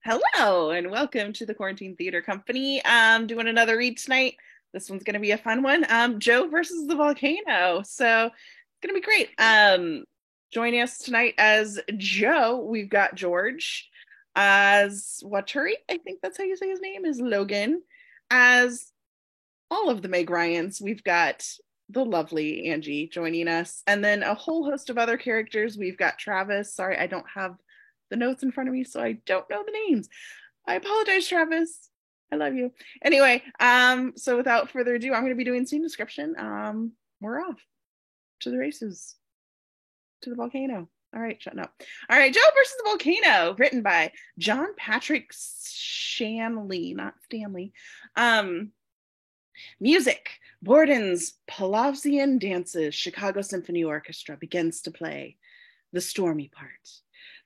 Hello and welcome to the Quarantine Theater Company. Doing another read tonight. This one's going to be a fun one. Joe versus the volcano. So it's going to be great. Joining us tonight as Joe, we've got George. As Waturi, I think that's how you say his name, is Logan. As all of the Meg Ryans, we've got the lovely Angie joining us. And then a whole host of other characters. We've got Travis. Sorry, I don't have the notes in front of me, so I don't know the names. I apologize, Travis. I love you. Anyway, so without further ado, I'm going to be doing scene description. We're off to the races, to the volcano. All right, shutting up. All right, Joe versus the Volcano, written by John Patrick Shanley, not Stanley. Music. Borden's Pavlovian Dances Chicago Symphony Orchestra begins to play the stormy part.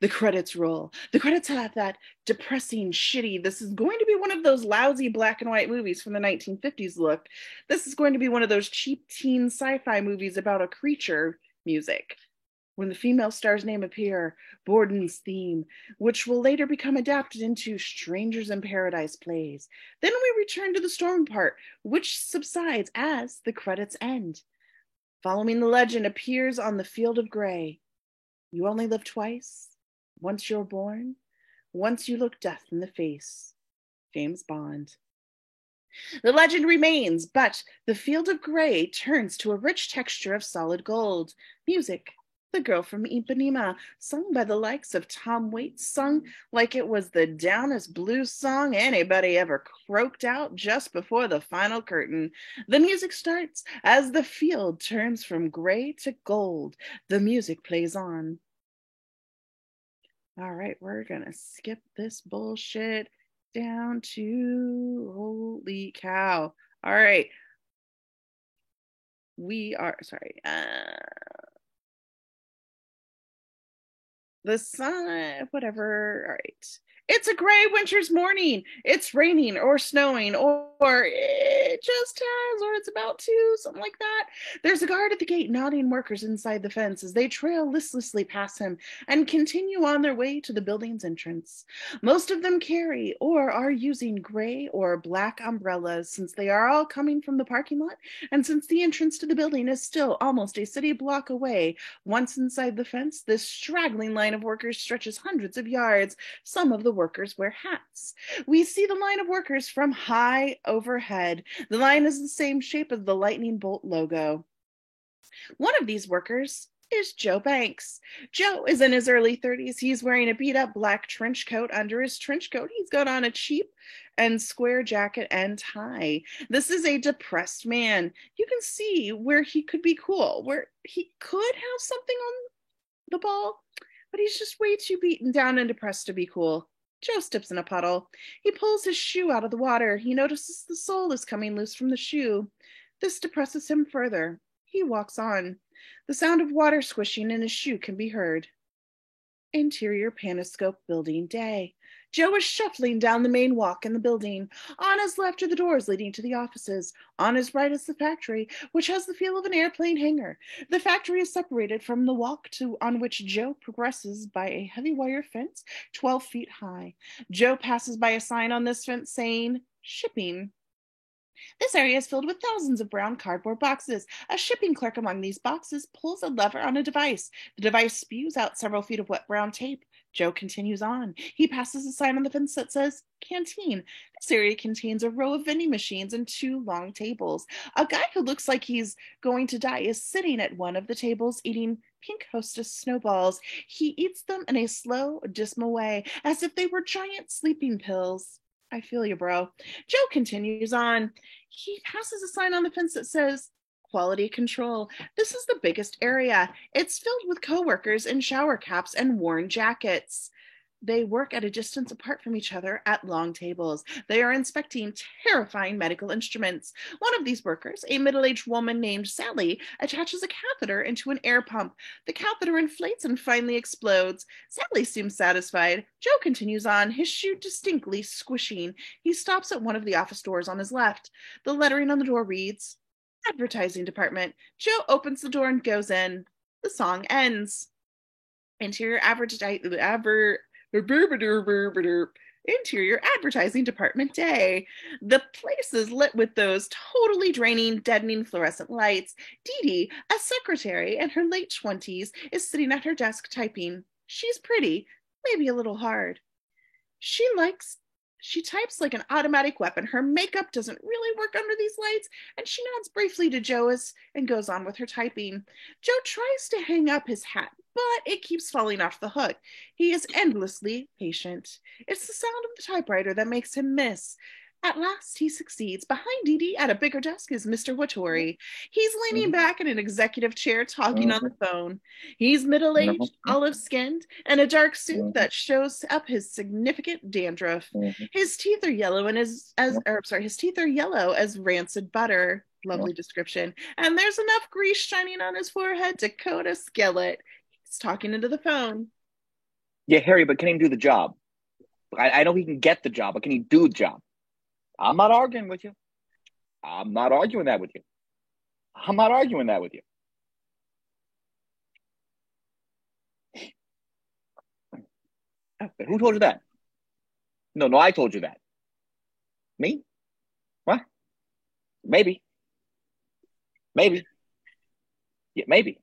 The credits roll. The credits have that depressing, shitty, this is going to be one of those lousy black and white movies from the 1950s look. This is going to be one of those cheap teen sci-fi movies about a creature music. When the female stars name appear, Borden's theme, which will later become adapted into Strangers in Paradise plays. Then we return to the storm part, which subsides as the credits end. Following the legend appears on the field of gray. You only live twice. Once you're born, once you look death in the face. James Bond. The legend remains, but the field of gray turns to a rich texture of solid gold. Music. The Girl from Ipanema, sung by the likes of Tom Waits, sung like it was the downest blues song anybody ever croaked out just before the final curtain. The music starts as the field turns from gray to gold. The music plays on. All right, we're going to skip this bullshit down to holy cow. All right. We are, sorry. The sun, whatever. All right. It's a gray winter's morning. It's raining or snowing, or it just has, or it's about to, something like that. There's a guard at the gate nodding workers inside the fence as they trail listlessly past him and continue on their way to the building's entrance. Most of them carry or are using gray or black umbrellas since they are all coming from the parking lot, and since the entrance to the building is still almost a city block away. Once inside the fence, this straggling line of workers stretches hundreds of yards. Some of the workers wear hats. We see the line of workers from high overhead. The line is the same shape as the lightning bolt logo. One of these workers is Joe Banks. Joe is in his early 30s. He's wearing a beat up black trench coat. Under his trench coat, he's got on a cheap and square jacket and tie. This is a depressed man. You can see where he could be cool, where he could have something on the ball, but he's just way too beaten down and depressed to be cool. Joe steps in a puddle. He pulls his shoe out of the water. He notices the sole is coming loose from the shoe. This depresses him further. He walks on. The sound of water squishing in his shoe can be heard. Interior Panoscope Building Day. Joe is shuffling down the main walk in the building. On his left are the doors leading to the offices. On his right is the factory, which has the feel of an airplane hangar. The factory is separated from the walk on which Joe progresses by a heavy wire fence 12 feet high. Joe passes by a sign on this fence saying, "Shipping." This area is filled with thousands of brown cardboard boxes. A shipping clerk among these boxes pulls a lever on a device. The device spews out several feet of wet brown tape. Joe continues on. He passes a sign on the fence that says canteen. This area contains a row of vending machines and two long tables. A guy who looks like he's going to die is sitting at one of the tables eating Pink Hostess snowballs. He eats them in a slow, dismal way, as if they were giant sleeping pills. I feel you, bro. Joe continues on. He passes a sign on the fence that says quality control. This is the biggest area. It's filled with coworkers in shower caps and worn jackets. They work at a distance apart from each other at long tables. They are inspecting terrifying medical instruments. One of these workers, a middle-aged woman named Sally, attaches a catheter into an air pump. The catheter inflates and finally explodes. Sally seems satisfied. Joe continues on, his shoe distinctly squishing. He stops at one of the office doors on his left. The lettering on the door reads, Advertising Department. Joe opens the door and goes in. The song ends. Interior Interior Advertising Department Day. The place is lit with those totally draining, deadening fluorescent lights. Dee Dee, a secretary in her late 20s, is sitting at her desk typing. She's pretty, maybe a little hard. She types like an automatic weapon. Her makeup doesn't really work under these lights, and she nods briefly to Joe and goes on with her typing. Joe tries to hang up his hat, but it keeps falling off the hook. He is endlessly patient. It's the sound of the typewriter that makes him miss. At last, he succeeds. Behind Dee Dee at a bigger desk is Mr. Wattori. He's leaning back in an executive chair talking on the phone. He's middle-aged, olive-skinned, and a dark suit that shows up his significant dandruff. His teeth are yellow his teeth are yellow as rancid butter. Lovely description. And there's enough grease shining on his forehead to coat a skillet. He's talking into the phone. Yeah, Harry, but can he do the job? I know he can get the job, but can he do the job? I'm not arguing with you. I'm not arguing that with you. I'm not arguing that with you. Who told you that? No, I told you that. Me? What? Maybe. Yeah, maybe.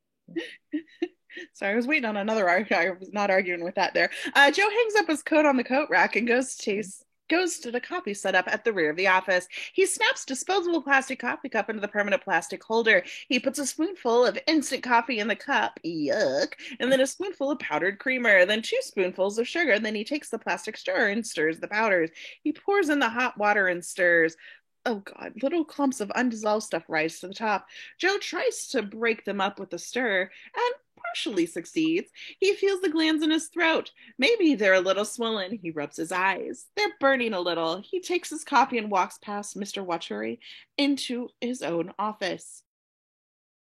Sorry, I was waiting on another argument. I was not arguing with that there. Joe hangs up his coat on the coat rack and goes to the coffee setup at the rear of the office. He snaps disposable plastic coffee cup into the permanent plastic holder. He puts a spoonful of instant coffee in the cup, yuck, and then a spoonful of powdered creamer, then 2 spoonfuls of sugar, and then he takes the plastic stirrer and stirs the powders. He pours in the hot water and stirs. Oh God, little clumps of undissolved stuff rise to the top. Joe tries to break them up with the stirrer and partially succeeds. He feels the glands in his throat. Maybe they're a little swollen. He rubs his eyes. They're burning a little. He takes his coffee and walks past Mr. Wattori into his own office.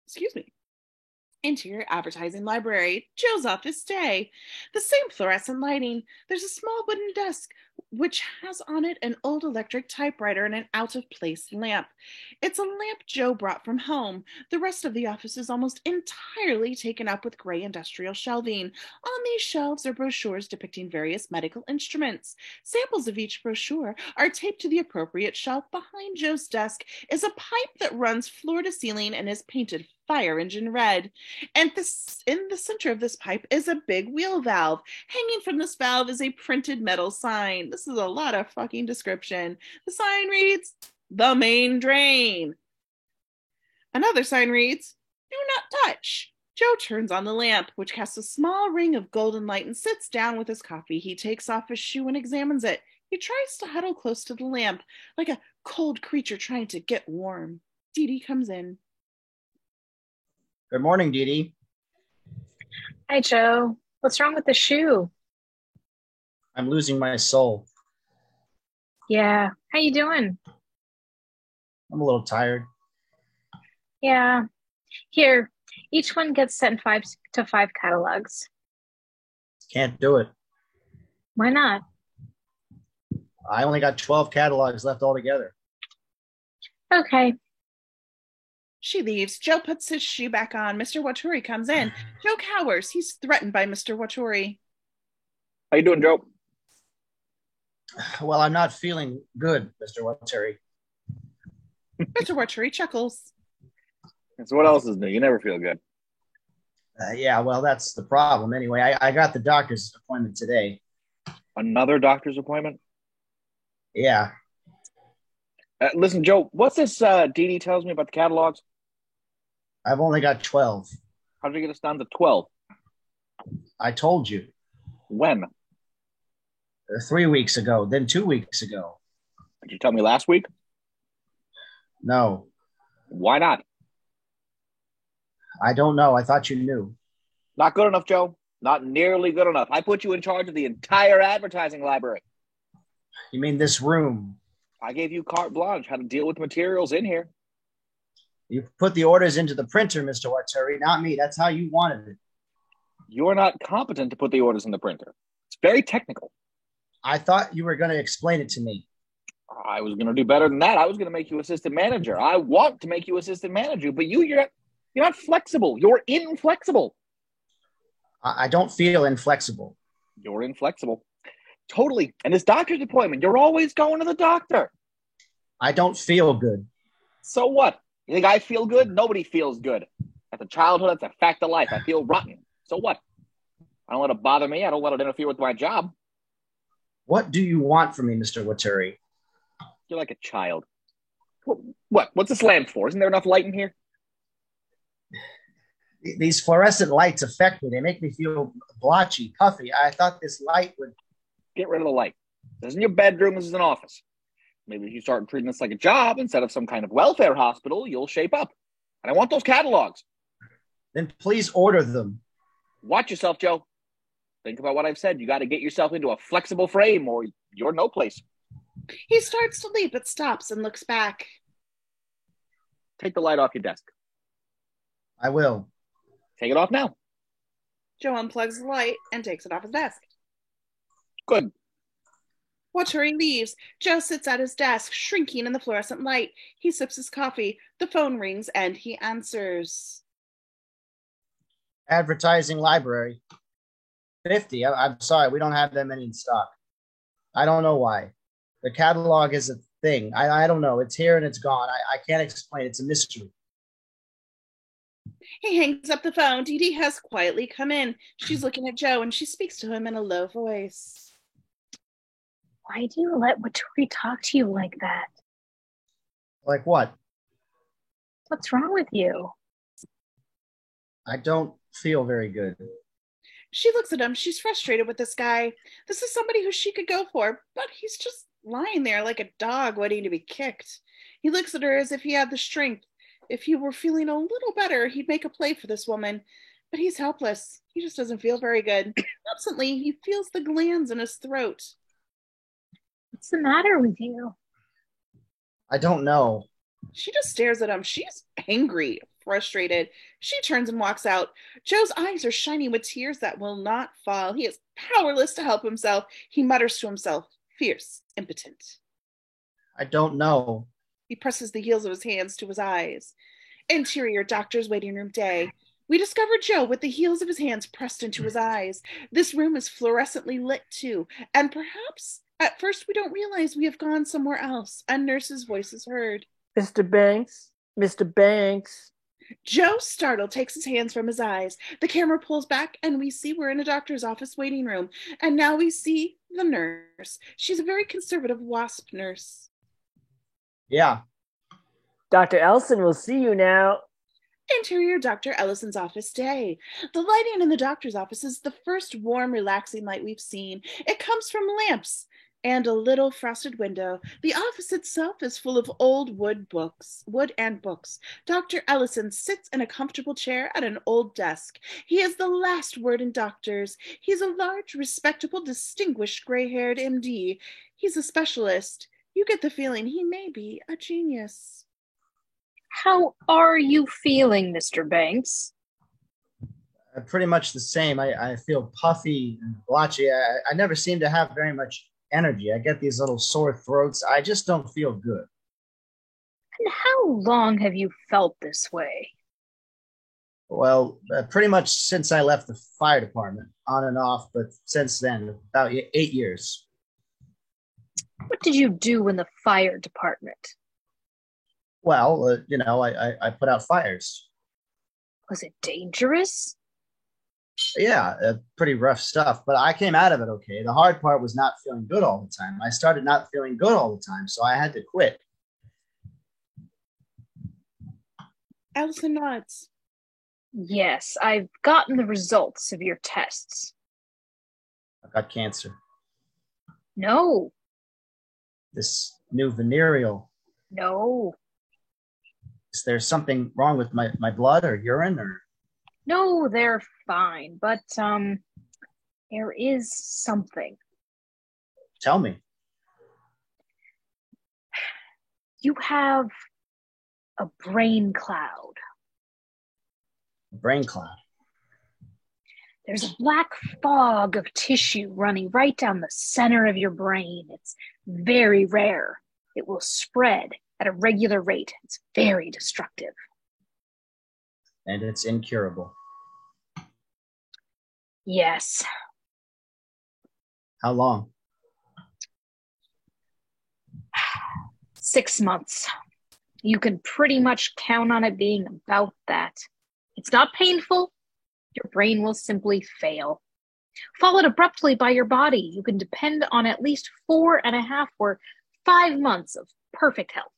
Excuse me. Interior Advertising Library. Joe's office day. The same fluorescent lighting. There's a small wooden desk which has on it an old electric typewriter and an out-of-place lamp. It's a lamp Joe brought from home. The rest of the office is almost entirely taken up with gray industrial shelving. On these shelves are brochures depicting various medical instruments. Samples of each brochure are taped to the appropriate shelf. Behind Joe's desk is a pipe that runs floor to ceiling and is painted fire engine red. And in the center of this pipe is a big wheel valve. Hanging from this valve is a printed metal sign. This is a lot of fucking description. The sign reads, "The main drain." Another sign reads, "Do not touch." Joe turns on the lamp, which casts a small ring of golden light, and sits down with his coffee. He takes off his shoe and examines it. He tries to huddle close to the lamp, like a cold creature trying to get warm. Dee Dee comes in. Good morning, Dee Dee. Hi, Joe. What's wrong with the shoe? I'm losing my soul. Yeah. How you doing? I'm a little tired. Yeah. Here, each one gets sent 5 to 5 catalogs. Can't do it. Why not? I only got 12 catalogs left altogether. Okay. She leaves. Joe puts his shoe back on. Mr. Wattori comes in. Joe cowers. He's threatened by Mr. Wattori. How you doing, Joe? Well, I'm not feeling good, Mr. Wattori. Mr. Wattori chuckles. So what else is new? You never feel good. Yeah, well, that's the problem. Anyway, I got the doctor's appointment today. Another doctor's appointment? Yeah. Listen, Joe, what's this Dee Dee tells me about the catalogs? I've only got 12. How did you get us down to 12? I told you. When? 3 weeks ago, then 2 weeks ago. Did you tell me last week? No. Why not? I don't know. I thought you knew. Not good enough, Joe. Not nearly good enough. I put you in charge of the entire advertising library. You mean this room? I gave you carte blanche how to deal with materials in here. You put the orders into the printer, Mr. Wattori, not me. That's how you wanted it. You're not competent to put the orders in the printer. It's very technical. I thought you were going to explain it to me. I was going to do better than that. I was going to make you assistant manager. I want to make you assistant manager, but you're not flexible. You're inflexible. I don't feel inflexible. You're inflexible. Totally. And this doctor's appointment, you're always going to the doctor. I don't feel good. So what? You think I feel good? Nobody feels good. That's a childhood. That's a fact of life. I feel rotten. So what? I don't let it bother me. I don't let it interfere with my job. What do you want from me, Mr. Wateri? You're like a child. What? What's this lamp for? Isn't there enough light in here? These fluorescent lights affect me. They make me feel blotchy, puffy. I thought this light would... Get rid of the light. This isn't your bedroom. This is an office. Maybe if you start treating this like a job instead of some kind of welfare hospital, you'll shape up. And I want those catalogs. Then please order them. Watch yourself, Joe. Think about what I've said. You got to get yourself into a flexible frame or you're no place. He starts to leave, but stops and looks back. Take the light off your desk. I will. Take it off now. Joe unplugs the light and takes it off his desk. Good. Wateri leaves. Joe sits at his desk, shrinking in the fluorescent light. He sips his coffee. The phone rings and he answers. Advertising library. 50. I'm sorry, we don't have that many in stock. I don't know why. The catalog is a thing. I don't know. It's here and it's gone. I can't explain. It's a mystery. He hangs up the phone. Dee Dee has quietly come in. She's looking at Joe and she speaks to him in a low voice. Why do you let Wateri talk to you like that? Like what? What's wrong with you? I don't feel very good. She looks at him. She's frustrated with this guy. This is somebody who she could go for, but he's just lying there like a dog waiting to be kicked. He looks at her as if he had the strength. If he were feeling a little better, he'd make a play for this woman. But he's helpless. He just doesn't feel very good. Absently, he feels the glands in his throat. What's the matter with you? I don't know. She just stares at him. She's angry, frustrated. She turns and walks out. Joe's eyes are shining with tears that will not fall. He is powerless to help himself. He mutters to himself, fierce, impotent. I don't know. He presses the heels of his hands to his eyes. Interior doctor's waiting room day. We discover Joe with the heels of his hands pressed into his eyes. This room is fluorescently lit too, and perhaps at first we don't realize we have gone somewhere else. A nurse's voice is heard. Mr. Banks? Mr. Banks? Joe, startled, takes his hands from his eyes. The camera pulls back and we see we're in a doctor's office waiting room. And now we see the nurse. She's a very conservative WASP nurse. Yeah. Dr. Elson will see you now. Interior Dr. Ellison's office day. The lighting in the doctor's office is the first warm, relaxing light we've seen. It comes from lamps and a little frosted window. The office itself is full of old wood and books. Dr. Ellison sits in a comfortable chair at an old desk. He has the last word in doctors. He's a large, respectable, distinguished, gray-haired MD. He's a specialist. You get the feeling he may be a genius. How are you feeling, Mr. Banks? Pretty much the same. I feel puffy and blotchy. I never seem to have very much energy. I get these little sore throats. I just don't feel good. And how long have you felt this way? Well, pretty much since I left the fire department, on and off, but since then, about 8 years. What did you do in the fire department? Well, I put out fires. Was it dangerous? Yeah, pretty rough stuff, but I came out of it okay. The hard part was not feeling good all the time. I started not feeling good all the time, so I had to quit. Ellison nods. Yes, I've gotten the results of your tests. I got cancer. No. This new venereal. No. Is there something wrong with my blood or urine or? No, they're fine, but there is something. Tell me. You have a brain cloud. A brain cloud. There's a black fog of tissue running right down the center of your brain. It's very rare. It will spread at a regular rate. It's very destructive. And it's incurable. Yes. How long? 6 months. You can pretty much count on it being about that. It's not painful. Your brain will simply fail. Followed abruptly by your body, you can depend on at least 4.5 or 5 months of perfect health.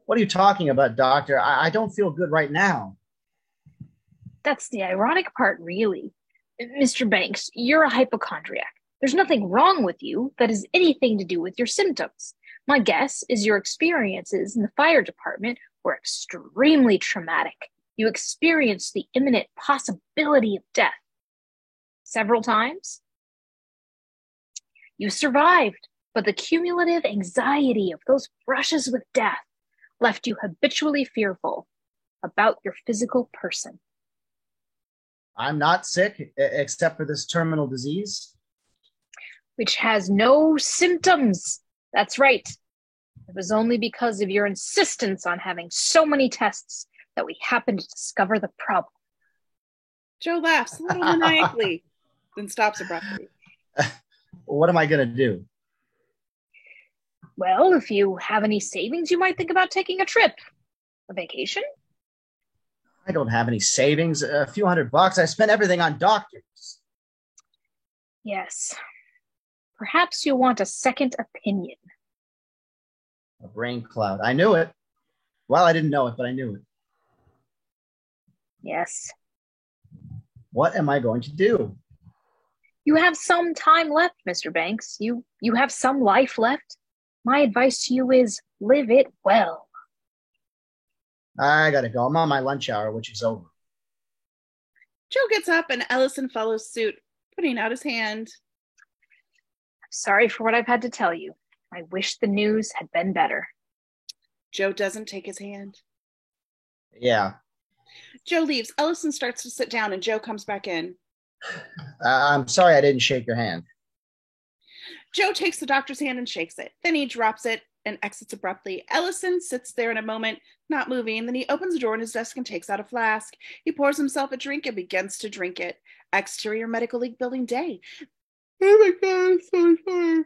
What are you talking about, doctor? I don't feel good right now. That's the ironic part, really. Mr. Banks, you're a hypochondriac. There's nothing wrong with you that has anything to do with your symptoms. My guess is your experiences in the fire department were extremely traumatic. You experienced the imminent possibility of death several times. You survived, but the cumulative anxiety of those brushes with death left you habitually fearful about your physical person. I'm not sick, except for this terminal disease. Which has no symptoms. That's right. It was only because of your insistence on having so many tests that we happened to discover the problem. Joe laughs a little maniacally, then stops abruptly. What am I going to do? Well, if you have any savings, you might think about taking a trip. A vacation? I don't have any savings. A few $100. I spent everything on doctors. Yes. Perhaps you'll want a second opinion. A brain cloud. I knew it. Well, I didn't know it, but I knew it. Yes. What am I going to do? You have some time left, Mr. Banks. You have some life left. My advice to you is live it well. I gotta go. I'm on my lunch hour, which is over. Joe gets up and Ellison follows suit, putting out his hand. I'm sorry for what I've had to tell you. I wish the news had been better. Joe doesn't take his hand. Yeah. Joe leaves. Ellison starts to sit down and Joe comes back in. I'm sorry I didn't shake your hand. Joe takes the doctor's hand and shakes it. Then he drops it and exits abruptly. Ellison sits there in a moment, not moving. Then he opens the door in his desk and takes out a flask. He pours himself a drink and begins to drink it. Exterior Medical League Building Day. Oh my God, I'm so sorry.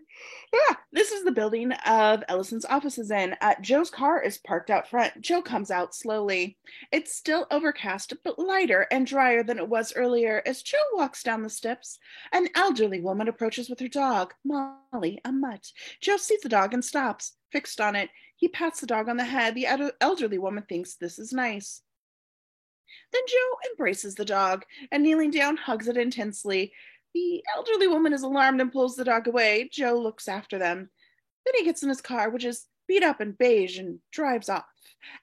Yeah, this is the building of Ellison's offices in. Joe's car is parked out front. Joe comes out slowly. It's still overcast, but lighter and drier than it was earlier. As Joe walks down the steps, an elderly woman approaches with her dog, Molly, a mutt. Joe sees the dog and stops, fixed on it. He pats the dog on the head. The elderly woman thinks this is nice. Then Joe embraces the dog and, kneeling down, hugs it intensely. The elderly woman is alarmed and pulls the dog away. Joe looks after them. Then he gets in his car, which is beat up and beige, and drives off.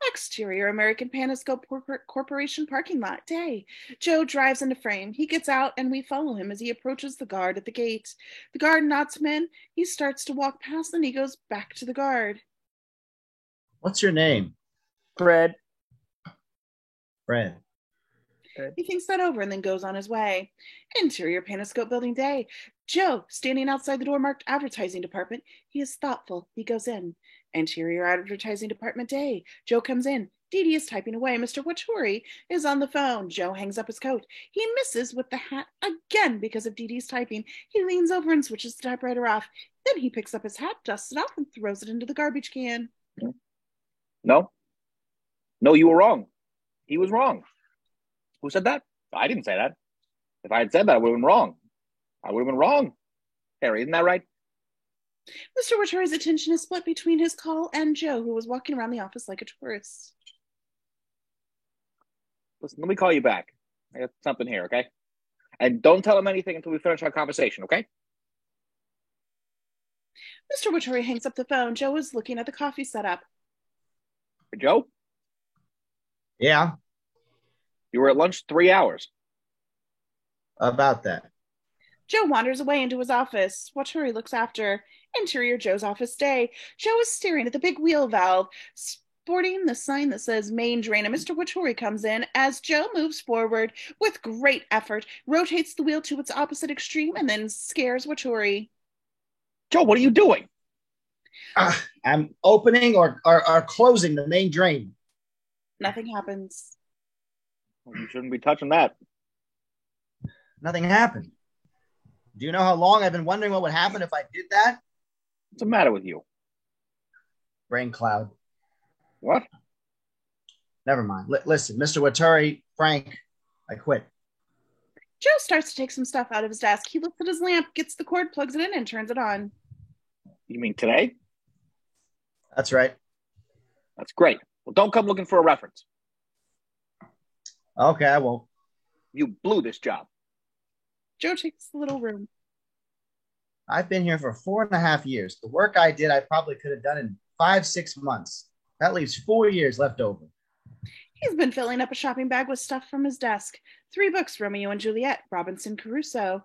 Exterior American Panoscope Corporation parking lot, day. Joe drives into frame. He gets out, and we follow him as he approaches the guard at the gate. The guard nods him in. He starts to walk past, then he goes back to the guard. What's your name? Fred. Fred. He thinks that over and then goes on his way. Interior Panoscope Building Day. Joe, standing outside the door marked Advertising Department. He is thoughtful. He goes in. Interior Advertising Department Day. Joe comes in. Dee Dee is typing away. Mr. Waturi is on the phone. Joe hangs up his coat. He misses with the hat again because of Dee Dee's typing. He leans over and switches the typewriter off. Then he picks up his hat, dusts it off, and throws it into the garbage can. No, you were wrong. He was wrong. Who said that? I didn't say that. If I had said that, I would have been wrong. Harry, isn't that right? Mr. Waturi's attention is split between his call and Joe, who was walking around the office like a tourist. Listen, let me call you back. I got something here, okay? And don't tell him anything until we finish our conversation, okay? Mr. Waturi hangs up the phone. Joe is looking at the coffee setup. Joe? Yeah, You were at lunch 3 hours. about that. Joe wanders away into his office. Waturi looks after. Interior Joe's office day. Joe is staring at the big wheel valve, sporting the sign that says main drain, and Mr. Waturi comes in as Joe moves forward with great effort, rotates the wheel to its opposite extreme, and then scares Waturi. Joe, what are you doing? I'm opening or closing the main drain. Nothing happens. Well, you shouldn't be touching that. Nothing happened. Do you know how long I've been wondering what would happen if I did that? What's the matter with you? Brain cloud. What? Never mind. Listen, Mr. Watari, Frank, I quit. Joe starts to take some stuff out of his desk. He looks at his lamp, gets the cord, plugs it in, and turns it on. You mean today? That's right. That's great. Well, don't come looking for a reference. Okay, I won't. You blew this job. Joe takes the little room. I've been here for 4.5 years. The work I did, I probably could have done in 5-6 months. That leaves 4 years left over. He's been filling up a shopping bag with stuff from his desk. 3 books, Romeo and Juliet, Robinson Crusoe,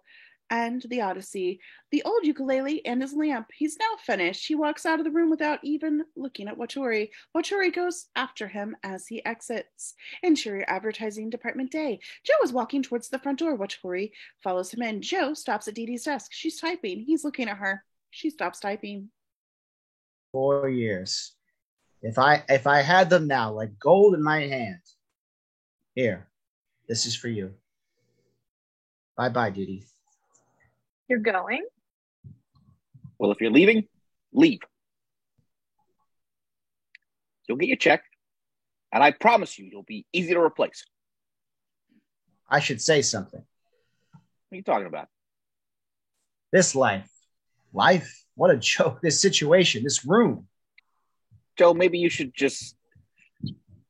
and The Odyssey, the old ukulele, and his lamp. He's now finished. He walks out of the room without even looking at Watari. Watari goes after him as he exits. Interior Advertising Department Day. Joe is walking towards the front door. Watari follows him in. Joe stops at Dee Dee's desk. She's typing. He's looking at her. She stops typing. 4 years. If I had them now, like gold in my hand, here, this is for you. Bye-bye, Dee Dee. You're going? Well, if you're leaving, leave. You'll get your check, and I promise you'll be easy to replace. I should say something. What are you talking about? This life. Life? What a joke. This situation, this room. Joe, maybe you should just...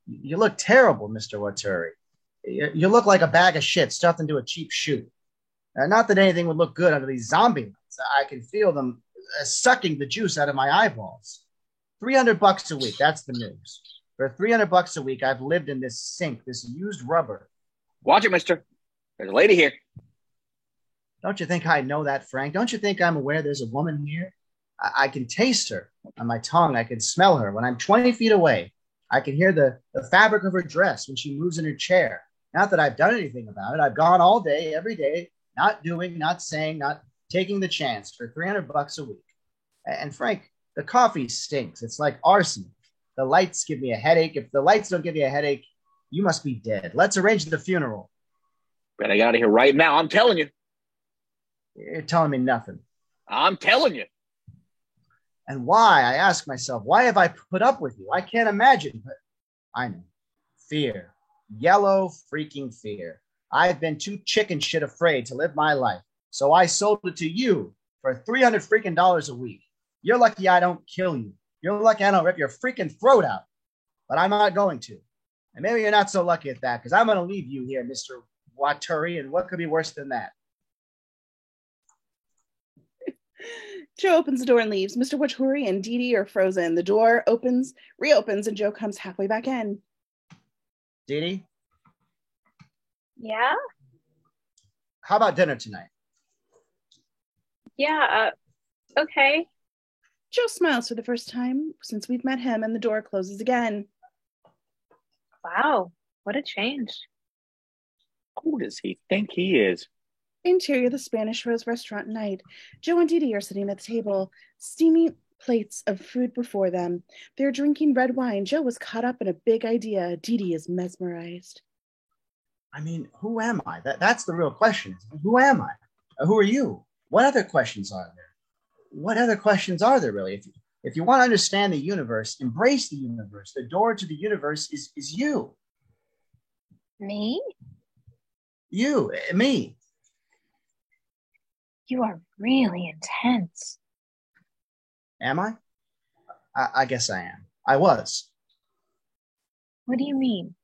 You look terrible, Mr. Watari. You look like a bag of shit stuffed into a cheap shoe. Not that anything would look good under these zombie lights. I can feel them sucking the juice out of my eyeballs. $300 a week, that's the news. For $300 a week, I've lived in this sink, this used rubber. Watch it, mister. There's a lady here. Don't you think I know that, Frank? Don't you think I'm aware there's a woman here? I can taste her on my tongue. I can smell her when I'm 20 feet away. I can hear the fabric of her dress when she moves in her chair. Not that I've done anything about it. I've gone all day, every day, not doing, not saying, not taking the chance for $300 a week. And Frank, the coffee stinks. It's like arsenic. The lights give me a headache. If the lights don't give you a headache, you must be dead. Let's arrange the funeral. Better get out of here right now. I'm telling you. You're telling me nothing. I'm telling you. And why? I ask myself, why have I put up with you? I can't imagine, but I know. Fear. Yellow freaking fear. I've been too chicken shit afraid to live my life. So I sold it to you for $300 freaking a week. You're lucky I don't kill you. You're lucky I don't rip your freaking throat out. But I'm not going to. And maybe you're not so lucky at that, because I'm going to leave you here, Mr. Watari, and what could be worse than that? Joe opens the door and leaves. Mr. Watari and Dee Dee are frozen. The door reopens, and Joe comes halfway back in. Dee Dee? Yeah? How about dinner tonight? Yeah, okay. Joe smiles for the first time since we've met him, and the door closes again. Wow, what a change. Who does he think he is? Interior, the Spanish Rose restaurant night. Joe and Dee Dee are sitting at the table, steaming plates of food before them. They're drinking red wine. Joe was caught up in a big idea. Dee Dee is mesmerized. I mean, who am I? That's the real question. Who am I? Who are you? What other questions are there? What other questions are there, really? If you want to understand the universe, embrace the universe. The door to the universe is you. Me? You, me. You are really intense. Am I? I guess I am. I was. What do you mean?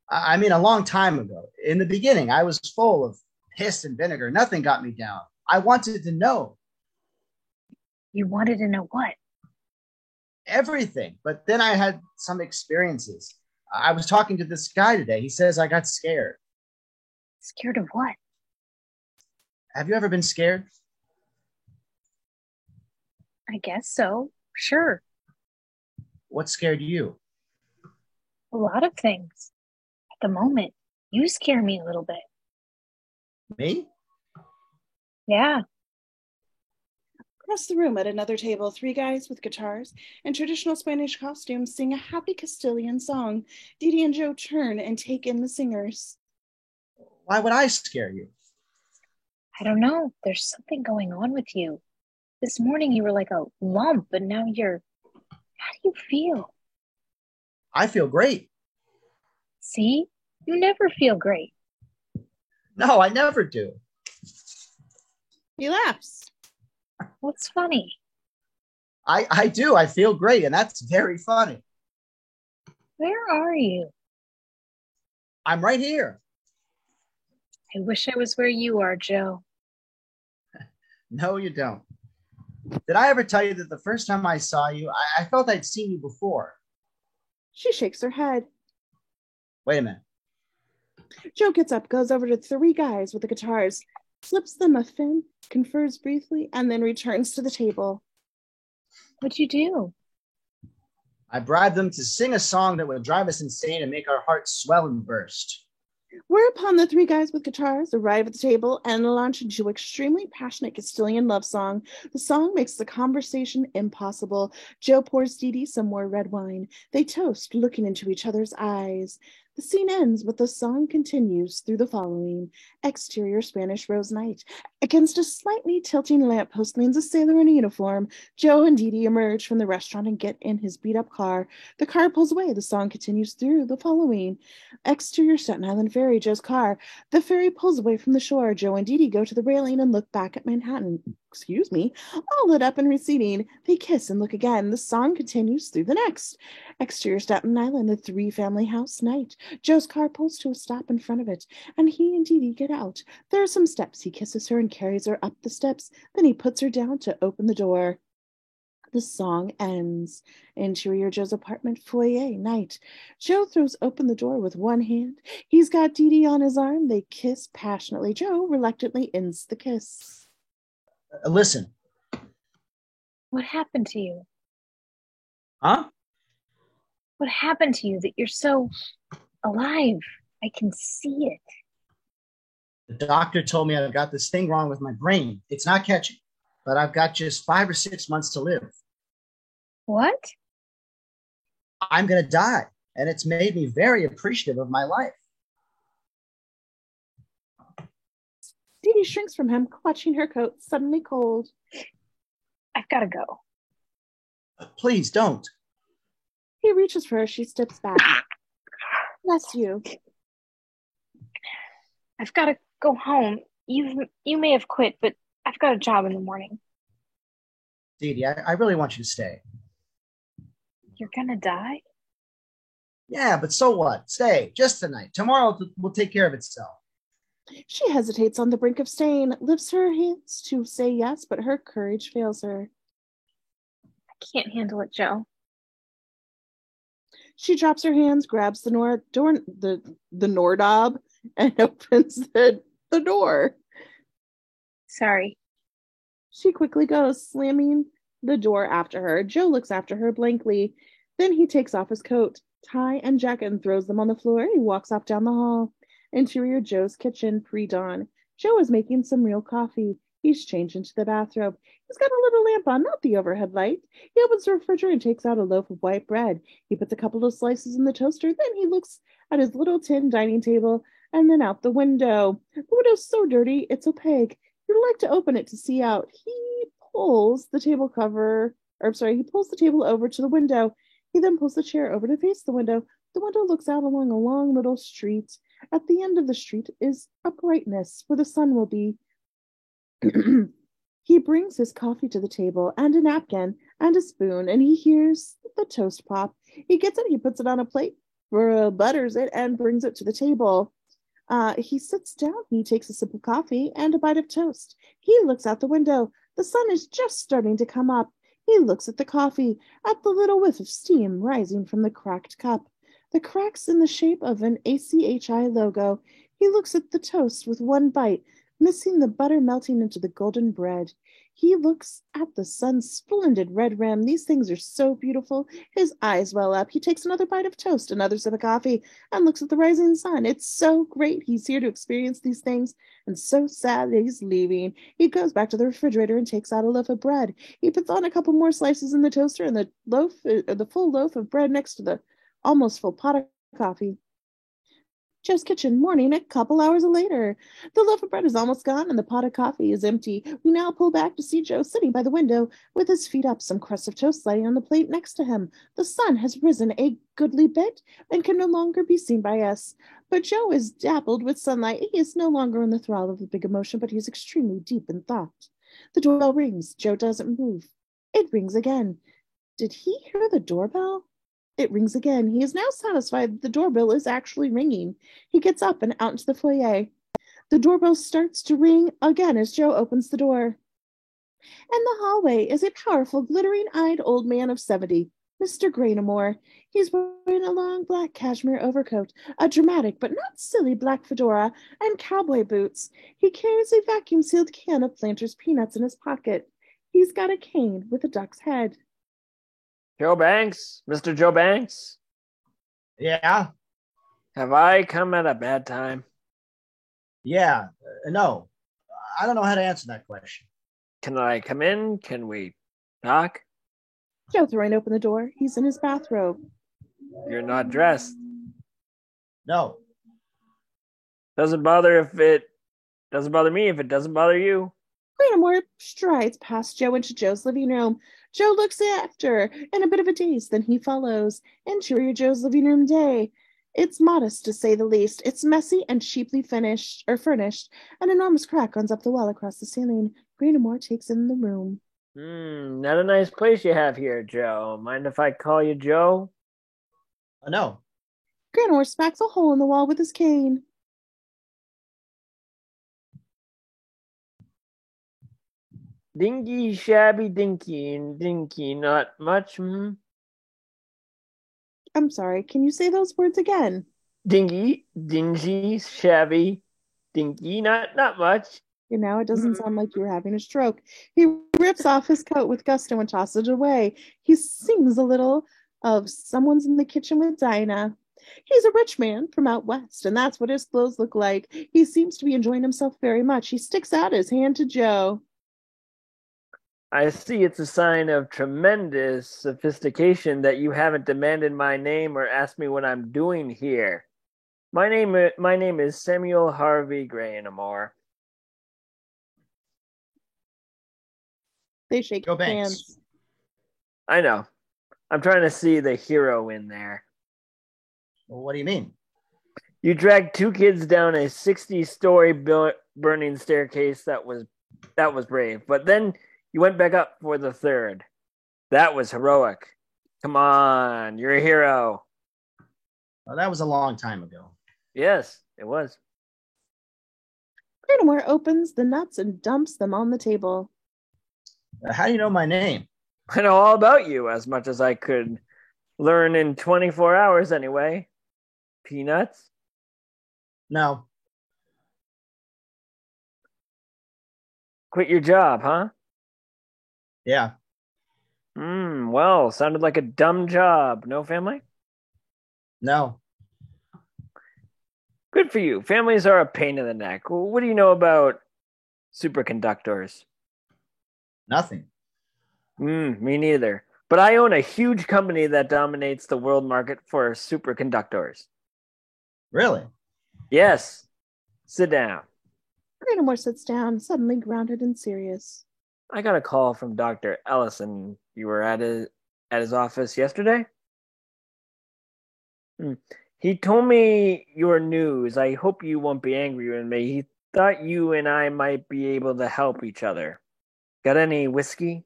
I mean, a long time ago. In the beginning, I was full of piss and vinegar. Nothing got me down. I wanted to know. You wanted to know what? Everything. But then I had some experiences. I was talking to this guy today. He says I got scared. Scared of what? Have you ever been scared? I guess so. Sure. What scared you? A lot of things. At the moment, you scare me a little bit. Me? Yeah. Across the room at another table, 3 guys with guitars and traditional Spanish costumes sing a happy Castilian song. Dee Dee and Joe turn and take in the singers. Why would I scare you? I don't know. There's something going on with you. This morning you were like a lump, and now you're... How you feel? I feel great. See? You never feel great. No, I never do. He laughs. What's funny? I do. I feel great, and that's very funny. Where are you? I'm right here. I wish I was where you are, Joe. No, you don't. Did I ever tell you that the first time I saw you, I felt I'd seen you before? She shakes her head. Wait a minute. Joe gets up, goes over to three guys with the guitars, slips them a fin, confers briefly, and then returns to the table. What'd you do? I bribed them to sing a song that would drive us insane and make our hearts swell and burst. Whereupon the three guys with guitars arrive at the table and launch into an extremely passionate Castilian love song. The song makes the conversation impossible. Joe pours Dee Dee some more red wine. They toast, looking into each other's eyes. The scene ends, but the song continues through the following. Exterior Spanish Rose Night. Against a slightly tilting lamppost leans a sailor in a uniform. Joe and Dee Dee emerge from the restaurant and get in his beat-up car. The car pulls away. The song continues through the following. Exterior Staten Island Ferry, Joe's car. The ferry pulls away from the shore. Joe and Dee Dee go to the railing and look back at Manhattan. Excuse me, all lit up and receding. They kiss and look again. The song continues through the next. Exterior Staten Island, the three-family house night. Joe's car pulls to a stop in front of it, and he and Dee Dee get out. There are some steps. He kisses her and carries her up the steps. Then he puts her down to open the door. The song ends. Interior Joe's apartment foyer night. Joe throws open the door with one hand. He's got Dee Dee on his arm. They kiss passionately. Joe reluctantly ends the kiss. Listen. What happened to you? Huh? What happened to you that you're so alive? I can see it. The doctor told me I've got this thing wrong with my brain. It's not catching, but I've got just 5 or 6 months to live. What? I'm going to die, and it's made me very appreciative of my life. Dee Dee shrinks from him, clutching her coat, suddenly cold. I've got to go. Please don't. He reaches for her. She steps back. Bless you. I've got to go home. You may have quit, but I've got a job in the morning. Dee Dee, I really want you to stay. You're gonna die? Yeah, but so what? Stay, just tonight. Tomorrow will take care of itself. She hesitates on the brink of staying, lifts her hands to say yes, but her courage fails her. I can't handle it, Joe. She drops her hands, grabs the doorknob, and opens the door. Sorry. She quickly goes, slamming the door after her. Joe looks after her blankly. Then he takes off his coat, tie, and jacket and throws them on the floor. He walks off down the hall. Interior Joe's kitchen, pre-dawn. Joe is making some real coffee. He's changed into the bathrobe. He's got a little lamp on, not the overhead light. He opens the refrigerator and takes out a loaf of white bread. He puts a couple of slices in the toaster. Then he looks at his little tin dining table and then out the window. The window's so dirty, it's opaque. You'd like to open it to see out. He pulls the table over to the window. He then pulls the chair over to face the window. The window looks out along a long little street. At the end of the street is a brightness where the sun will be. He brings his coffee to the table and a napkin and a spoon, and he hears the toast pop. He gets it, he puts it on a plate, butters it, and brings it to the table. He sits down, he takes a sip of coffee and a bite of toast. He looks out the window. The sun is just starting to come up. He looks at the coffee, at the little whiff of steam rising from the cracked cup. The cracks in the shape of an ACHI logo. He looks at the toast with one bite, missing the butter melting into the golden bread. He looks at the sun's splendid red rim. These things are so beautiful. His eyes well up. He takes another bite of toast, another sip of coffee, and looks at the rising sun. It's so great he's here to experience these things, and so sad that he's leaving. He goes back to the refrigerator and takes out a loaf of bread. He puts on a couple more slices in the toaster and the full loaf of bread next to the almost full pot of coffee. Joe's kitchen, morning, a couple hours later. The loaf of bread is almost gone and the pot of coffee is empty. We now pull back to see Joe sitting by the window with his feet up, some crust of toast lying on the plate next to him. The sun has risen a goodly bit and can no longer be seen by us. But Joe is dappled with sunlight. He is no longer in the thrall of the big emotion, but he is extremely deep in thought. The doorbell rings. Joe doesn't move. It rings again. Did he hear the doorbell? It rings again. He is now satisfied that the doorbell is actually ringing. He gets up and out into the foyer. The doorbell starts to ring again as Joe opens the door. In the hallway is a powerful, glittering-eyed old man of 70, Mr. Graynamore. He's wearing a long black cashmere overcoat, a dramatic but not silly black fedora, and cowboy boots. He carries a vacuum-sealed can of Planters peanuts in his pocket. He's got a cane with a duck's head. Joe Banks? Mr. Joe Banks? Yeah. Have I come at a bad time? Yeah. No. I don't know how to answer that question. Can I come in? Can we talk? Joe throwing open the door. He's in his bathrobe. You're not dressed. No. Doesn't bother me if it doesn't bother you. Graynamore strides past Joe into Joe's living room. Joe looks after in a bit of a daze, then he follows. Interior Joe's living room day. It's modest, to say the least. It's messy and cheaply furnished. An enormous crack runs up the wall across the ceiling. Graynamore takes in the room. Not a nice place you have here, Joe. Mind if I call you Joe? No. Graynamore smacks a hole in the wall with his cane. Dinky, shabby, dinky, not much, I'm sorry, can you say those words again? Dingy, dingy, shabby, dinky, not much. Now it doesn't sound like you were having a stroke. He rips off his coat with gusto and tosses it away. He sings a little of Someone's in the Kitchen with Dinah. He's a rich man from out west, and that's what his clothes look like. He seems to be enjoying himself very much. He sticks out his hand to Joe. I see it's a sign of tremendous sophistication that you haven't demanded my name or asked me what I'm doing here. My name is Samuel Harvey Graynamore. They shake hands. I know. I'm trying to see the hero in there. Well, what do you mean? You dragged two kids down a 60-story burning staircase. That was brave. But then you went back up for the third. That was heroic. Come on, you're a hero. Well, that was a long time ago. Yes, it was. Graynamore opens the nuts and dumps them on the table. How do you know my name? I know all about you, as much as I could learn in 24 hours anyway. Peanuts? No. Quit your job, huh? Yeah. Well, sounded like a dumb job. No family? No. Good for you. Families are a pain in the neck. What do you know about superconductors? Nothing. Me neither. But I own a huge company that dominates the world market for superconductors. Really? Yes. Sit down. Graynamore sits down, suddenly grounded and serious. I got a call from Dr. Ellison. You were at his office yesterday? He told me your news. I hope you won't be angry with me. He thought you and I might be able to help each other. Got any whiskey?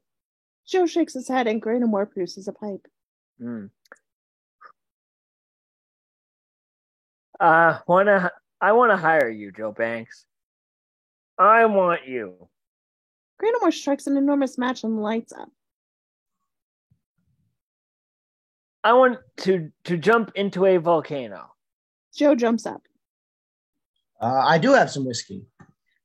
Joe shakes his head and Graynamore produces a pipe. I want to hire you, Joe Banks. I want you. Graynamore strikes an enormous match and lights up. I want to jump into a volcano. Joe jumps up. I do have some whiskey.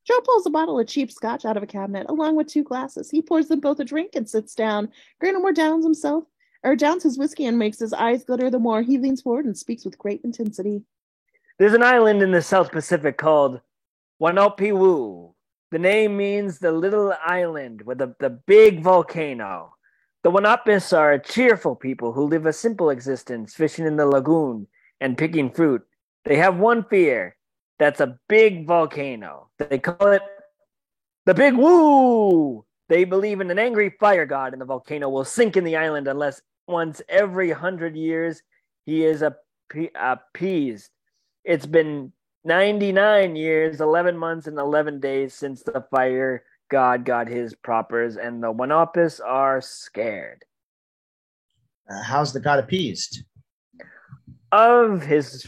Joe pulls a bottle of cheap scotch out of a cabinet, along with two glasses. He pours them both a drink and sits down. Graynamore downs his whiskey and makes his eyes glitter the more. He leans forward and speaks with great intensity. There's an island in the South Pacific called Wanapiwu. The name means the little island with the big volcano. The Wanapis are cheerful people who live a simple existence, fishing in the lagoon and picking fruit. They have one fear. That's a big volcano. They call it the Big Woo. They believe in an angry fire god, and the volcano will sink in the island unless once every 100 years he is appeased. It's been 99 years, 11 months, and 11 days since the fire god got his propers, and the Wanopus are scared. How's the god appeased? Of his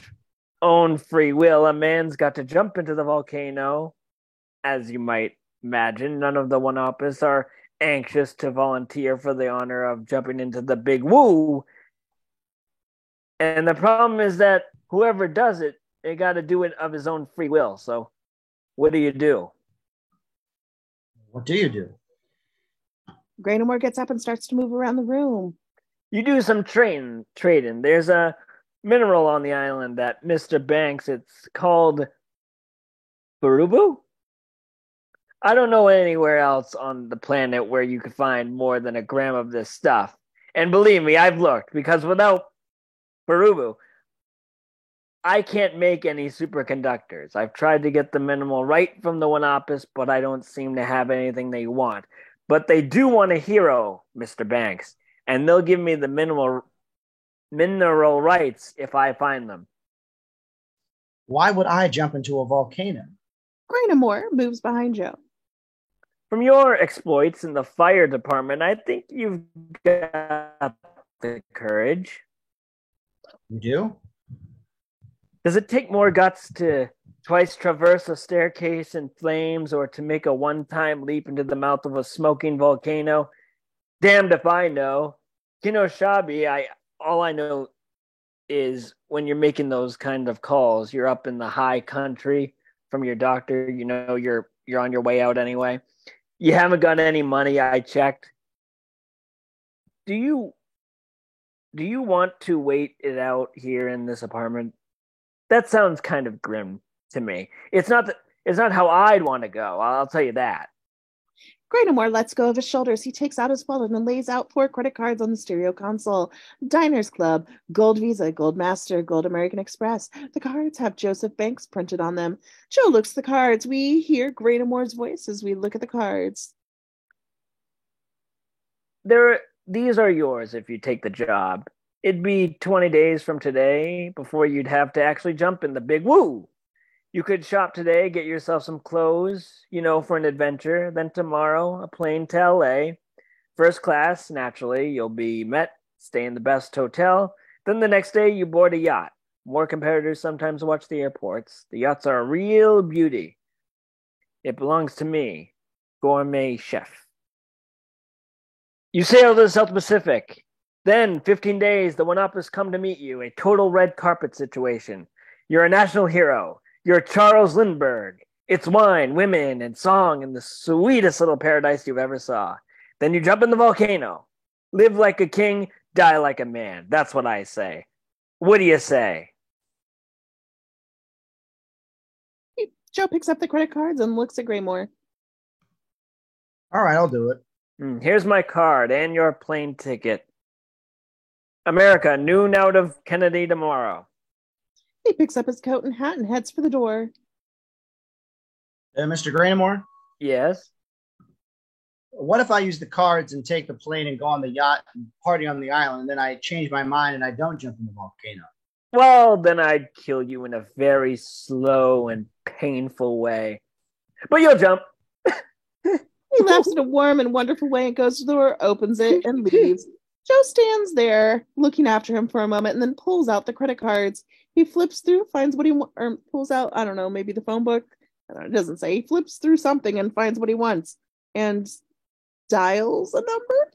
own free will, a man's got to jump into the volcano. As you might imagine, none of the Wanopus are anxious to volunteer for the honor of jumping into the Big Woo. And the problem is that whoever does it, they got to do it of his own free will. So what do you do? What do you do? Graynamore gets up and starts to move around the room. You do some trading. There's a mineral on the island that Mr. Banks, it's called Barubu? I don't know anywhere else on the planet where you could find more than a gram of this stuff. And believe me, I've looked, because without Barubu, I can't make any superconductors. I've tried to get the minimal right from the Wanopus, but I don't seem to have anything they want. But they do want a hero, Mr. Banks, and they'll give me the mineral rights if I find them. Why would I jump into a volcano? Graynamore moves behind Joe. From your exploits in the fire department, I think you've got the courage. You do? Does it take more guts to twice traverse a staircase in flames or to make a one-time leap into the mouth of a smoking volcano? Damned if I know. Kinoshabi, all I know is when you're making those kind of calls, you're up in the high country from your doctor, you know you're on your way out anyway. You haven't got any money, I checked. Do you want to wait it out here in this apartment? That sounds kind of grim to me. It's not how I'd want to go, I'll tell you that. Graynamore lets go of his shoulders. He takes out his wallet and lays out 4 credit cards on the stereo console. Diners Club, Gold Visa, Gold Master, Gold American Express. The cards have Joseph Banks printed on them. Joe looks at the cards. We hear Graynamore's voice as we look at the cards. These are yours if you take the job. It'd be 20 days from today before you'd have to actually jump in the Big Woo. You could shop today, get yourself some clothes, for an adventure. Then tomorrow, a plane to LA. First class, naturally, you'll be met, stay in the best hotel. Then the next day, you board a yacht. More competitors sometimes watch the airports. The yachts are a real beauty. It belongs to me, gourmet chef. You sail to the South Pacific. Then, 15 days, the Wanopus come to meet you, a total red carpet situation. You're a national hero. You're Charles Lindbergh. It's wine, women, and song, and the sweetest little paradise you've ever saw. Then you jump in the volcano. Live like a king, die like a man. That's what I say. What do you say? Joe picks up the credit cards and looks at Graymore. All right, I'll do it. Here's my card and your plane ticket. America, noon out of Kennedy tomorrow. He picks up his coat and hat and heads for the door. Mr. Graynamore? Yes? What if I use the cards and take the plane and go on the yacht and party on the island, and then I change my mind and I don't jump in the volcano? Well, then I'd kill you in a very slow and painful way. But you'll jump. He laughs in a warm and wonderful way and goes to the door, opens it, and leaves. Joe stands there looking after him for a moment and then pulls out the credit cards. He flips through, finds what he wants, or pulls out, I don't know, maybe the phone book. I don't know, it doesn't say. He flips through something and finds what he wants and dials a number.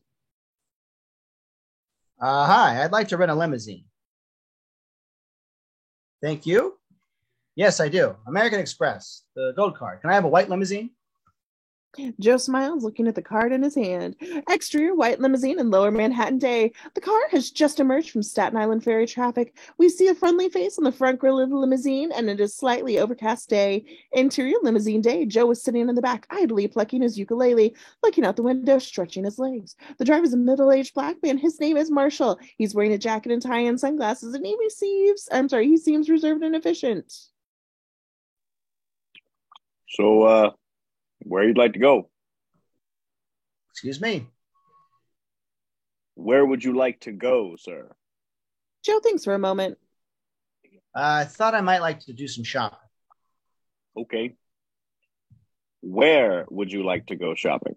Hi, I'd like to rent a limousine. Thank you. Yes, I do. American Express, the gold card. Can I have a white limousine? Joe smiles, looking at the card in his hand. Exterior white limousine in Lower Manhattan Day. The car has just emerged from Staten Island ferry traffic. We see a friendly face on the front grille of the limousine, and it is slightly overcast day. Interior limousine day. Joe is sitting in the back, idly plucking his ukulele, looking out the window, stretching his legs. The driver is a middle-aged black man. His name is Marshall. He's wearing a jacket and tie and sunglasses, and he seems reserved and efficient. So, where you'd like to go? Excuse me. Where would you like to go, sir? Joe thinks for a moment. I thought I might like to do some shopping. Okay. Where would you like to go shopping?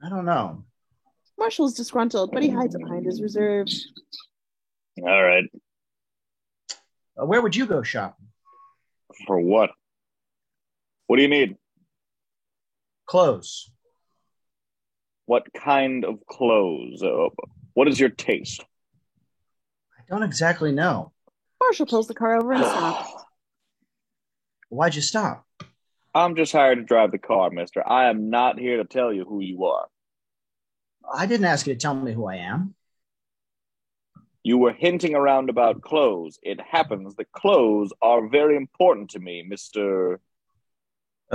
I don't know. Marshall's disgruntled, but he hides it behind his reserve. All right. Where would you go shopping? For what? What do you need? Clothes. What kind of clothes? What is your taste? I don't exactly know. Marshall pulls the car over and stops. Why'd you stop? I'm just hired to drive the car, mister. I am not here to tell you who you are. I didn't ask you to tell me who I am. You were hinting around about clothes. It happens that clothes are very important to me, Mr.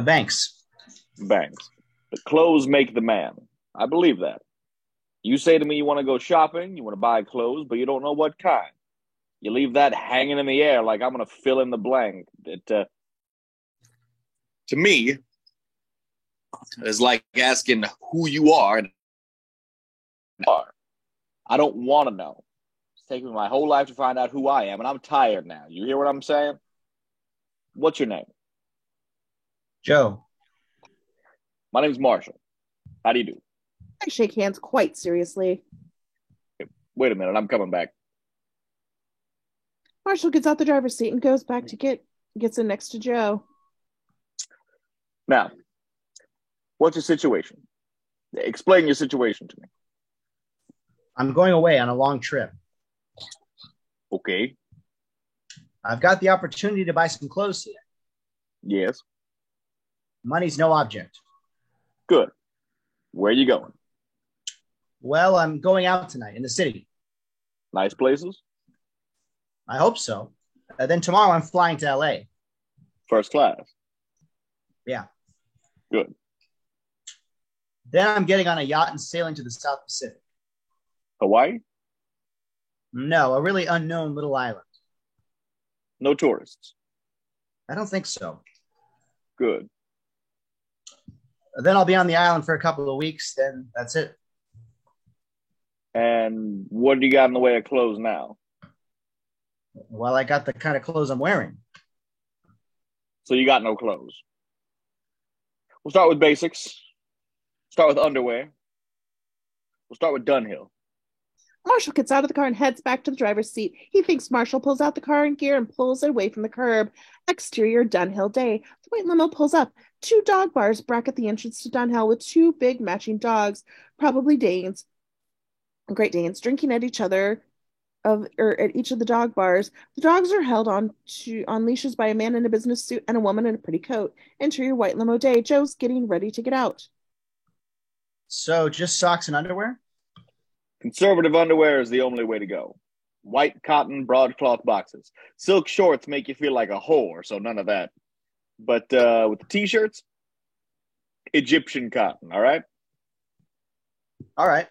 Banks. Banks. The clothes make the man. I believe that. You say to me you want to go shopping, you want to buy clothes, but you don't know what kind. You leave that hanging in the air like I'm going to fill in the blank. To me, it's like asking who you are. I don't want to know. It's taken me my whole life to find out who I am, and I'm tired now. You hear what I'm saying? What's your name? Joe. My name's Marshall. How do you do? I shake hands quite seriously. Wait a minute, I'm coming back. Marshall gets out the driver's seat and goes back to gets in next to Joe. Now, what's your situation? Explain your situation to me. I'm going away on a long trip. Okay. I've got the opportunity to buy some clothes today. Yes. Money's no object. Good. Where are you going? Well, I'm going out tonight in the city. Nice places? I hope so. Then tomorrow I'm flying to LA. First class? Yeah. Good. Then I'm getting on a yacht and sailing to the South Pacific. Hawaii? No, a really unknown little island. No tourists? I don't think so. Good. Then I'll be on the island for a couple of weeks. Then that's it. And what do you got in the way of clothes now? Well, I got the kind of clothes I'm wearing. So you got no clothes. We'll start with basics. Start with underwear. We'll start with Dunhill. Marshall gets out of the car and heads back to the driver's seat. He thinks Marshall pulls out the car in gear and pulls it away from the curb. Exterior Dunhill Day. The white limo pulls up. 2 dog bars bracket the entrance to Dunhill with 2 big matching dogs, probably Danes, Great Danes, drinking at each other at each of the dog bars. The dogs are held on leashes by a man in a business suit and a woman in a pretty coat. Interior white limo day. Joe's getting ready to get out. So just socks and underwear? Conservative underwear is the only way to go. White cotton broadcloth boxes. Silk shorts make you feel like a whore, so none of that. But with the t-shirts, Egyptian cotton, all right? All right.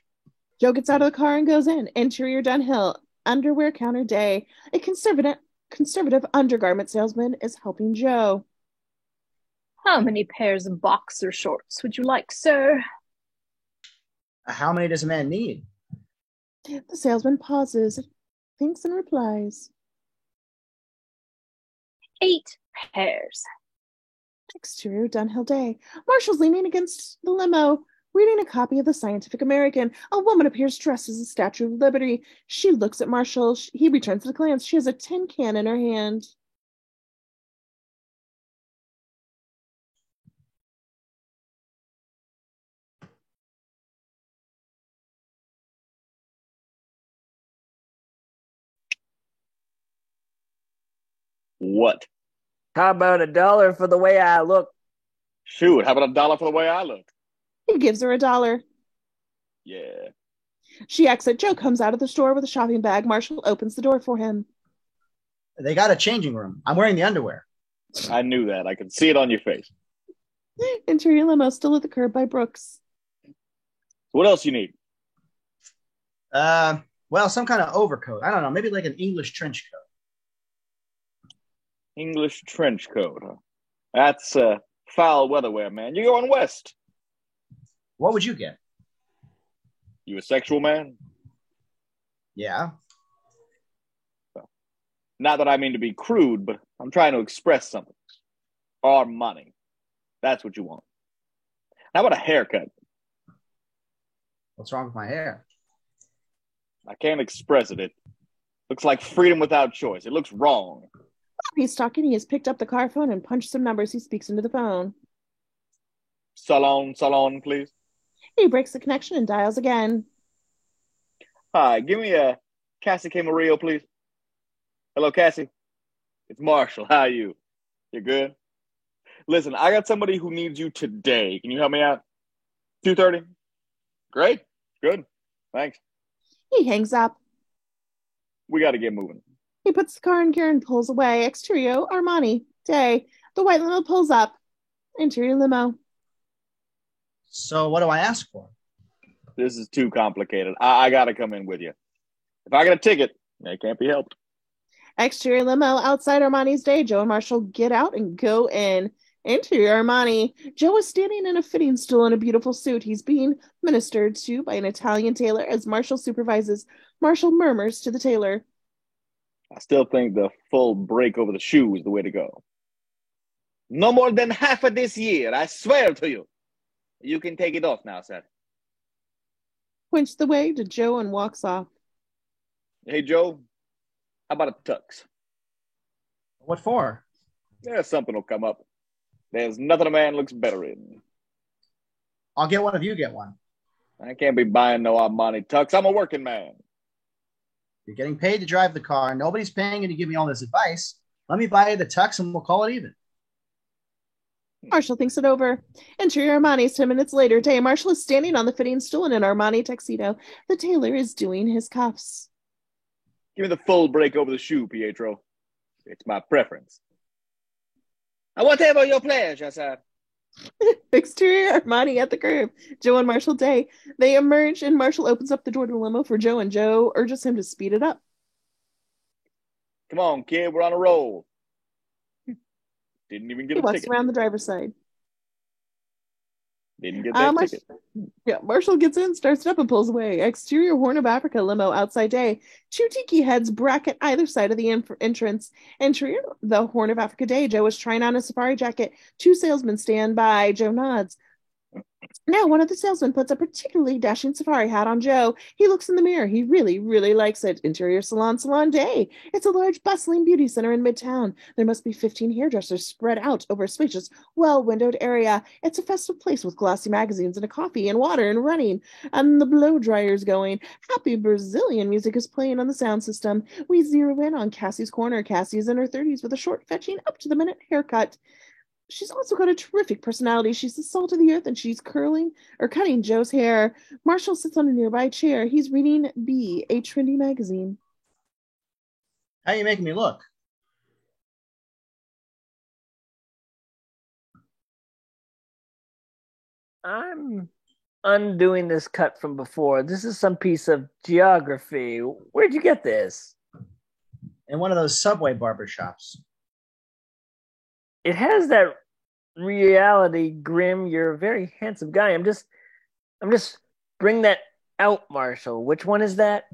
Joe gets out of the car and goes in. Interior Dunhill. Underwear counter day. A conservative undergarment salesman is helping Joe. How many pairs of boxer shorts would you like, sir? How many does a man need? The salesman pauses, thinks, and replies. 8 pairs. Exterior Dunhill Day. Marshall's leaning against the limo, reading a copy of the Scientific American. A woman appears dressed as a Statue of Liberty. She looks at Marshall. He returns the glance. She has a tin can in her hand. What? How about $1 for the way I look? Shoot, how about $1 for the way I look? He gives her $1. Yeah. She exits. Joe comes out of the store with a shopping bag. Marshall opens the door for him. They got a changing room. I'm wearing the underwear. I knew that. I could see it on your face. Interior limo still at the curb by Brooks. What else you need? Well, some kind of overcoat. I don't know. Maybe like an English trench coat. English trench coat, huh? That's foul weatherwear, man. You're going west. What would you get? You a sexual man? Yeah. Not that I mean to be crude, but I'm trying to express something. Our money. That's what you want. How about a haircut? What's wrong with my hair? I can't express it. It looks like freedom without choice. It looks wrong. He's talking. He has picked up the car phone and punched some numbers. He speaks into the phone. Salon, please. He breaks the connection and dials again. Hi, give me a Cassie Camarillo, please. Hello, Cassie. It's Marshall. How are you? You good? Listen, I got somebody who needs you today. Can you help me out? 2:30? Great. Good. Thanks. He hangs up. We got to get moving. He puts the car in gear and pulls away. Exterior, Armani. Day. The white limo pulls up. Interior limo. So what do I ask for? This is too complicated. I got to come in with you. If I get a ticket, it can't be helped. Exterior limo outside Armani's Day. Joe and Marshall get out and go in. Interior Armani. Joe is standing in a fitting stool in a beautiful suit. He's being ministered to by an Italian tailor as Marshall supervises. Marshall murmurs to the tailor. I still think the full break over the shoe is the way to go. No more than half of this year, I swear to you. You can take it off now, sir. Points the way to Joe and walks off. Hey, Joe, how about a tux? What for? Yeah, something will come up. There's nothing a man looks better in. I'll get one if you get one. I can't be buying no Armani tux. I'm a working man. You're getting paid to drive the car. Nobody's paying you to give me all this advice. Let me buy you the tux and we'll call it even. Marshall thinks it over. Interior Armani's 10 minutes later. Day. Marshall is standing on the fitting stool in an Armani tuxedo. The tailor is doing his cuffs. Give me the full break over the shoe, Pietro. It's my preference. Whatever your pleasure, sir. Exterior Armani at the curb. Joe and Marshall Day. They emerge and Marshall opens up the door to the limo for Joe and Joe urges him to speed it up. Come on, kid. We're on a roll. Didn't even get He a walks ticket. around the driver's side. Didn't get that ticket. Yeah, Marshall gets in, starts it up, and pulls away. Exterior Horn of Africa limo outside Day. Two tiki heads bracket either side of the entrance. Interior, the Horn of Africa Day. Joe is trying on a safari jacket. Two salesmen stand by. Joe nods. Now, one of the salesmen puts a particularly dashing safari hat on Joe. He looks in the mirror. He really, really likes it. Interior Salon Day. It's a large, bustling beauty center in Midtown. There must be 15 hairdressers spread out over a spacious, well-windowed area. It's a festive place with glossy magazines and a coffee and water and running. And the blow dryer's going. Happy Brazilian music is playing on the sound system. We zero in on Cassie's corner. Cassie is in her 30s with a short, fetching, up-to-the-minute haircut. She's also got a terrific personality. She's the salt of the earth, and she's cutting Joe's hair. Marshall sits on a nearby chair. He's reading B, a trendy magazine. How are you making me look? I'm undoing this cut from before. This is some piece of geography. Where'd you get this? In one of those subway barbershops. It has that reality grim. You're a very handsome guy. I'm just bring that out, Marshall. Which one is that?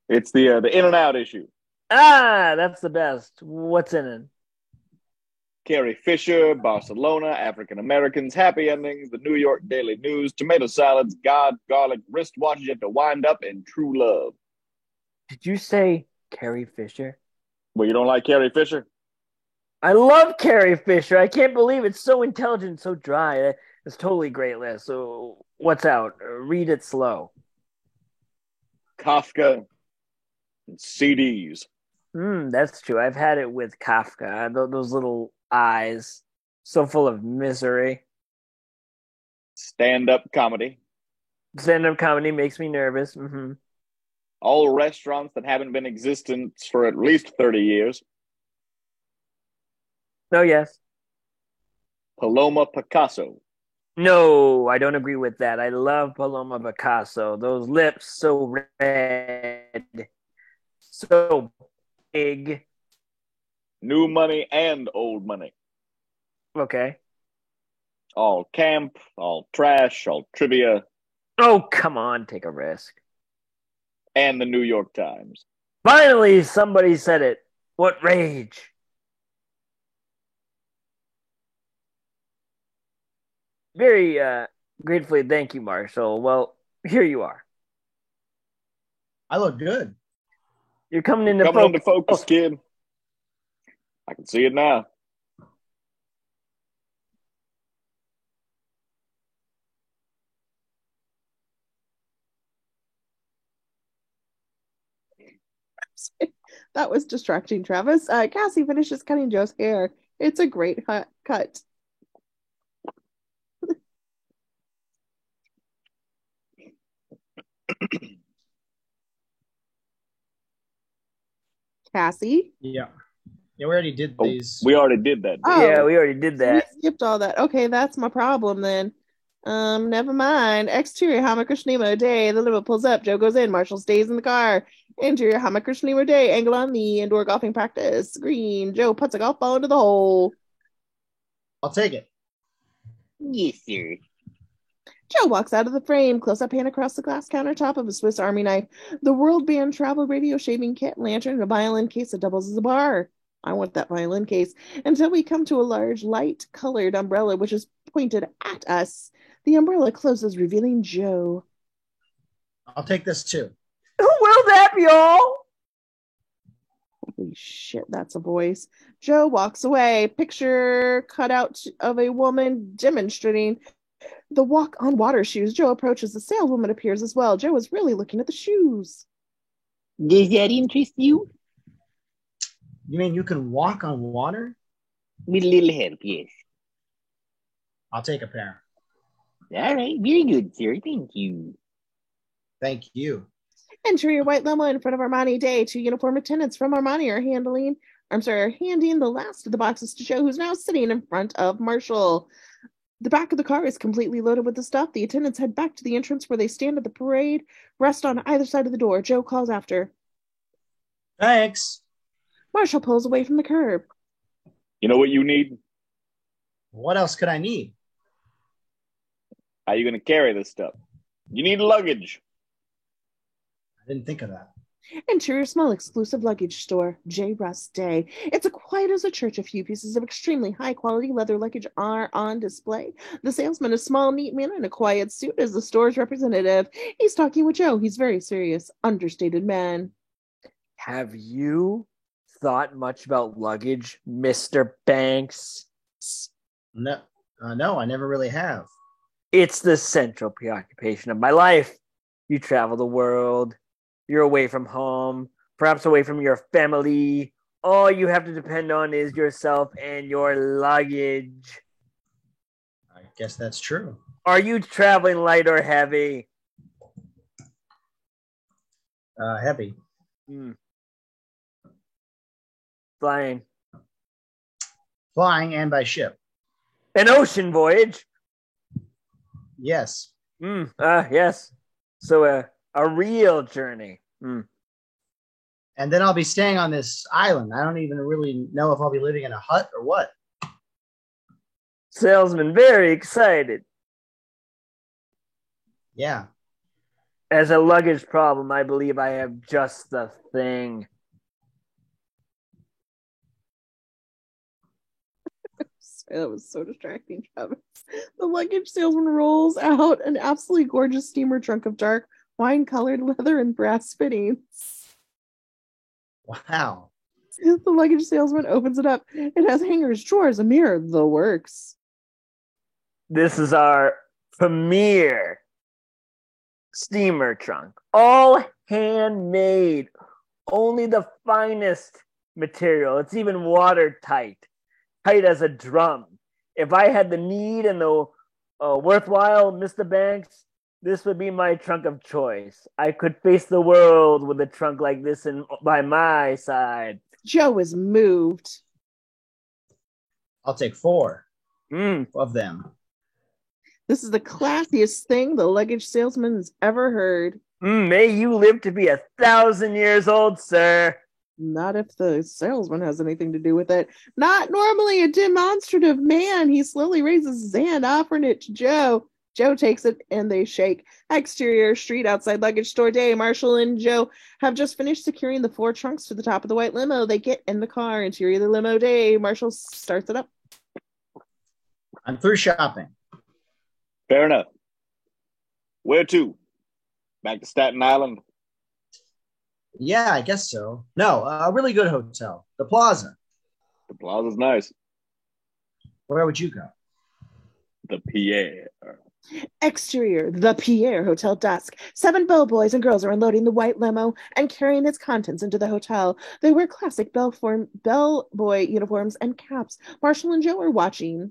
It's the in and out issue. Ah, that's the best. What's in it? Carrie Fisher, Barcelona, African Americans, happy endings, the New York Daily News, tomato salads, God, garlic, wristwatches you have to wind up, and true love. Did you say Carrie Fisher? Well, you don't like Carrie Fisher? I love Carrie Fisher. I can't believe it's so intelligent, so dry. It's totally great list. So what's out? Read it slow. Kafka and CDs. That's true. I've had it with Kafka. Those little eyes. So full of misery. Stand-up comedy. Stand-up comedy makes me nervous. Mm-hmm. All restaurants that haven't been in existence for at least 30 years. Oh, yes. Paloma Picasso. No, I don't agree with that. I love Paloma Picasso. Those lips so red, so big. New money and old money. Okay. All camp, all trash, all trivia. Oh, come on, take a risk. And the New York Times. Finally, somebody said it. What rage. Very gratefully, thank you, Marshall. Well, here you are. I look good. You're coming into focus, kid. I can see it now. That was distracting, Travis. Cassie finishes cutting Joe's hair. It's a great cut. Cassie? Yeah. Yeah, we already did these. We already did that. Oh, yeah, we already did that. We skipped all that. Okay, that's my problem then. Never mind. Exterior Hamakrishna day. The limo pulls up. Joe goes in. Marshall stays in the car. Interior Hamakrishna day. Angle on the indoor golfing practice. Green. Joe puts a golf ball into the hole. I'll take it. Yes, sir. Joe walks out of the frame, close-up hand across the glass countertop of a Swiss Army knife, the World Band travel radio shaving kit, lantern, and a violin case that doubles as a bar. I want that violin case. Until we come to a large, light-colored umbrella, which is pointed at us. The umbrella closes, revealing Joe. I'll take this too. Who will that be all? Holy shit, that's a voice. Joe walks away. Picture cut out of a woman demonstrating the walk on water shoes. Joe approaches. The saleswoman appears as well. Joe is really looking at the shoes. Does that interest you? You mean you can walk on water? With a little help, yes. I'll take a pair. All right, very good, sir. Thank you. Thank you. Interior white limo in front of Armani Day. Two uniformed attendants from Armani are handing the last of the boxes to Joe, who's now sitting in front of Marshall. The back of the car is completely loaded with the stuff. The attendants head back to the entrance where they stand at the parade, rest on either side of the door. Joe calls after. Thanks. Marshall pulls away from the curb. You know what you need? What else could I need? How are you going to carry this stuff? You need luggage. I didn't think of that. Interior small exclusive luggage store, J. Russ Day. It's as quiet as a church. A few pieces of extremely high-quality leather luggage are on display. The salesman, a small, neat man in a quiet suit, is the store's representative. He's talking with Joe. He's very serious, understated man. Have you thought much about luggage, Mr. Banks? No, I never really have. It's the central preoccupation of my life. You travel the world. You're away from home, perhaps away from your family. All you have to depend on is yourself and your luggage. I guess that's true. Are you traveling light or heavy? Heavy. Flying. Flying and by ship. An ocean voyage? Yes. Yes. So a real journey. And then I'll be staying on this island. I don't even really know if I'll be living in a hut or what. Salesman very excited. Yeah. As a luggage problem, I believe I have just the thing. That was so distracting, Travis. The luggage salesman rolls out an absolutely gorgeous steamer trunk of dark wine-colored leather and brass fittings. Wow. The luggage salesman opens it up. It has hangers, drawers, a mirror, the works. This is our premier steamer trunk. All handmade. Only the finest material. It's even watertight. Tight as a drum. if I had the need and the worthwhile, Mr. Banks, this would be my trunk of choice. I could face the world with a trunk like this by my side. Joe is moved. I'll take 4 Mm. of them. This is the classiest thing the luggage salesman has ever heard. May you live to be 1,000 years old, sir. Not if the salesman has anything to do with it. Not normally a demonstrative man. He slowly raises his hand, offering it to Joe. Joe takes it and they shake. Exterior street outside luggage store day. Marshall and Joe have just finished securing the 4 trunks to the top of the white limo. They get in the car. Interior of the limo day. Marshall starts it up. I'm through shopping. Fair enough. Where to? Back to Staten Island? Yeah, I guess so. No, a really good hotel. The Plaza. The Plaza's nice. Where would you go? The Pierre. Exterior, the Pierre Hotel dusk. 7 bellboys and girls are unloading the white limo and carrying its contents into the hotel. They wear classic bellboy uniforms and caps. Marshall and Joe are watching.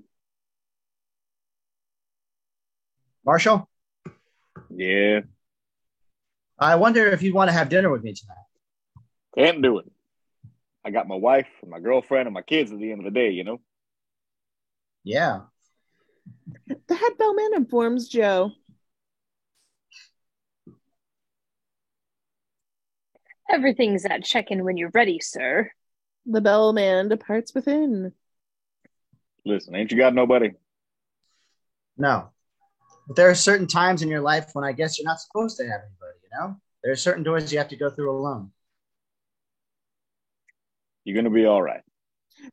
Marshall? Yeah, I wonder if you'd want to have dinner with me tonight. can't do it. I got my wife and my girlfriend and my kids at the end of the day, you know? Yeah. The head bellman informs Joe. Everything's at check-in when you're ready, sir. The bellman departs within. Listen, ain't you got nobody? No. But there are certain times in your life when I guess you're not supposed to have anybody, you know? There are certain doors you have to go through alone. You're going to be all right.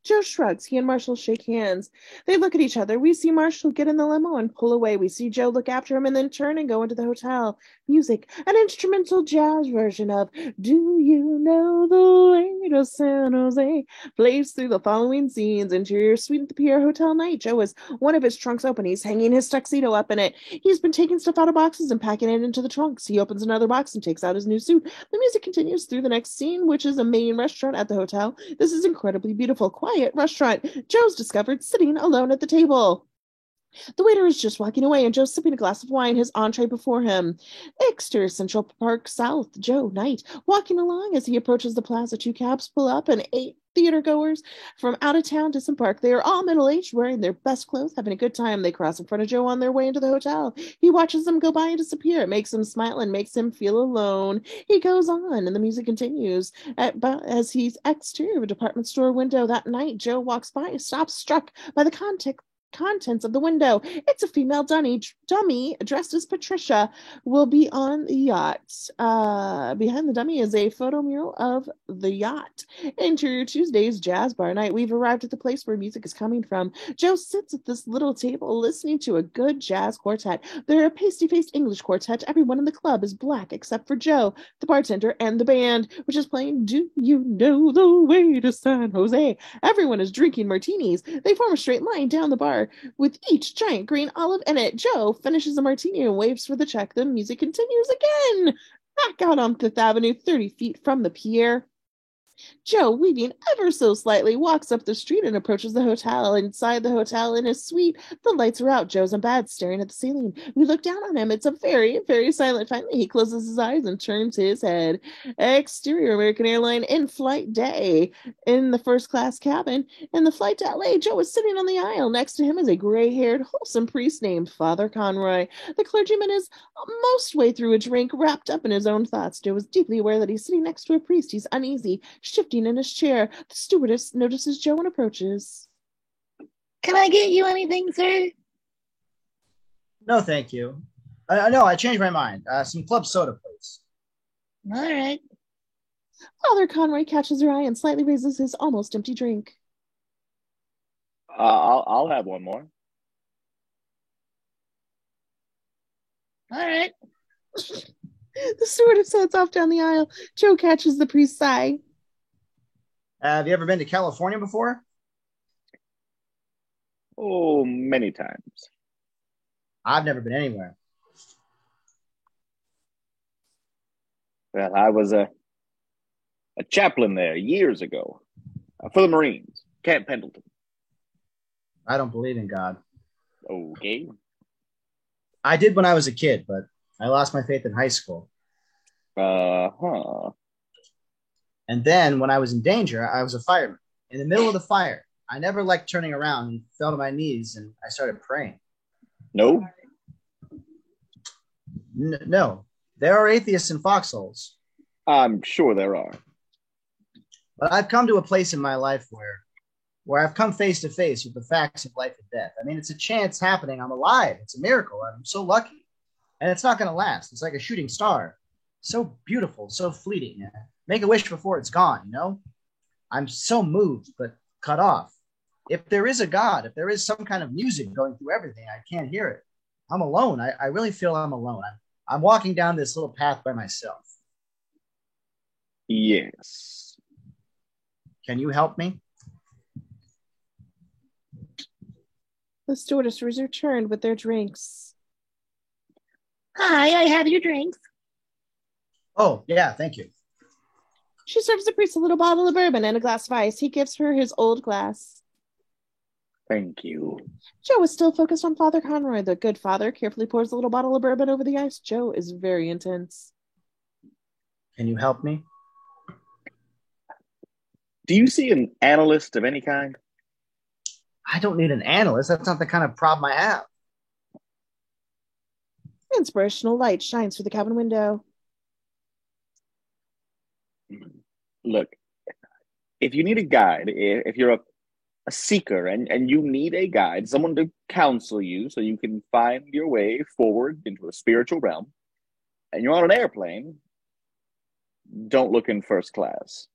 Joe shrugs. He and Marshall shake hands. They look at each other. We see Marshall get in the limo and pull away. We see Joe look after him and then turn and go into the hotel. Music, an instrumental jazz version of Do You Know the Way to San Jose plays through the following scenes. Interior suite at the Pierre Hotel night. Joe has one of his trunks open. He's hanging his tuxedo up in it. He's been taking stuff out of boxes and packing it into the trunks. He opens another box and takes out his new suit. The music continues through the next scene, which is a main restaurant at the hotel. This is incredibly beautiful, quiet restaurant. Joe's discovered sitting alone at the table. The waiter is just walking away, and Joe's sipping a glass of wine, his entree before him. Exterior Central Park South. Joe Knight walking along as he approaches the plaza. 2 cabs pull up, and 8 theater goers from out of town disembark. They are all middle-aged, wearing their best clothes, having a good time. They cross in front of Joe on their way into the hotel. He watches them go by and disappear. It makes him smile and makes him feel alone. He goes on, and the music continues. As he's exterior of a department store window that night, Joe walks by and stops, struck by the contents of the window. It's a female dummy dressed as Patricia will be on the yacht. Behind the dummy is a photo mural of the yacht. Interior Tuesday's jazz bar night. We've arrived at the place where music is coming from. Joe sits at this little table listening to a good jazz quartet. They're a pasty-faced English quartet. Everyone in the club is black except for Joe, the bartender, and the band, which is playing Do You Know the Way to San Jose. Everyone is drinking martinis. They form a straight line down the bar with each giant green olive in it. Joe finishes a martini and waves for the check. The music continues again. Back out on 5th Avenue, 30 feet from the Pierre. Joe, weaving ever so slightly, walks up the street and approaches the hotel. Inside the hotel, in his suite, the lights are out. Joe's in bed, staring at the ceiling. We look down on him. It's a very, very silent. Finally, he closes his eyes and turns his head. Exterior American Airline in-flight day. In the first-class cabin, in the flight to LA, Joe is sitting on the aisle. Next to him is a gray-haired, wholesome priest named Father Conroy. The clergyman is most way through a drink, wrapped up in his own thoughts. Joe is deeply aware that he's sitting next to a priest. He's uneasy, shifting in his chair. The stewardess notices Joe and approaches. Can I get you anything, sir? No, thank you. No, I changed my mind. Some club soda, please. All right. Father Conroy catches her eye and slightly raises his almost empty drink. I'll have one more. All right. The stewardess heads off down the aisle. Joe catches the priest's eye. Have you ever been to California before? Oh, many times. I've never been anywhere. Well, I was a chaplain there years ago for the Marines, Camp Pendleton. I don't believe in God. Okay. I did when I was a kid, but I lost my faith in high school. Huh. And then when I was in danger, I was a fireman. In the middle of the fire, I never liked turning around and fell to my knees and I started praying. No? No, there are atheists in foxholes. I'm sure there are. But I've come to a place in my life where I've come face to face with the facts of life and death. I mean, it's a chance happening. I'm alive. It's a miracle. I'm so lucky. And it's not going to last. It's like a shooting star. So beautiful, so fleeting. Make a wish before it's gone, you know? I'm so moved, but cut off. If there is a God, if there is some kind of music going through everything, I can't hear it. I'm alone. I really feel I'm alone. I'm walking down this little path by myself. Yes. Can you help me? The stewardess has returned with their drinks. Hi, I have your drinks. Oh, yeah, thank you. She serves the priest a little bottle of bourbon and a glass of ice. He gives her his old glass. Thank you. Joe is still focused on Father Conroy. The good father carefully pours a little bottle of bourbon over the ice. Joe is very intense. Can you help me? Do you see an analyst of any kind? I don't need an analyst. That's not the kind of problem I have. Inspirational light shines through the cabin window. Look, if you need a guide, if you're a seeker and you need a guide, someone to counsel you so you can find your way forward into the spiritual realm, and you're on an airplane, don't look in first class.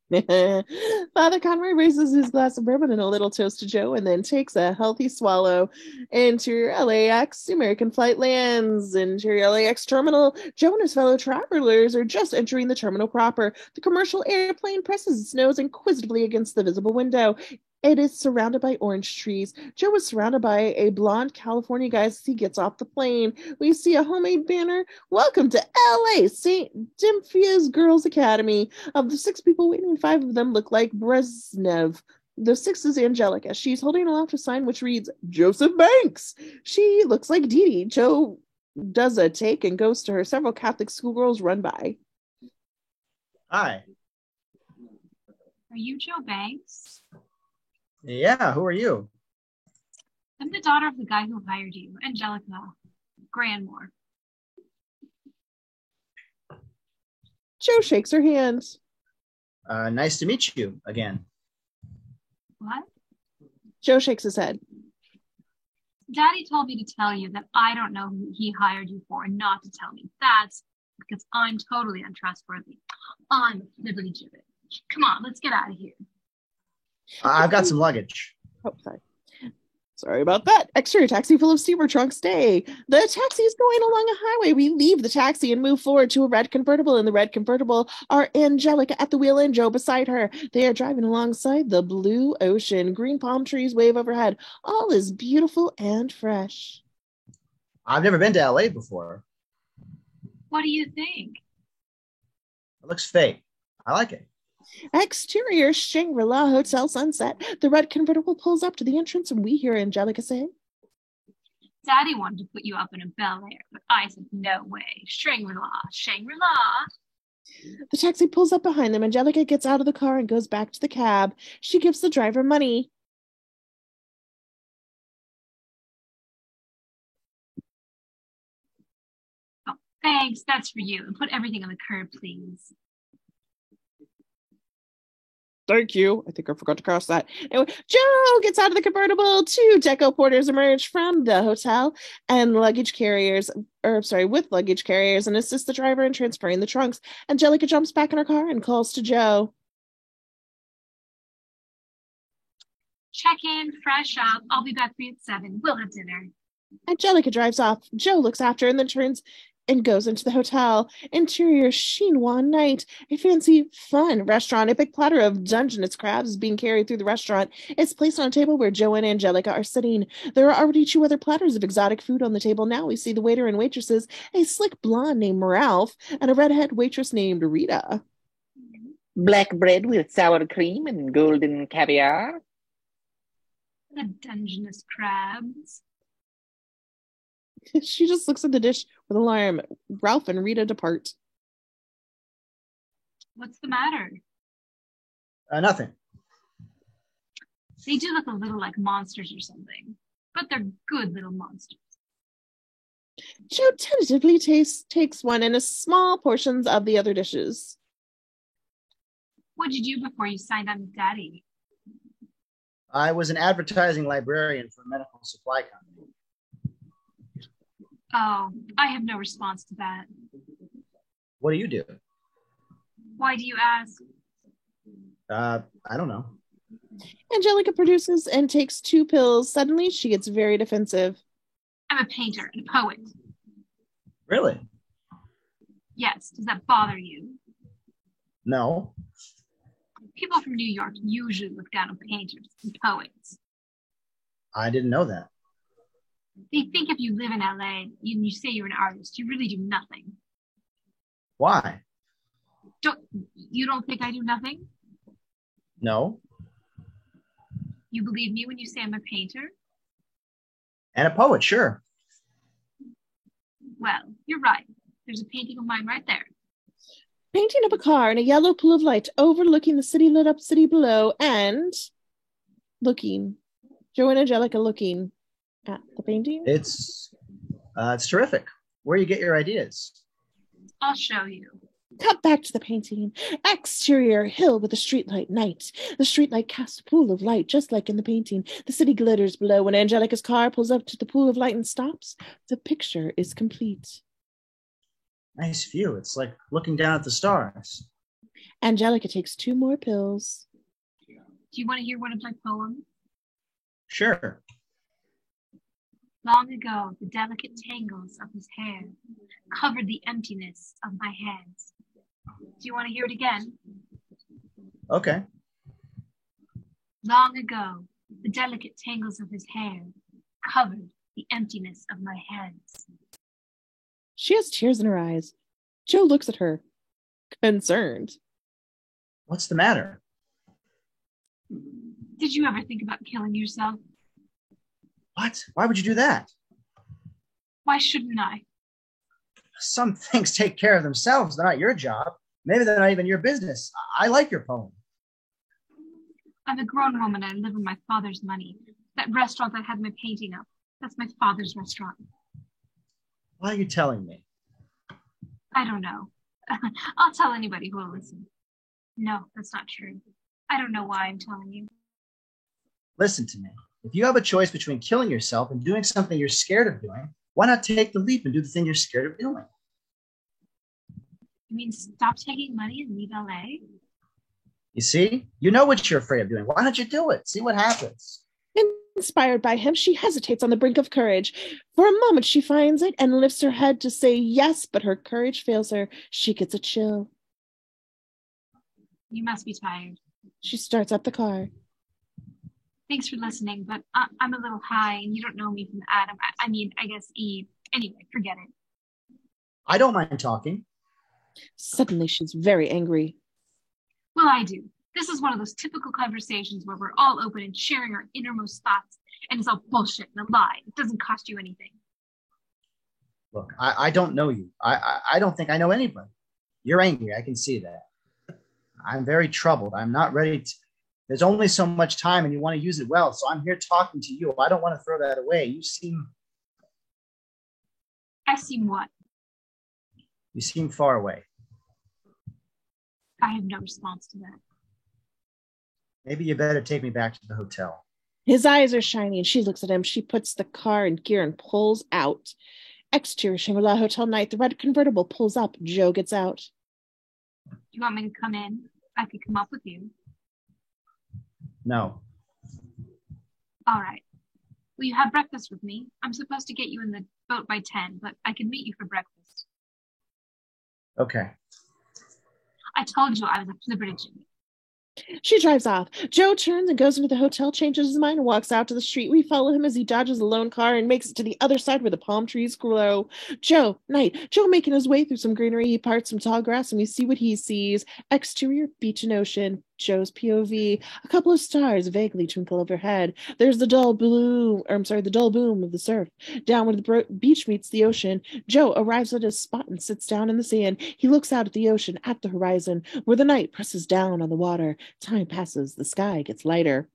Father Conroy raises his glass of bourbon and a little toast to Joe and then takes a healthy swallow. Interior LAX, American flight lands. Interior LAX terminal. Joe and his fellow travelers are just entering the terminal proper. The commercial airplane presses its nose inquisitively against the visible window. It is surrounded by orange trees. Joe is surrounded by a blonde California guy as he gets off the plane. We see a homemade banner. Welcome to LA, St. Dymphia's Girls Academy. Of the 6 people waiting, 5 of them look like Brezhnev. The 6th is Angelica. She's holding aloft a sign which reads, Joseph Banks. She looks like Dee Dee. Joe does a take and goes to her. Several Catholic schoolgirls run by. Hi. Are you Joe Banks? Yeah, who are you? I'm the daughter of the guy who hired you, Angelica Granmore. Joe shakes her hand. Nice to meet you again. What? Joe shakes his head. Daddy told me to tell you that I don't know who he hired you for and not to tell me. That's because I'm totally untrustworthy. I'm Liberty Gibbet. Come on, let's get out of here. I've got some luggage. Oh, sorry about that. Exterior taxi full of steamer trunks. Stay. The taxi is going along a highway. We leave the taxi and move forward to a red convertible. In the red convertible are Angelica at the wheel and Joe beside her. They are driving alongside the blue ocean. Green palm trees wave overhead. All is beautiful and fresh. I've never been to LA before. What do you think? It looks fake. I like it. Exterior Shangri-La Hotel Sunset. The red convertible pulls up to the entrance and we hear Angelica say, Daddy wanted to put you up in a Bel Air, but I said, no way. Shangri-La, Shangri-La. The taxi pulls up behind them. Angelica gets out of the car and goes back to the cab. She gives the driver money. Oh, thanks. That's for you. And put everything on the curb, please. Thank you. I think I forgot to cross that. Anyway, Joe gets out of the convertible. 2 deco porters emerge from the hotel and with luggage carriers and assist the driver in transferring the trunks. Angelica jumps back in her car and calls to Joe. Check in, fresh up. I'll be back for you at 7. We'll have dinner. Angelica drives off. Joe looks after her and then turns and goes into the hotel. Interior chinois night. A fancy, fun restaurant. A big platter of Dungeness crabs is being carried through the restaurant. It's placed on a table where Joe and Angelica are sitting. There are already 2 other platters of exotic food on the table. Now we see the waiter and waitresses, a slick blonde named Ralph and a redhead waitress named Rita. Black bread with sour cream and golden caviar. The Dungeness crabs. She just looks at the dish with alarm. Ralph and Rita depart. What's the matter? Nothing. They do look a little like monsters or something, but they're good little monsters. Joe tentatively takes one and a small portions of the other dishes. What'd you do before you signed on with Daddy? I was an advertising librarian for a medical supply company. Oh, I have no response to that. What do you do? Why do you ask? I don't know. Angelica produces and takes 2 pills. Suddenly, she gets very defensive. I'm a painter and a poet. Really? Yes, does that bother you? No. People from New York usually look down on painters and poets. I didn't know that. They think if you live in LA and you say you're an artist, you really do nothing. Why? You don't think I do nothing? No. You believe me when you say I'm a painter? And a poet, sure. Well, you're right. There's a painting of mine right there. Painting of a car in a yellow pool of light overlooking the city lit up city below and looking. Joe and Angelica looking at the painting. It's terrific. Where you get your ideas? I'll show you. Cut back to the painting. Exterior hill with a streetlight night. The streetlight casts a pool of light just like in the painting. The city glitters below. When Angelica's car pulls up to the pool of light and stops, the picture is complete. Nice view. It's like looking down at the stars. Angelica takes 2 more pills. Do you want to hear one of my poems? Sure. Long ago, the delicate tangles of his hair covered the emptiness of my hands. Do you want to hear it again? Okay. Long ago, the delicate tangles of his hair covered the emptiness of my hands. She has tears in her eyes. Joe looks at her, concerned. What's the matter? Did you ever think about killing yourself? What? Why would you do that? Why shouldn't I? Some things take care of themselves. They're not your job. Maybe they're not even your business. I like your poem. I'm a grown woman and I live on my father's money. That restaurant that had my painting up, that's my father's restaurant. Why are you telling me? I don't know. I'll tell anybody who will listen. No, that's not true. I don't know why I'm telling you. Listen to me. If you have a choice between killing yourself and doing something you're scared of doing, why not take the leap and do the thing you're scared of doing? You mean stop taking money and leave LA? You see? You know what you're afraid of doing. Why don't you do it? See what happens. Inspired by him, she hesitates on the brink of courage. For a moment, she finds it and lifts her head to say yes, but her courage fails her. She gets a chill. You must be tired. She starts up the car. Thanks for listening, but I'm a little high and you don't know me from Adam. I guess Eve. Anyway, forget it. I don't mind talking. Suddenly, she's very angry. Well, I do. This is one of those typical conversations where we're all open and sharing our innermost thoughts, and it's all bullshit and a lie. It doesn't cost you anything. Look, I don't know you. I don't think I know anybody. You're angry. I can see that. I'm very troubled. I'm not ready to. There's only so much time and you want to use it well. So I'm here talking to you. I don't want to throw that away. You seem what? You seem far away. I have no response to that. Maybe you better take me back to the hotel. His eyes are shining. She looks at him. She puts the car in gear and pulls out. Exterior Shangri-La Hotel night. The red convertible pulls up. Joe gets out. Do you want me to come in? I could come up with you. No. All right. Will you have breakfast with me? I'm supposed to get you in the boat by 10, but I can meet you for breakfast. Okay. I told you I was a flibbertigibbet. She drives off. Joe turns and goes into the hotel, changes his mind, and walks out to the street. We follow him as he dodges a lone car and makes it to the other side where the palm trees grow. Joe making his way through some greenery. He parts some tall grass and we see what he sees. Exterior, beach and ocean. Joe's POV. A couple of stars vaguely twinkle overhead. There's the dull the dull boom of the surf. Down where the beach meets the ocean, Joe arrives at his spot and sits down in the sand. He looks out at the ocean, at the horizon, where the night presses down on the water. Time passes, the sky gets lighter.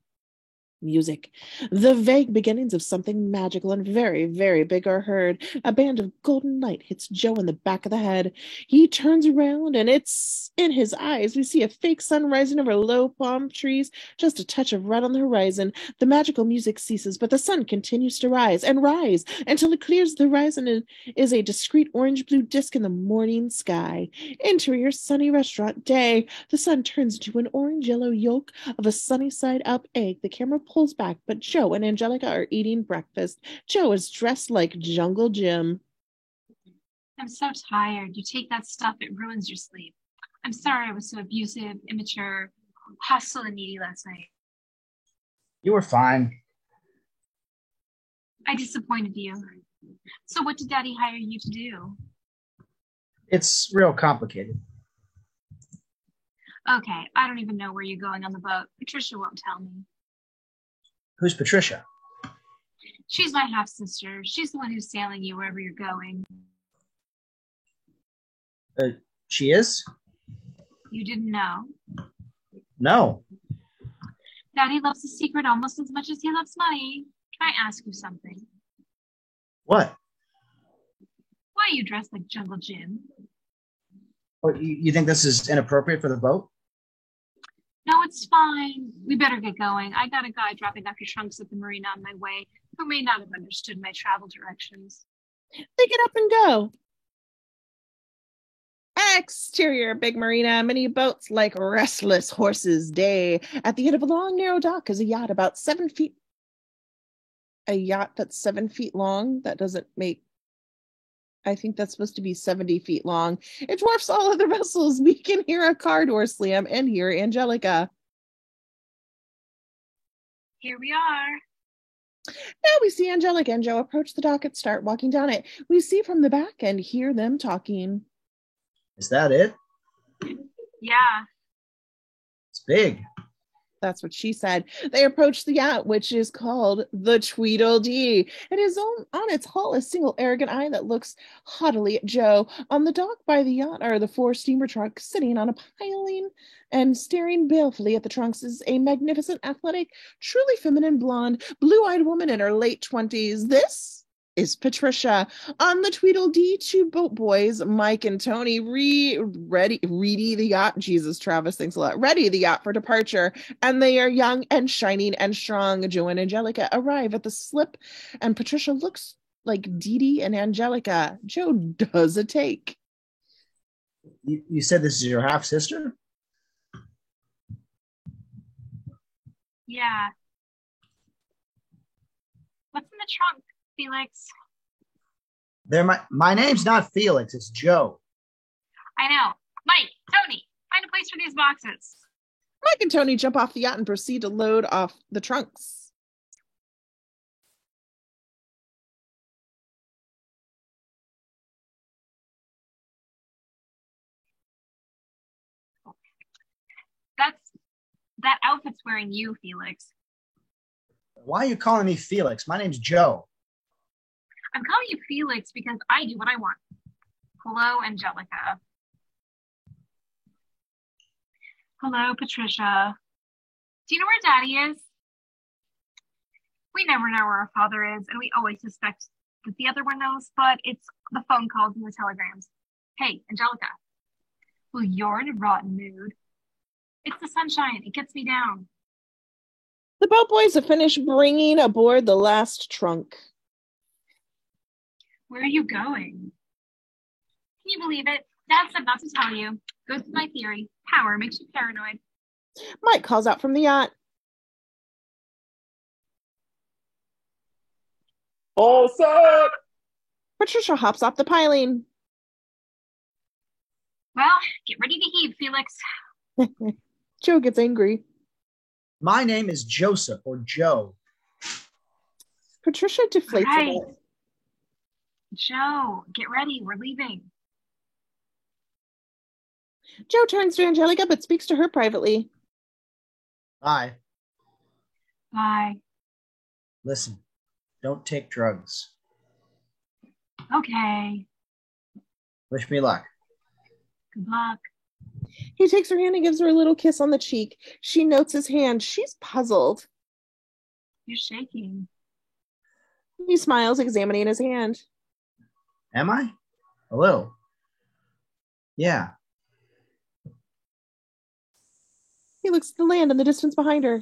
Music. The vague beginnings of something magical and very, very big are heard. A band of golden light hits Joe in the back of the head. He turns around, and it's in his eyes. We see a fake sun rising over low palm trees, just a touch of red on the horizon. The magical music ceases, but the sun continues to rise and rise until it clears the horizon and is a discreet orange-blue disk in the morning sky. Interior sunny restaurant day. The sun turns into an orange-yellow yolk of a sunny-side-up egg. The camera pulls back, but Joe and Angelica are eating breakfast. Joe is dressed like Jungle Jim. I'm so tired. You take that stuff, it ruins your sleep. I'm sorry I was so abusive, immature, hostile, and needy last night. You were fine. I disappointed you. So what did Daddy hire you to do? It's real complicated. Okay, I don't even know where you're going on the boat. Patricia won't tell me. Who's Patricia? She's my half-sister. She's the one who's sailing you wherever you're going. She is? You didn't know? No. Daddy loves a secret almost as much as he loves money. Can I ask you something? What? Why are you dressed like Jungle Jim? Oh, you think this is inappropriate for the boat? No, it's fine. We better get going. I got a guy dropping off your trunks at the marina on my way who may not have understood my travel directions. They get up and go. Exterior big marina, many boats like restless horses day. At the end of a long narrow dock is a yacht about 7 feet. A yacht that's 7 feet long? That doesn't make... I think that's supposed to be 70 feet long. It dwarfs all other vessels. We can hear a car door slam and hear Angelica. Here we are. Now we see Angelica and Joe approach the dock and start walking down it. We see from the back and hear them talking. Is that it? Yeah. It's big. That's what she said. They approach the yacht, which is called the Tweedledee. It is on its hull a single arrogant eye that looks haughtily at Joe. On the dock by the yacht are the 4 steamer trunks sitting on a piling, and staring balefully at the trunks is a magnificent, athletic, truly feminine, blonde, blue-eyed woman in her late 20s. This is Patricia. On the Tweedledee, 2 boat boys, Mike and Tony, ready the yacht. Jesus, Travis, thanks a lot. Ready the yacht for departure, and they are young and shining and strong. Joe and Angelica arrive at the slip, and Patricia looks like Dee Dee and Angelica. Joe does a take. You said this is your half sister? Yeah. What's in the trunk, Felix? My name's not Felix, it's Joe. I know. Mike, Tony, find a place for these boxes. Mike and Tony jump off the yacht and proceed to load off the trunks. That outfit's wearing you, Felix. Why are you calling me Felix? My name's Joe. I'm calling you Felix because I do what I want. Hello, Angelica. Hello, Patricia. Do you know where Daddy is? We never know where our father is, and we always suspect that the other one knows, but it's the phone calls and the telegrams. Hey, Angelica. Well, you're in a rotten mood. It's the sunshine. It gets me down. The boat boys have finished bringing aboard the last trunk. Where are you going? Can you believe it? Dad said not to tell you. Goes to my theory. Power makes you paranoid. Mike calls out from the yacht. All set! Patricia hops off the piling. Well, get ready to heave, Felix. Joe gets angry. My name is Joseph, or Joe. Patricia deflates Right. a bit. Joe, get ready. We're leaving. Joe turns to Angelica but speaks to her privately. Bye. Bye. Listen, don't take drugs. Okay. Wish me luck. Good luck. He takes her hand and gives her a little kiss on the cheek. She notes his hand. She's puzzled. You're shaking. He smiles, examining his hand. Am I? A little. Yeah. He looks at the land in the distance behind her.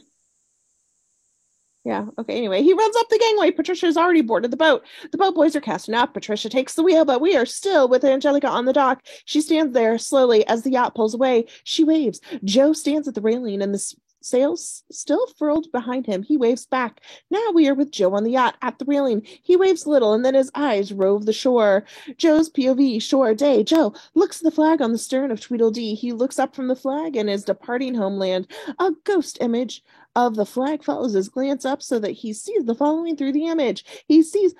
Yeah, okay, anyway. He runs up the gangway. Patricia has already boarded the boat. The boat boys are casting up. Patricia takes the wheel, but we are still with Angelica on the dock. She stands there slowly as the yacht pulls away. She waves. Joe stands at the railing and the sails still furled behind him. He waves back. Now we are with Joe on the yacht at the railing. He waves a little and then his eyes rove the shore. Joe's POV, shore, day. Joe looks at the flag on the stern of Tweedledee. He looks up from the flag and his departing homeland. A ghost image of the flag follows his glance up so that he sees the following through the image. He sees,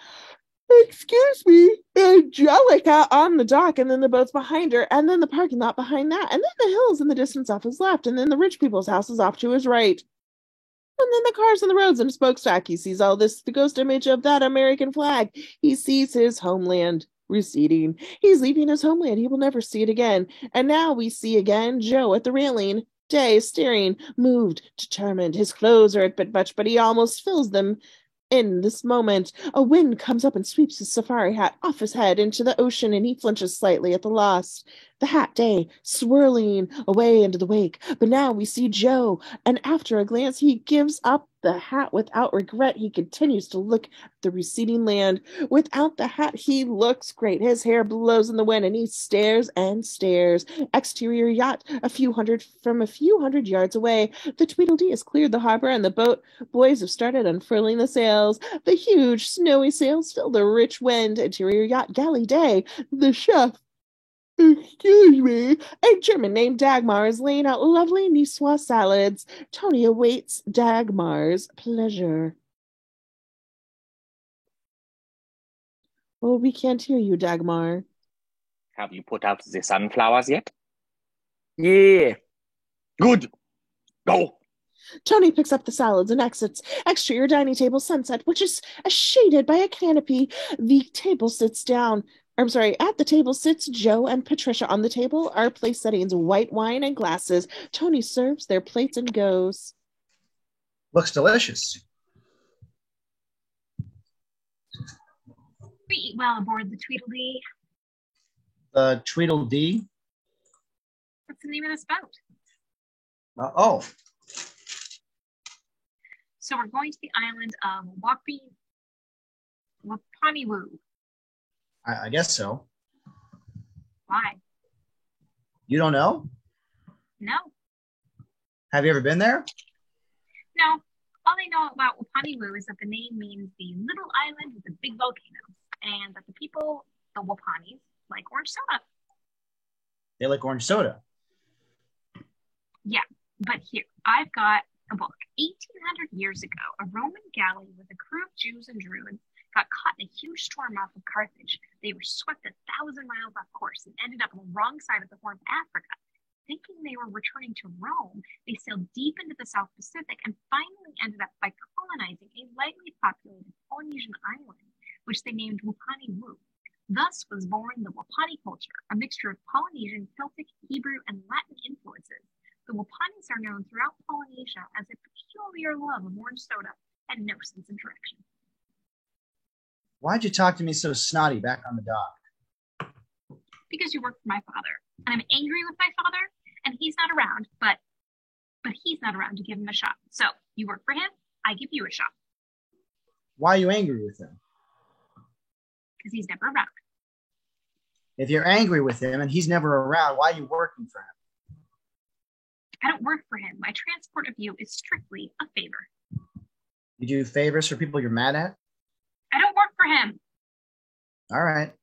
excuse me, Angelica on the dock, and then the boats behind her, and then the parking lot behind that, and then the hills in the distance off his left, and then the rich people's houses off to his right. And then the cars and the roads and a smokestack. He sees all this, the ghost image of that American flag. He sees his homeland receding. He's leaving his homeland. He will never see it again. And now we see again Joe at the railing. Day staring, moved, determined. His clothes are a bit much, but he almost fills them. In this moment, a wind comes up and sweeps his safari hat off his head into the ocean, and he flinches slightly at the loss. The hat, Day, swirling away into the wake. But now we see Joe, and after a glance, he gives up the hat without regret. He continues to look at the receding land. Without the hat, he looks great. His hair blows in the wind, and he stares and stares. Exterior yacht, a few hundred yards away. The Tweedledee has cleared the harbor, and the boat boys have started unfurling the sails. The huge, snowy sails fill the rich wind. Interior yacht, galley, Day. The chef, excuse me, a German named Dagmar is laying out lovely Niçoise salads. Tony awaits Dagmar's pleasure. Oh, we can't hear you, Dagmar. Have you put out the sunflowers yet? Yeah. Good. Go. Tony picks up the salads and exits. Exterior dining table, sunset, which is shaded by a canopy. The table sits down. At the table sits Joe and Patricia. On the table are place settings, white wine and glasses. Tony serves their plates and goes. Looks delicious. We eat well aboard the Tweedledee. The Tweedledee? What's the name of this boat? Oh. So we're going to the island of Wapaniwoo. I guess so. Why? You don't know? No. Have you ever been there? No. All I know about Wapaniwoo is that the name means the little island with the big volcano, and that the people, the Wapanis, like orange soda. They like orange soda. Yeah, but here, I've got a book. 1800 years ago, a Roman galley with a crew of Jews and Druids got caught in a huge storm off of Carthage. They were swept 1,000 miles off course and ended up on the wrong side of the Horn of Africa. Thinking they were returning to Rome, they sailed deep into the South Pacific and finally ended up by colonizing a lightly populated Polynesian island, which they named Wapaniwoo. Thus was born the Wapani culture, a mixture of Polynesian, Celtic, Hebrew, and Latin influences. The Wapanis are known throughout Polynesia as a peculiar love of orange soda and no sense of direction. Why'd you talk to me so snotty back on the dock? Because you work for my father, and I'm angry with my father, and he's not around, but he's not around to give him a shot. So you work for him, I give you a shot. Why are you angry with him? Because he's never around. If you're angry with him and he's never around, why are you working for him? I don't work for him. My transport of you is strictly a favor. You do favors for people you're mad at? I don't work for him. All right.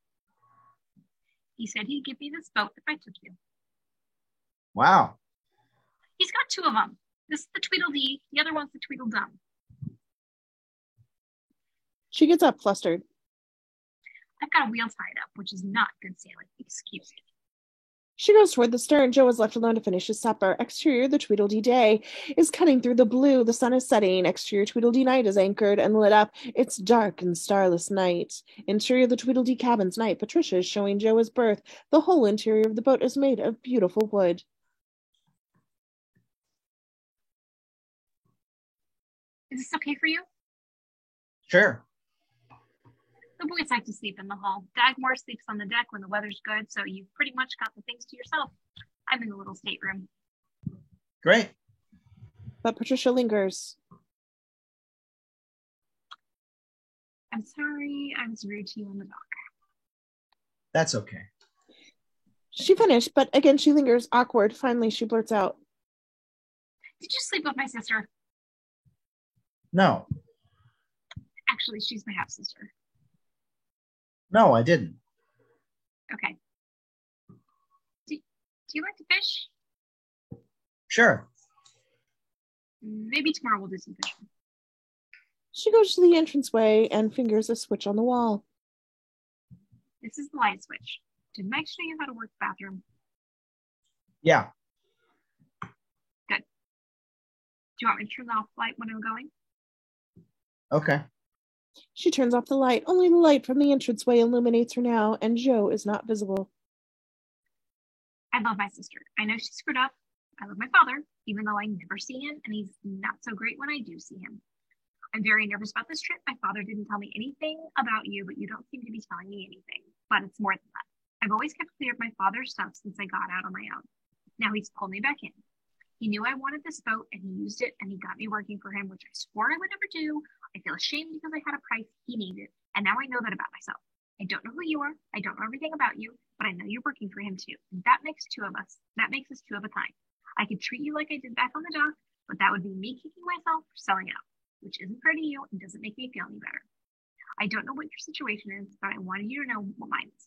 He said he'd give me this boat if I took you. Wow. He's got two of them. This is the Tweedledee. The other one's the Tweedledum. She gets up, flustered. I've got a wheel tied up, which is not good sailing. Excuse me. She goes toward the stern. Joe is left alone to finish his supper. Exterior, the Tweedledee day is cutting through the blue. The sun is setting. Exterior, Tweedledee night is anchored and lit up. It's dark and starless night. Interior, the Tweedledee cabin's night. Patricia is showing Joe his berth. The whole interior of the boat is made of beautiful wood. Is this okay for you? Sure. The boys like to sleep in the hall. Dagmar sleeps on the deck when the weather's good, so you've pretty much got the things to yourself. I'm in the little stateroom. Great. But Patricia lingers. I'm sorry I was rude to you on the dock. That's okay. She finished, but again she lingers, awkward. Finally, she blurts out, Did you sleep with my sister? No. Actually, she's my half-sister. No, I didn't. Okay. Do you like to fish? Sure. Maybe tomorrow we'll do some fishing. She goes to the entranceway and fingers a switch on the wall. This is the light switch. Did Mike show you how to work the bathroom? Yeah. Good. Do you want me to turn off the light when I'm going? Okay. She turns off the light. Only the light from the entranceway illuminates her now, and Joe is not visible. I love my sister. I know she screwed up. I love my father, even though I never see him, and he's not so great when I do see him. I'm very nervous about this trip. My father didn't tell me anything about you, but you don't seem to be telling me anything. But it's more than that. I've always kept clear of my father's stuff since I got out on my own. Now he's pulled me back in. He knew I wanted this boat, and he used it, and he got me working for him, which I swore I would never do. I feel ashamed because I had a price he needed, and now I know that about myself. I don't know who you are. I don't know everything about you, but I know you're working for him too. And that makes two of us. That makes us two of a kind. I could treat you like I did back on the dock, but that would be me kicking myself for selling out, which isn't fair to you and doesn't make me feel any better. I don't know what your situation is, but I wanted you to know what mine is.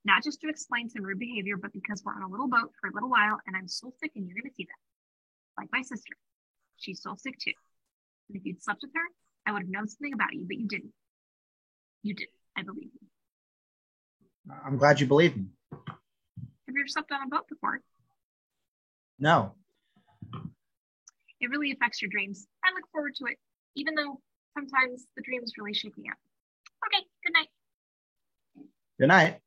Not just to explain some rude behavior, but because we're on a little boat for a little while and I'm soul sick and you're going to see that. Like my sister. She's soul sick too. And if you'd slept with her, I would have known something about you, but you didn't. You didn't. I believe you. I'm glad you believe me. Have you ever slept on a boat before? No. It really affects your dreams. I look forward to it, even though sometimes the dreams really shake me up. Okay, good night. Good night.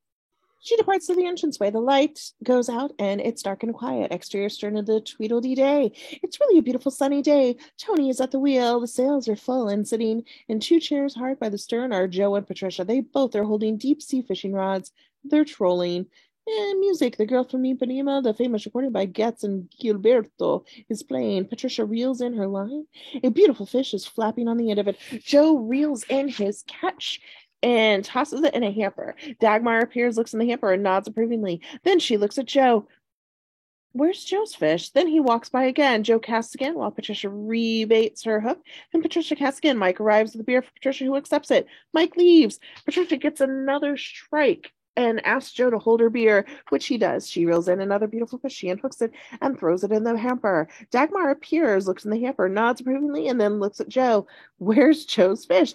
She departs to the entranceway. The light goes out and it's dark and quiet. Exterior stern of the Tweedledee day. It's really a beautiful sunny day. Tony is at the wheel. The sails are full, and sitting in two chairs hard by the stern are Joe and Patricia. They both are holding deep sea fishing rods. They're trolling. And music, The Girl from Ipanema, the famous recording by Getz and Gilberto, is playing. Patricia reels in her line. A beautiful fish is flapping on the end of it. Joe reels in his catch and tosses it in a hamper. Dagmar appears, looks in the hamper, and nods approvingly. Then she looks at Joe. Where's Joe's fish? Then he walks by again. Joe casts again while Patricia rebaits her hook. Then Patricia casts again. Mike arrives with the beer for Patricia, who accepts it. Mike leaves. Patricia gets another strike and asks Joe to hold her beer, which he does. She reels in another beautiful fish. She unhooks it and throws it in the hamper. Dagmar appears, looks in the hamper, nods approvingly, and then looks at Joe. Where's Joe's fish?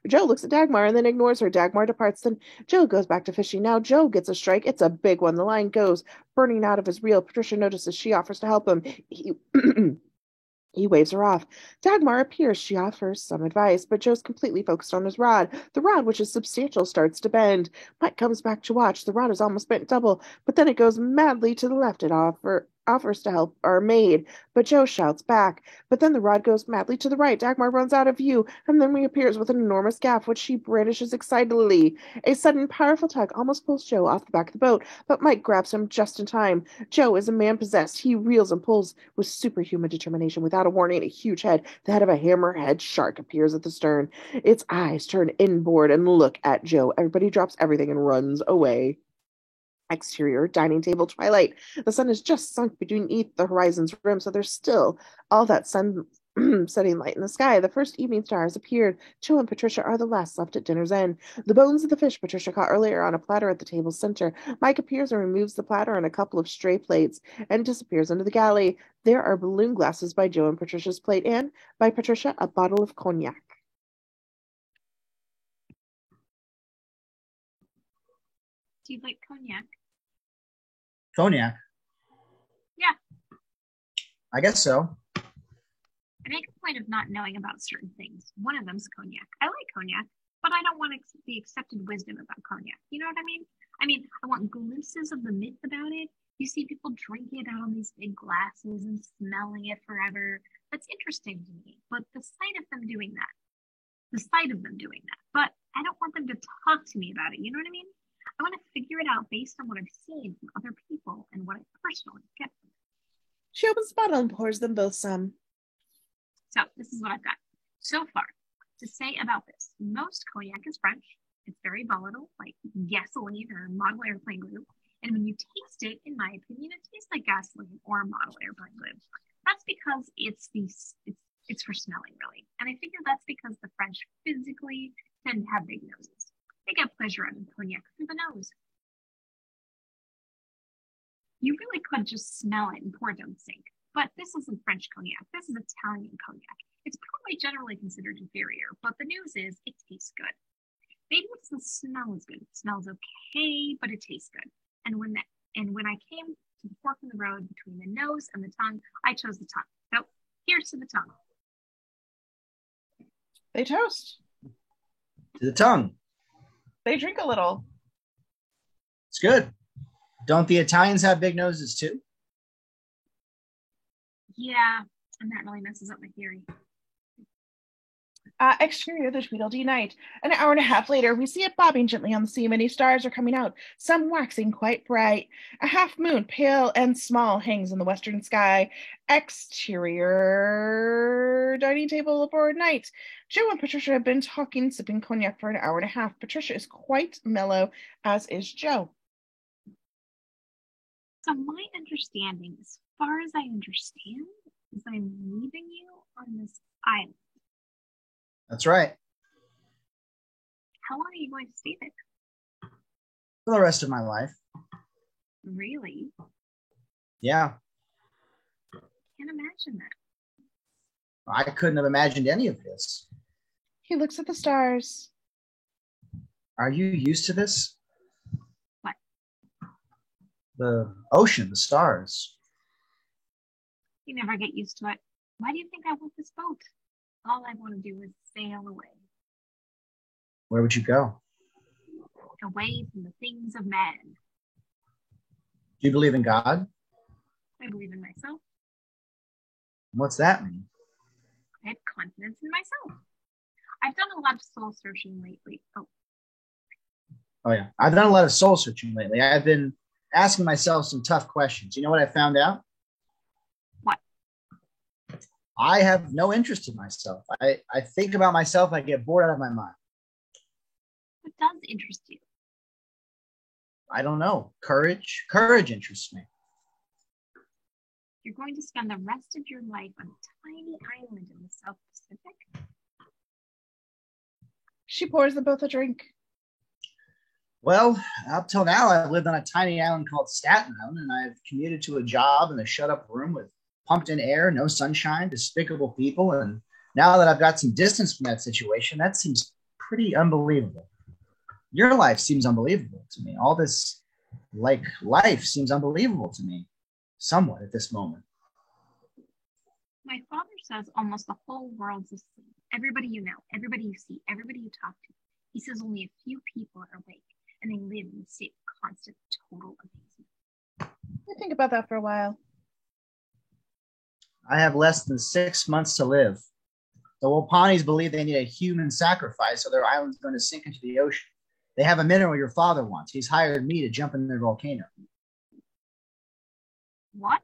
Joe looks at Dagmar and then ignores her. Dagmar departs. Then Joe goes back to fishing. Now Joe gets a strike. It's a big one. The line goes burning out of his reel. Patricia notices. She offers to help him. He waves her off. Dagmar appears. She offers some advice, but Joe's completely focused on his rod. The rod, which is substantial, starts to bend. Mike comes back to watch. The rod is almost bent double, but then it goes madly to the left. It offers to help our maid, but Joe shouts back. But then the rod goes madly to the right. Dagmar runs out of view and then reappears with an enormous gaff, which she brandishes excitedly. A sudden, powerful tug almost pulls Joe off the back of the boat, but Mike grabs him just in time. Joe is a man possessed. He reels and pulls with superhuman determination. Without a warning, a huge head, the head of a hammerhead shark, appears at the stern. Its eyes turn inboard and look at Joe. Everybody drops everything and runs away. Exterior, dining table, twilight. The sun has just sunk beneath the horizon's rim, so there's still all that sun setting light in the sky. The first evening star has appeared. Joe and Patricia are the last left at dinner's end. The bones of the fish Patricia caught earlier on a platter at the table's center. Mike appears and removes the platter and a couple of stray plates and disappears into the galley. There are balloon glasses by Joe and Patricia's plate, and by Patricia, a bottle of cognac. Do you like cognac? Cognac. Yeah. I guess so. I make a point of not knowing about certain things. One of them's cognac. I like cognac, but I don't want the accepted wisdom about cognac. You know what I mean? I want glimpses of the myth about it. You see people drink it out on these big glasses and smelling it forever. That's interesting to me. But the sight of them doing that, but I don't want them to talk to me about it. You know what I mean? I want to figure it out based on what I've seen from other people and what I personally get from it. She opens the bottle and pours them both some. So this is what I've got so far to say about this. Most cognac is French. It's very volatile, like gasoline or model airplane glue. And when you taste it, in my opinion, it tastes like gasoline or model airplane glue. That's because it's for smelling, really. And I figure that's because the French physically tend to have big noses. They get pleasure out of cognac through the nose. You really could just smell it and pour it down the sink. But this isn't French cognac. This is Italian cognac. It's probably generally considered inferior, but the news is it tastes good. Maybe it doesn't smell as good. It smells okay, but it tastes good. And when I came to the fork in the road between the nose and the tongue, I chose the tongue. So here's to the tongue. They toast. To the tongue. They drink a little. It's good. Don't the Italians have big noses too? Yeah, and that really messes up my theory. Exterior, the Tweedledee night. An hour and a half later, we see it bobbing gently on the sea. Many stars are coming out, some waxing quite bright. A half moon, pale and small, hangs in the western sky. Exterior dining table for night. Joe and Patricia have been talking, sipping cognac for an hour and a half. Patricia is quite mellow, as is Joe. So my understanding, as far as I understand, is I'm leaving you on this island. That's right. How long are you going to stay there? For the rest of my life. Really? Yeah. Can't imagine that. I couldn't have imagined any of this. He looks at the stars. Are you used to this? What? The ocean, the stars. You never get used to it. Why do you think I want this boat? All I want to do is sail away. Where would you go? Away from the things of man. Do you believe in God? I believe in myself. What's that mean? I have confidence in myself. I've done a lot of soul searching lately. Oh, yeah. I've done a lot of soul searching lately. I've been asking myself some tough questions. You know what I found out? What? I have no interest in myself. I think about myself, I get bored out of my mind. What does interest you? I don't know. Courage. Courage interests me. You're going to spend the rest of your life on a tiny island in the South Pacific? She pours them both a drink. Well, up till now, I've lived on a tiny island called Staten Island, and I've commuted to a job in a shut-up room with pumped-in air, no sunshine, despicable people, and now that I've got some distance from that situation, that seems pretty unbelievable. Your life seems unbelievable to me. All this, life seems unbelievable to me, somewhat at this moment. My father says almost the whole world's asleep. Everybody you know, everybody you see, everybody you talk to. He says only a few people are awake, and they live in a state of constant, total amazement. I think about that for a while. I have less than 6 months to live. The Wopanis believe they need a human sacrifice, or their island's going to sink into the ocean. They have a mineral your father wants. He's hired me to jump in their volcano. What?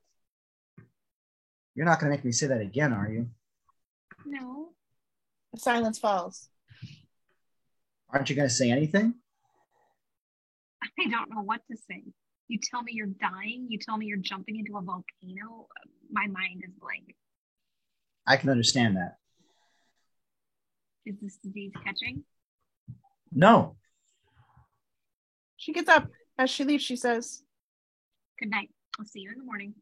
You're not going to make me say that again, are you? No. The silence falls. Aren't you going to say anything? I don't know what to say. You tell me you're dying. You tell me you're jumping into a volcano. My mind is blank. I can understand that. Is this disease catching? No. She gets up. As she leaves, she says, Good night. I'll see you in the morning.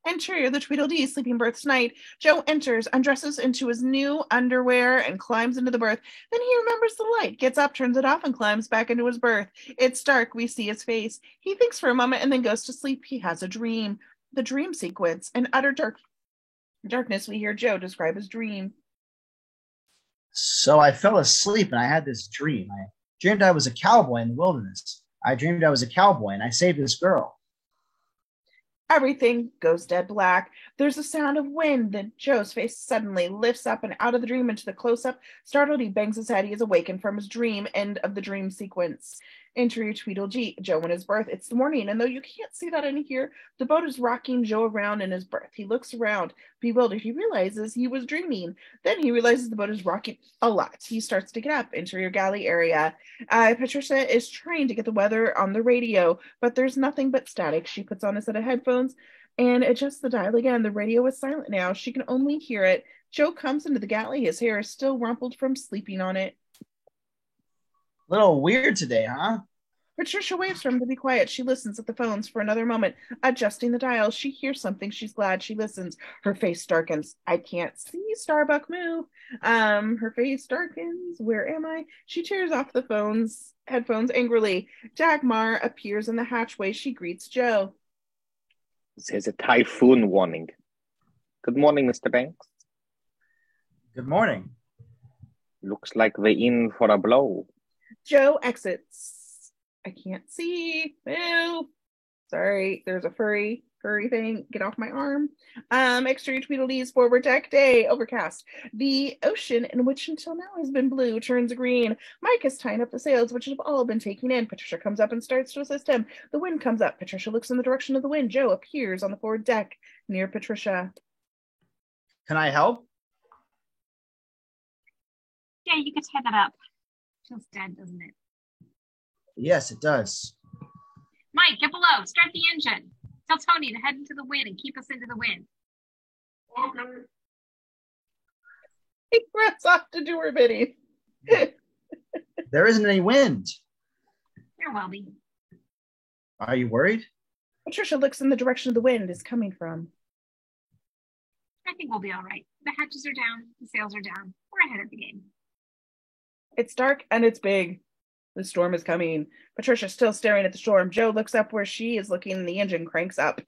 Interior, the Tweedledee sleeping berth's night. Joe enters, undresses into his new underwear, and climbs into the berth. Then he remembers the light, gets up, turns it off, and climbs back into his berth. It's dark. We see his face. He thinks for a moment and then goes to sleep. He has a dream. The dream sequence. In utter darkness, we hear Joe describe his dream. So I fell asleep and I had this dream. I dreamed I was a cowboy in the wilderness. I dreamed I was a cowboy and I saved this girl. Everything goes dead black. There's a sound of wind. Then Joe's face suddenly lifts up and out of the dream into the close-up. Startled, he bangs his head. He is awakened from his dream. End of the dream sequence. Interior, Tweedledee, Joe in his berth. It's the morning, and though you can't see that in here, the boat is rocking Joe around in his berth. He looks around, bewildered. He realizes he was dreaming. Then he realizes the boat is rocking a lot. He starts to get up. Interior galley area. Patricia is trying to get the weather on the radio, but there's nothing but static. She puts on a set of headphones and adjusts the dial again. The radio is silent now. She can only hear it. Joe comes into the galley. His hair is still rumpled from sleeping on it. Little weird today, huh? Patricia waves for him to be quiet. She listens at the phones for another moment, adjusting the dial. She hears something. She's glad. She listens. Her face darkens. I can't see Starbuck move. Her face darkens. Where am I? She tears off the headphones angrily. Dagmar appears in the hatchway. She greets Joe. There's a typhoon warning. Good morning, Mr. Banks. Good morning. Looks like we're in for a blow. Joe exits. I can't see. Move. Sorry, there's a furry thing. Get off my arm. Exterior Tweedledee's forward deck. Day. Overcast. The ocean, in which until now has been blue, turns green. Mike is tying up the sails, which have all been taken in. Patricia comes up and starts to assist him. The wind comes up. Patricia looks in the direction of the wind. Joe appears on the forward deck near Patricia. Can I help? Yeah, you could tie that up. Feels dead, doesn't it? Yes, it does. Mike, get below. Start the engine. Tell Tony to head into the wind and keep us into the wind. Okay. He runs off to do her bidding. There isn't any wind. There will be. Are you worried? Patricia looks in the direction the wind is coming from. I think we'll be all right. The hatches are down. The sails are down. We're ahead of the game. It's dark and it's big. The storm is coming. Patricia's still staring at the storm. Joe looks up where she is looking and the engine cranks up.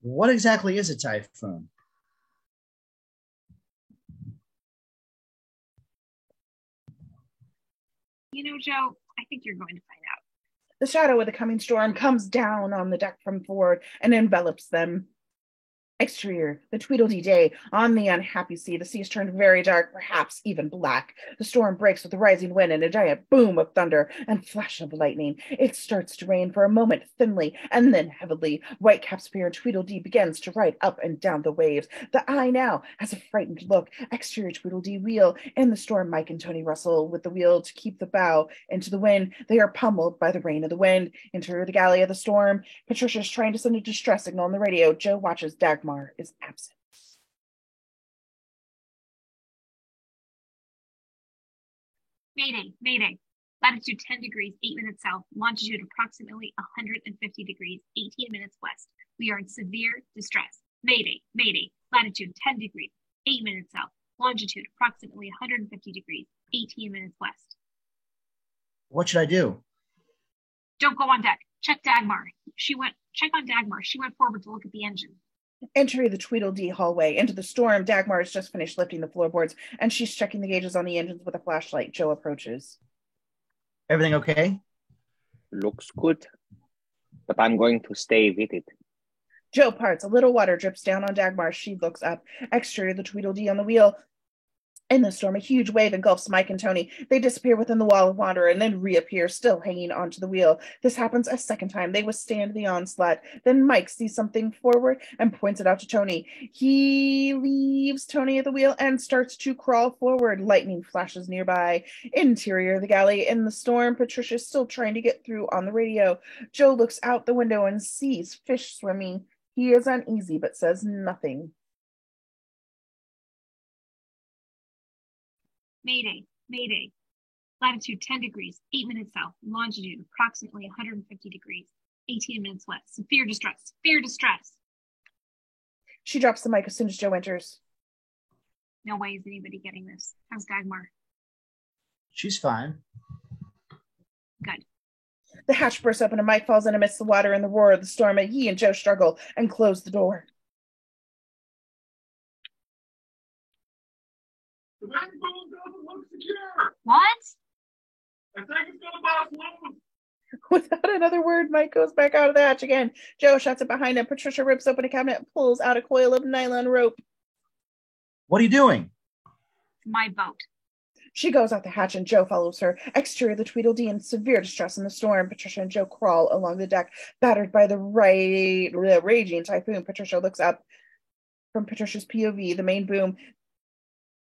What exactly is a typhoon? You know, Joe, I think you're going to find out. The shadow of the coming storm comes down on the deck from forward and envelops them. Exterior, the Tweedledee day. On the unhappy sea, the sea has turned very dark, perhaps even black. The storm breaks with a rising wind and a giant boom of thunder and flash of lightning. It starts to rain for a moment thinly and then heavily. Whitecaps appear and Tweedledee begins to ride up and down the waves. The eye now has a frightened look. Exterior, Tweedledee wheel. In the storm, Mike and Tony wrestle with the wheel to keep the bow into the wind. They are pummeled by the rain of the wind. Interior, the galley of the storm. Patricia is trying to send a distress signal on the radio. Joe watches Dagmar is absent. Mayday, mayday. Latitude 10 degrees, 8 minutes south. Longitude approximately 150 degrees, 18 minutes west. We are in severe distress. Mayday, mayday. Latitude 10 degrees, 8 minutes south. Longitude approximately 150 degrees, 18 minutes west. What should I do? Don't go on deck. Check Dagmar. Check on Dagmar. She went forward to look at the engine. Entering the Tweedledee hallway. Into the storm, Dagmar has just finished lifting the floorboards, and she's checking the gauges on the engines with a flashlight. Joe approaches. Everything okay? Looks good, but I'm going to stay with it. Joe parts. A little water drips down on Dagmar. She looks up. Exterior, the Tweedledee on the wheel. In the storm, a huge wave engulfs Mike and Tony. They disappear within the wall of water and then reappear, still hanging onto the wheel. This happens a second time. They withstand the onslaught. Then Mike sees something forward and points it out to Tony. He leaves Tony at the wheel and starts to crawl forward. Lightning flashes nearby. Interior of the galley. In the storm, Patricia's still trying to get through on the radio. Joe looks out the window and sees fish swimming. He is uneasy but says nothing. Mayday, mayday. Latitude 10 degrees, 8 minutes south. Longitude approximately 150 degrees, 18 minutes left. Severe distress. Severe distress. She drops the mic as soon as Joe enters. No way is anybody getting this. How's Dagmar? She's fine. Good. The hatch bursts open and Mike falls in amidst the water and the roar of the storm, and he and Joe struggle and close the door. The backbone doesn't look secure. What? I think it's gonna bounce loose. Without another word, Mike goes back out of the hatch again. Joe shuts it behind him. Patricia rips open a cabinet and pulls out a coil of nylon rope. What are you doing? My boat. She goes out the hatch and Joe follows her. Exterior, the Tweedledee in severe distress in the storm. Patricia and Joe crawl along the deck, battered by the raging typhoon. Patricia looks up from Patricia's POV, the main boom.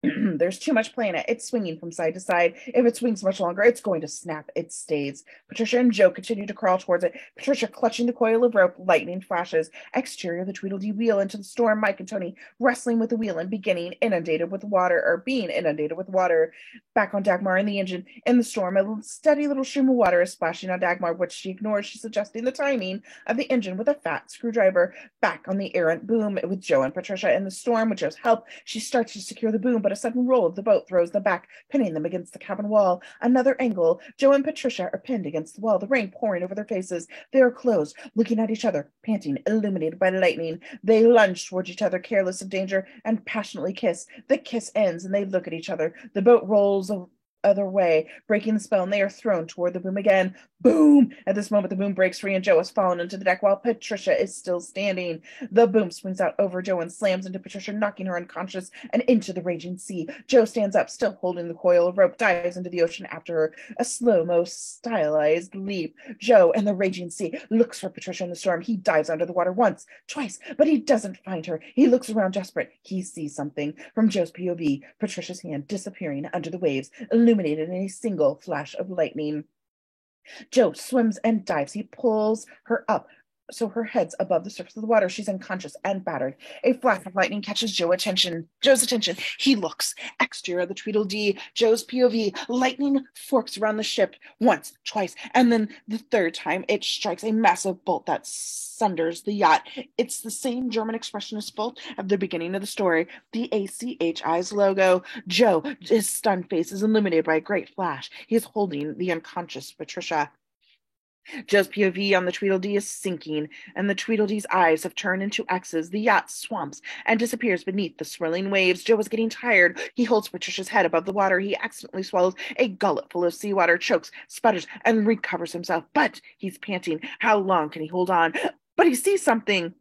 There's too much play in it. It's swinging from side to side. If it swings much longer, it's going to snap. It stays. Patricia and Joe continue to crawl towards it. Patricia clutching the coil of rope. Lightning flashes. Exterior, the Tweedledee wheel into the storm. Mike and Tony wrestling with the wheel and being inundated with water. Back on Dagmar in the engine. In the storm, a steady little stream of water is splashing on Dagmar, which she ignores. She's adjusting the timing of the engine with a fat screwdriver. Back on the errant boom with Joe and Patricia in the storm, with Joe's help, she starts to secure the boom, but a sudden roll of the boat throws them back, pinning them against the cabin wall. Another angle. Joe and Patricia are pinned against the wall, the rain pouring over their faces. They are closed, looking at each other, panting, illuminated by lightning. They lunge towards each other, careless of danger, and passionately kiss. The kiss ends, and they look at each other. The boat rolls other way, breaking the spell, and they are thrown toward the boom again. Boom! At this moment, the boom breaks free, and Joe has fallen into the deck while Patricia is still standing. The boom swings out over Joe and slams into Patricia, knocking her unconscious and into the raging sea. Joe stands up, still holding the coil of rope, dives into the ocean after her. A slow-mo, stylized leap. Joe in the raging sea looks for Patricia in the storm. He dives under the water once, twice, but he doesn't find her. He looks around desperate. He sees something. From Joe's POV, Patricia's hand disappearing under the waves, illuminated in a single flash of lightning. Joe swims and dives. He pulls her up so her head's above the surface of the water. She's unconscious and battered. A flash of lightning catches Joe's attention. He looks. Exterior of the Tweedledee, Joe's POV. Lightning forks around the ship once, twice, and then the third time it strikes a massive bolt that sunders the yacht. It's the same German expressionist bolt at the beginning of the story. The ACHI's logo. Joe, his stunned face is illuminated by a great flash. He is holding the unconscious Patricia. Joe's POV on the Tweedledee is sinking, and the Tweedledee's eyes have turned into X's. The yacht swamps and disappears beneath the swirling waves. Joe is getting tired. He holds Patricia's head above the water. He accidentally swallows a gullet full of seawater, chokes, sputters, and recovers himself. But he's panting. How long can he hold on? But he sees something.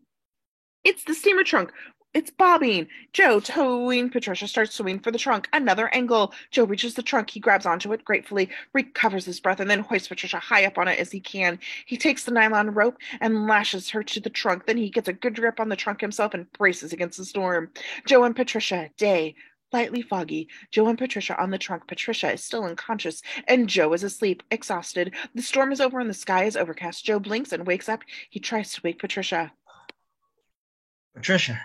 It's the steamer trunk. It's bobbing. Joe, towing Patricia, starts swimming for the trunk. Another angle. Joe reaches the trunk. He grabs onto it gratefully, recovers his breath, and then hoists Patricia high up on it as he can. He takes the nylon rope and lashes her to the trunk. Then he gets a good grip on the trunk himself and braces against the storm. Joe and Patricia, day. Lightly foggy. Joe and Patricia on the trunk. Patricia is still unconscious, and Joe is asleep, exhausted. The storm is over and the sky is overcast. Joe blinks and wakes up. He tries to wake Patricia. Patricia.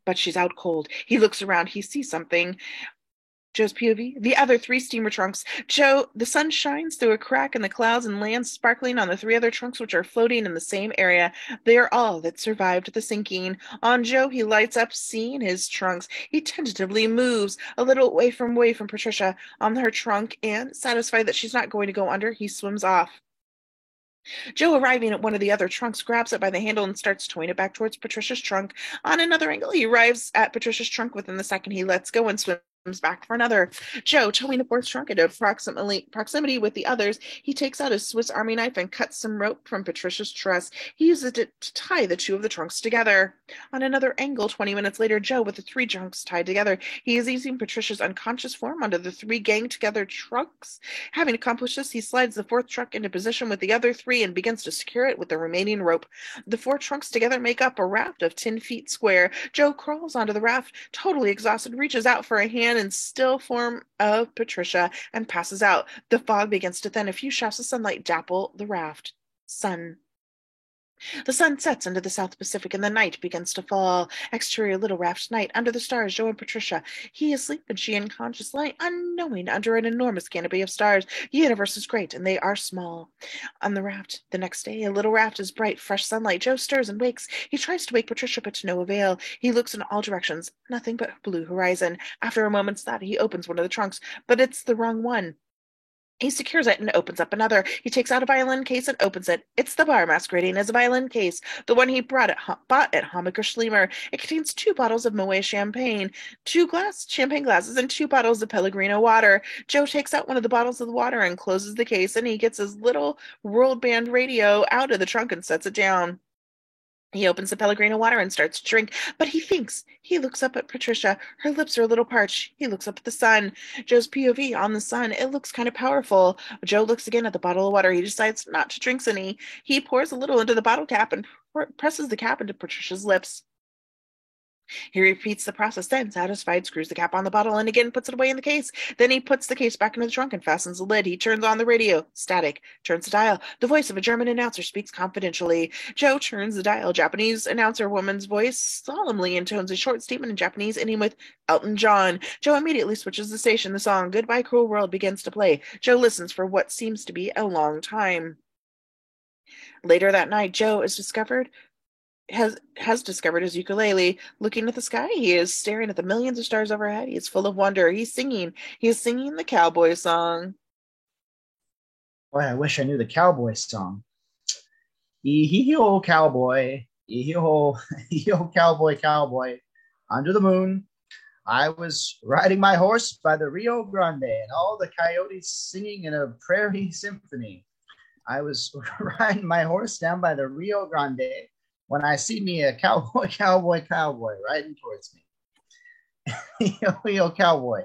But she's out cold. He looks around. He sees something. Joe's POV. The other three steamer trunks. Joe, the sun shines through a crack in the clouds and lands sparkling on the three other trunks which are floating in the same area. They are all that survived the sinking. On Joe, he lights up, seeing his trunks. He tentatively moves a little away from Patricia on her trunk, and satisfied that she's not going to go under, he swims off. Joe, arriving at one of the other trunks, grabs it by the handle and starts towing it back towards Patricia's trunk. On another angle, he arrives at Patricia's trunk. Within the second, he lets go and swims back for another. Joe, towing the fourth trunk into proximity with the others, he takes out his Swiss Army knife and cuts some rope from Patricia's dress. He uses it to tie the two of the trunks together. On another angle, 20 minutes later, Joe, with the three trunks tied together, he is easing Patricia's unconscious form onto the three ganged together trunks. Having accomplished this, he slides the fourth trunk into position with the other three and begins to secure it with the remaining rope. The four trunks together make up a raft of 10 feet square. Joe crawls onto the raft, totally exhausted, reaches out for a hand in still form of Patricia, and passes out. The fog begins to thin. A few shafts of sunlight dapple the raft. Sun. The sun sets into the South Pacific and the night begins to fall. Exterior Little Raft night. Under the stars, Joe and Patricia. He asleep and she unconscious, lying unknowing under an enormous canopy of stars. The universe is great and they are small. On the raft, the next day, a little raft is bright, fresh sunlight. Joe stirs and wakes. He tries to wake Patricia, but to no avail. He looks in all directions. Nothing but blue horizon. After a moment's thought, he opens one of the trunks, but it's the wrong one. He secures it and opens up another. He takes out a violin case and opens it. It's the bar masquerading as a violin case, the one he bought at Hammacher Schlemmer. It contains 2 bottles of Moet champagne, 2 champagne glasses, and 2 bottles of Pellegrino water. Joe takes out one of the bottles of the water and closes the case, and he gets his little world band radio out of the trunk and sets it down. He opens the Pellegrino water and starts to drink, but he thinks. He looks up at Patricia. Her lips are a little parched. He looks up at the sun. Joe's POV on the sun. It looks kind of powerful. Joe looks again at the bottle of water. He decides not to drink any. He pours a little into the bottle cap and presses the cap into Patricia's lips. He repeats the process, then, satisfied, screws the cap on the bottle and again puts it away in the case. Then he puts the case back into the trunk and fastens the lid. He turns on the radio. Static. Turns the dial. The voice of a German announcer speaks confidentially. Joe turns the dial. Japanese announcer woman's voice solemnly intones a short statement in Japanese, ending with Elton John. Joe immediately switches the station. The song Goodbye Cruel World begins to play. Joe listens for what seems to be a long time. Later that night, Joe has discovered his ukulele. Looking at the sky, he is staring at the millions of stars overhead. He is full of wonder. He is singing the cowboy song. Boy, I wish I knew the cowboy song. Ee-hee-ho, cowboy. Ee-hee-ho, ee-hee-ho, cowboy, cowboy. Under the moon, I was riding my horse by the Rio Grande and all the coyotes singing in a prairie symphony. I was riding my horse down by the Rio Grande when I see me a cowboy, cowboy, cowboy riding towards me. Hee-ho, cowboy.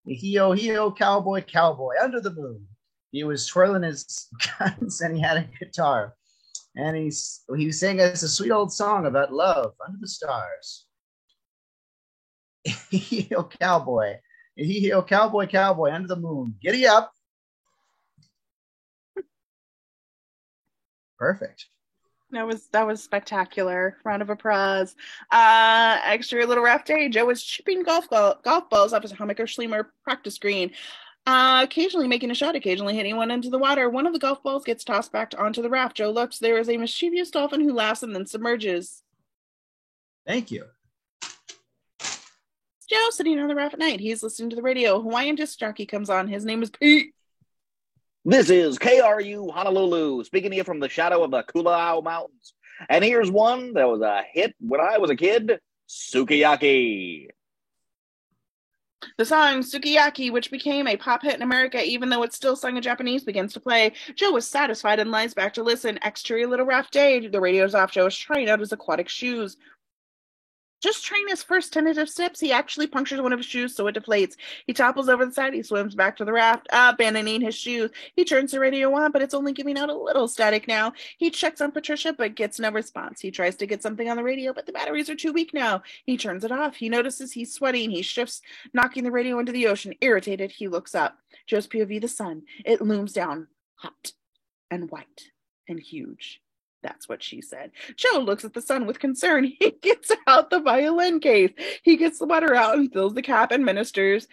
Hee-ho, cowboy, cowboy, under the moon. He was twirling his guns and he had a guitar. And he sang us a sweet old song about love under the stars. Hee-ho, cowboy. Hee-ho, cowboy, cowboy, under the moon. Giddy up. Perfect. That was spectacular. Round of applause. Extra Little Raft Day. Joe was chipping golf balls off his Hammacher Schlemmer practice green. Occasionally making a shot, occasionally hitting one into the water. One of the golf balls gets tossed back onto the raft. Joe looks. There is a mischievous dolphin who laughs and then submerges. Thank you. Joe sitting on the raft at night. He's listening to the radio. A Hawaiian disc jockey comes on. His name is Pete. This is KRU Honolulu, speaking to you from the shadow of the Kulaau Mountains. And here's one that was a hit when I was a kid, Sukiyaki. The song Sukiyaki, which became a pop hit in America, even though it's still sung in Japanese, begins to play. Joe is satisfied and lies back to listen. Exterior Little Raft Day. The radio's off. Joe is trying out his aquatic shoes. Just trying his first tentative steps, he actually punctures one of his shoes so it deflates. He topples over the side. He swims back to the raft, abandoning his shoes. He turns the radio on, but it's only giving out a little static now. He checks on Patricia, but gets no response. He tries to get something on the radio, but the batteries are too weak now. He turns it off. He notices he's sweating. He shifts, knocking the radio into the ocean. Irritated, he looks up. Joe's POV, the sun. It looms down, hot and white and huge. That's what she said. Joe looks at the sun with concern. He gets out the violin case. He gets the water out and fills the cap and ministers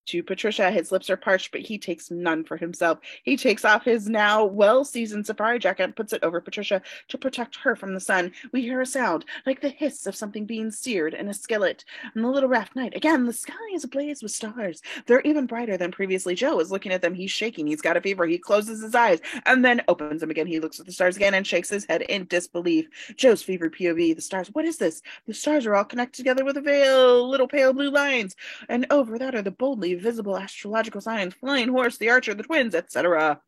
to Patricia. His lips are parched, but he takes none for himself. He takes off his now well-seasoned safari jacket and puts it over Patricia to protect her from the sun. We hear a sound like the hiss of something being seared in a skillet. On the Little Raft night, again, the sky is ablaze with stars. They're even brighter than previously. Joe is looking at them. He's shaking. He's got a fever. He closes his eyes and then opens them again. He looks at the stars again and shakes his head in disbelief. Joe's fever POV, the stars. What is this? The stars are all connected together with a veil, little pale blue lines. And over that are the boldly visible astrological signs, flying horse, the archer, the twins, etc.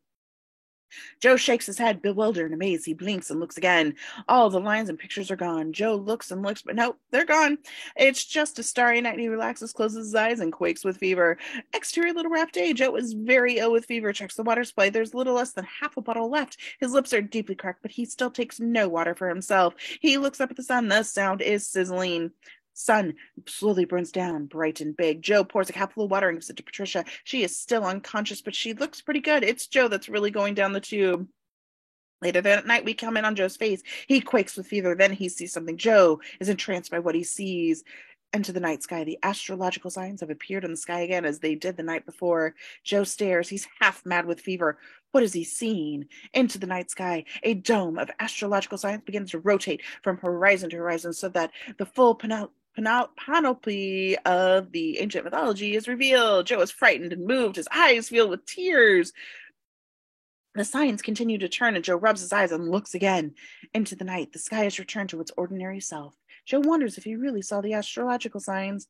Joe shakes his head, bewildered and amazed. He blinks and looks again. All the lines and pictures are gone. Joe looks and looks, but nope, they're gone. It's just a starry night. He relaxes, closes his eyes, and quakes with fever. Exterior Little Raft Day. Joe is very ill with fever. Checks the water supply. There's little less than half a bottle left. His lips are deeply cracked, but he still takes no water for himself. He looks up at the sun. The sound is sizzling. Sun slowly burns down, bright and big. Joe pours a capful of water and gives it to Patricia. She is still unconscious, but she looks pretty good. It's Joe that's really going down the tube. Later that night, we come in on Joe's face. He quakes with fever. Then he sees something. Joe is entranced by what he sees. Into the night sky. The astrological signs have appeared in the sky again as they did the night before. Joe stares. He's half mad with fever. What has he seen? Into the night sky, a dome of astrological signs begins to rotate from horizon to horizon so that the full panoply of the ancient mythology is revealed. Joe is frightened and moved. His eyes fill with tears. The signs continue to turn, and Joe rubs his eyes and looks again. Into the night, the sky has returned to its ordinary self. Joe wonders if he really saw the astrological signs.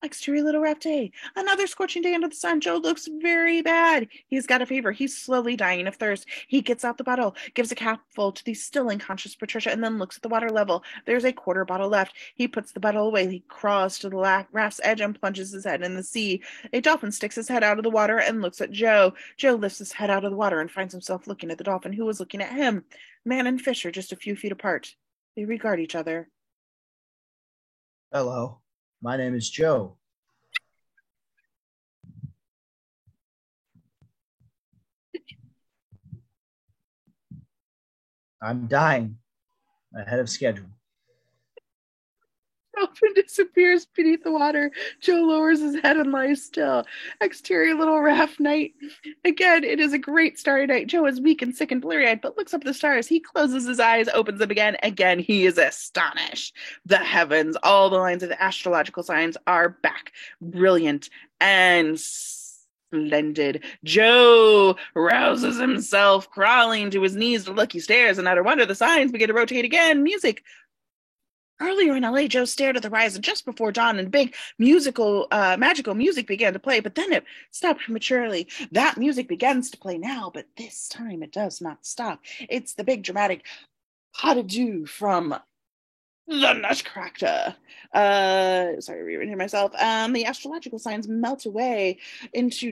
Exterior little rough day. Another scorching day under the sun. Joe looks very bad. He's got a fever. He's slowly dying of thirst. He gets out the bottle, gives a capful to the still unconscious Patricia, and then looks at the water level. There's a quarter bottle left. He puts the bottle away. He crawls to the raft's edge and plunges his head in the sea. A dolphin sticks his head out of the water and looks at Joe. Joe lifts his head out of the water and finds himself looking at the dolphin, who was looking at him. Man and fish are just a few feet apart. They regard each other. Hello, my name is Joe. I'm dying ahead of schedule. Dolphin disappears beneath the water. Joe lowers his head and lies still. Exterior little raft night. Again, it is a great starry night. Joe is weak and sick and bleary-eyed, but looks up at the stars. He closes his eyes, opens them again. Again, he is astonished. The heavens, all the lines of the astrological signs are back. Brilliant and splendid. Joe rouses himself, crawling to his knees to look. He stares, and out of wonder, the signs begin to rotate again. Music. Earlier in LA, Joe stared at the horizon just before dawn, and big magical music began to play, but then it stopped prematurely. That music begins to play now, but this time it does not stop. It's the big dramatic pas de deux from the Nutcracker. Sorry, rereading myself. The astrological signs melt away into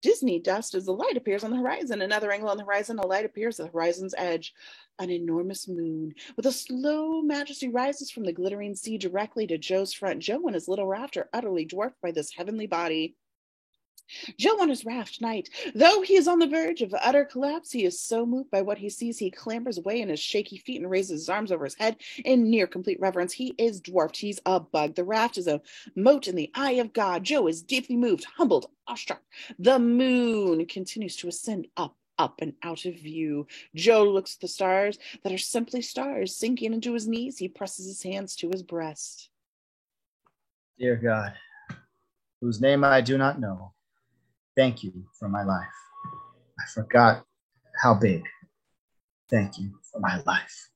Disney dust as the light appears on the horizon. Another angle on the horizon, a light appears at the horizon's edge. An enormous moon with a slow majesty rises from the glittering sea directly to Joe's front. Joe and his little raft are utterly dwarfed by this heavenly body. Joe on his raft tonight, though he is on the verge of utter collapse, he is so moved by what he sees, he clambers away in his shaky feet and raises his arms over his head in near complete reverence. He is dwarfed. He's a bug. The raft is a mote in the eye of God. Joe is deeply moved, humbled, awestruck. The moon continues to ascend up and out of view. Joe looks at the stars that are simply stars. Sinking into his knees, he presses his hands to his breast. Dear God, whose name I do not know, thank you for my life. I forgot how big. Thank you for my life.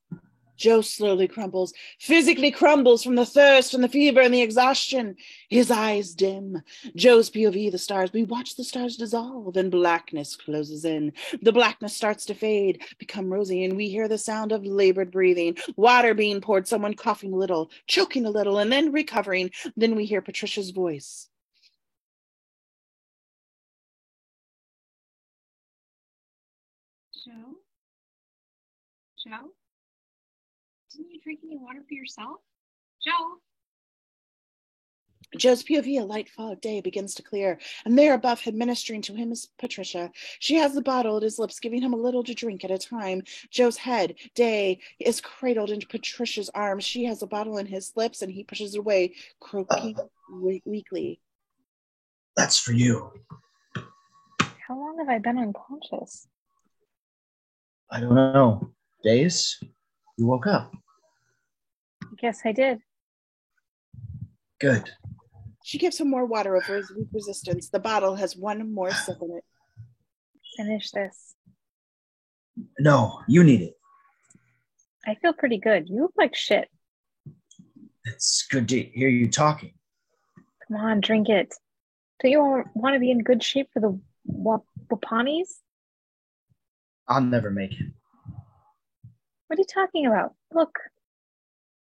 Joe slowly crumbles, physically crumbles from the thirst and the fever and the exhaustion. His eyes dim. Joe's POV, the stars. We watch the stars dissolve and blackness closes in. The blackness starts to fade, become rosy, and we hear the sound of labored breathing, water being poured, someone coughing a little, choking a little, and then recovering. Then we hear Patricia's voice. Joe? Joe? Didn't you drink any water for yourself? Joe? Joe's POV, a light fog day begins to clear, and there above him, ministering to him, is Patricia. She has the bottle at his lips, giving him a little to drink at a time. Joe's head, Day, is cradled into Patricia's arms. She has the bottle in his lips, and he pushes it away, croaking weakly. That's for you. How long have I been unconscious? I don't know. Days? You woke up. I guess I did. Good. She gives him more water over his weak resistance. The bottle has one more sip in it. Finish this. No, you need it. I feel pretty good. You look like shit. It's good to hear you talking. Come on, drink it. Do you want to be in good shape for the Wapanis? I'll never make it. What are you talking about? Look.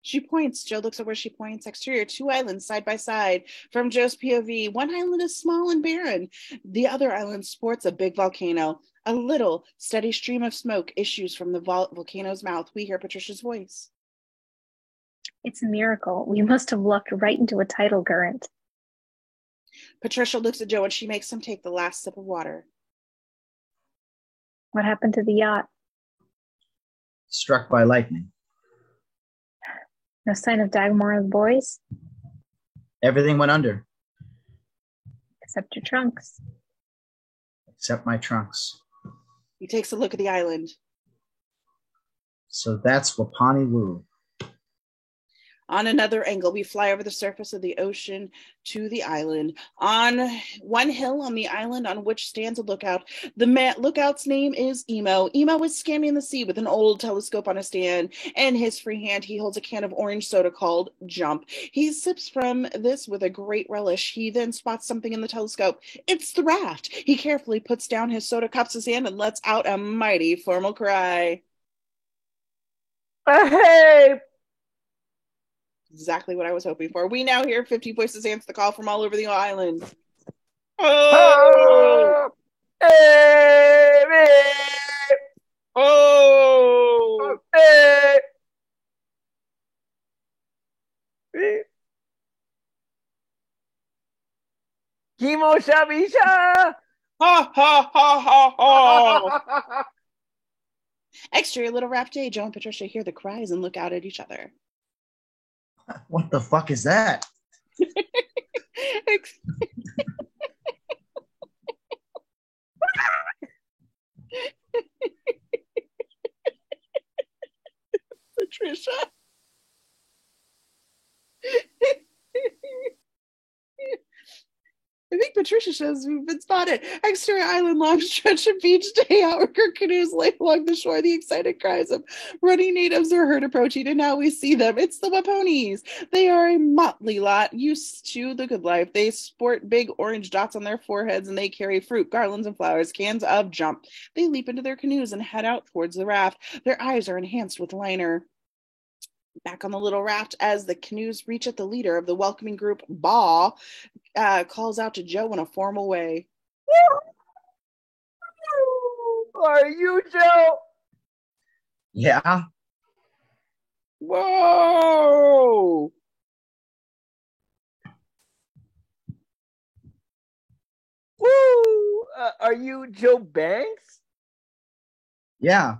She points. Joe looks at where she points. Exterior, 2 islands side by side. From Joe's POV, one island is small and barren. The other island sports a big volcano. A little, steady stream of smoke issues from the volcano's mouth. We hear Patricia's voice. It's a miracle. We must have lucked right into a tidal current. Patricia looks at Joe and she makes him take the last sip of water. What happened to the yacht? Struck by lightning. No sign of Dagmar or the boys, Everything went under, except your trunks. except my trunks. He takes a look at the island. So that's Wapani Wu. On another angle, we fly over the surface of the ocean to the island. On one hill on the island on which stands a lookout, the lookout's name is Emo. Emo is scanning the sea with an old telescope on a stand. In his free hand, he holds a can of orange soda called Jump. He sips from this with a great relish. He then spots something in the telescope. It's the raft. He carefully puts down his soda, cups his hand, and lets out a mighty formal cry. Hey! Exactly what I was hoping for. We now hear 50 voices answer the call from all over the island. Oh! Hey! Oh! Hey! Kimo Shabisha! Ha ha ha ha ha! Exterior Little Raft Day. Joe and Patricia hear the cries and look out at each other. What the fuck is that? Patricia. I think Patricia says we've been spotted. Exterior island, long stretch of beach day. Outrigger canoes lay along the shore. The excited cries of running natives are heard approaching, and now we see them. It's the Waponies. They are a motley lot, used to the good life. They sport big orange dots on their foreheads, and they carry fruit, garlands, and flowers, cans of Jump. They leap into their canoes and head out towards the raft. Their eyes are enhanced with liner. Back on the little raft, as the canoes reach at the leader of the welcoming group, Baw, calls out to Joe in a formal way. Are you Joe? Yeah. Whoa! Woo! Are you Joe Banks? Yeah.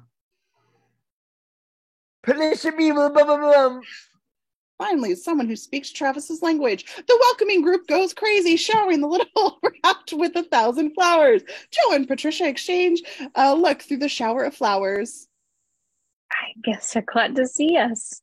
Finally, someone who speaks Travis's language. The welcoming group goes crazy, showering the little raft with 1,000 flowers. Joe and Patricia exchange a look through the shower of flowers. I guess they're glad to see us.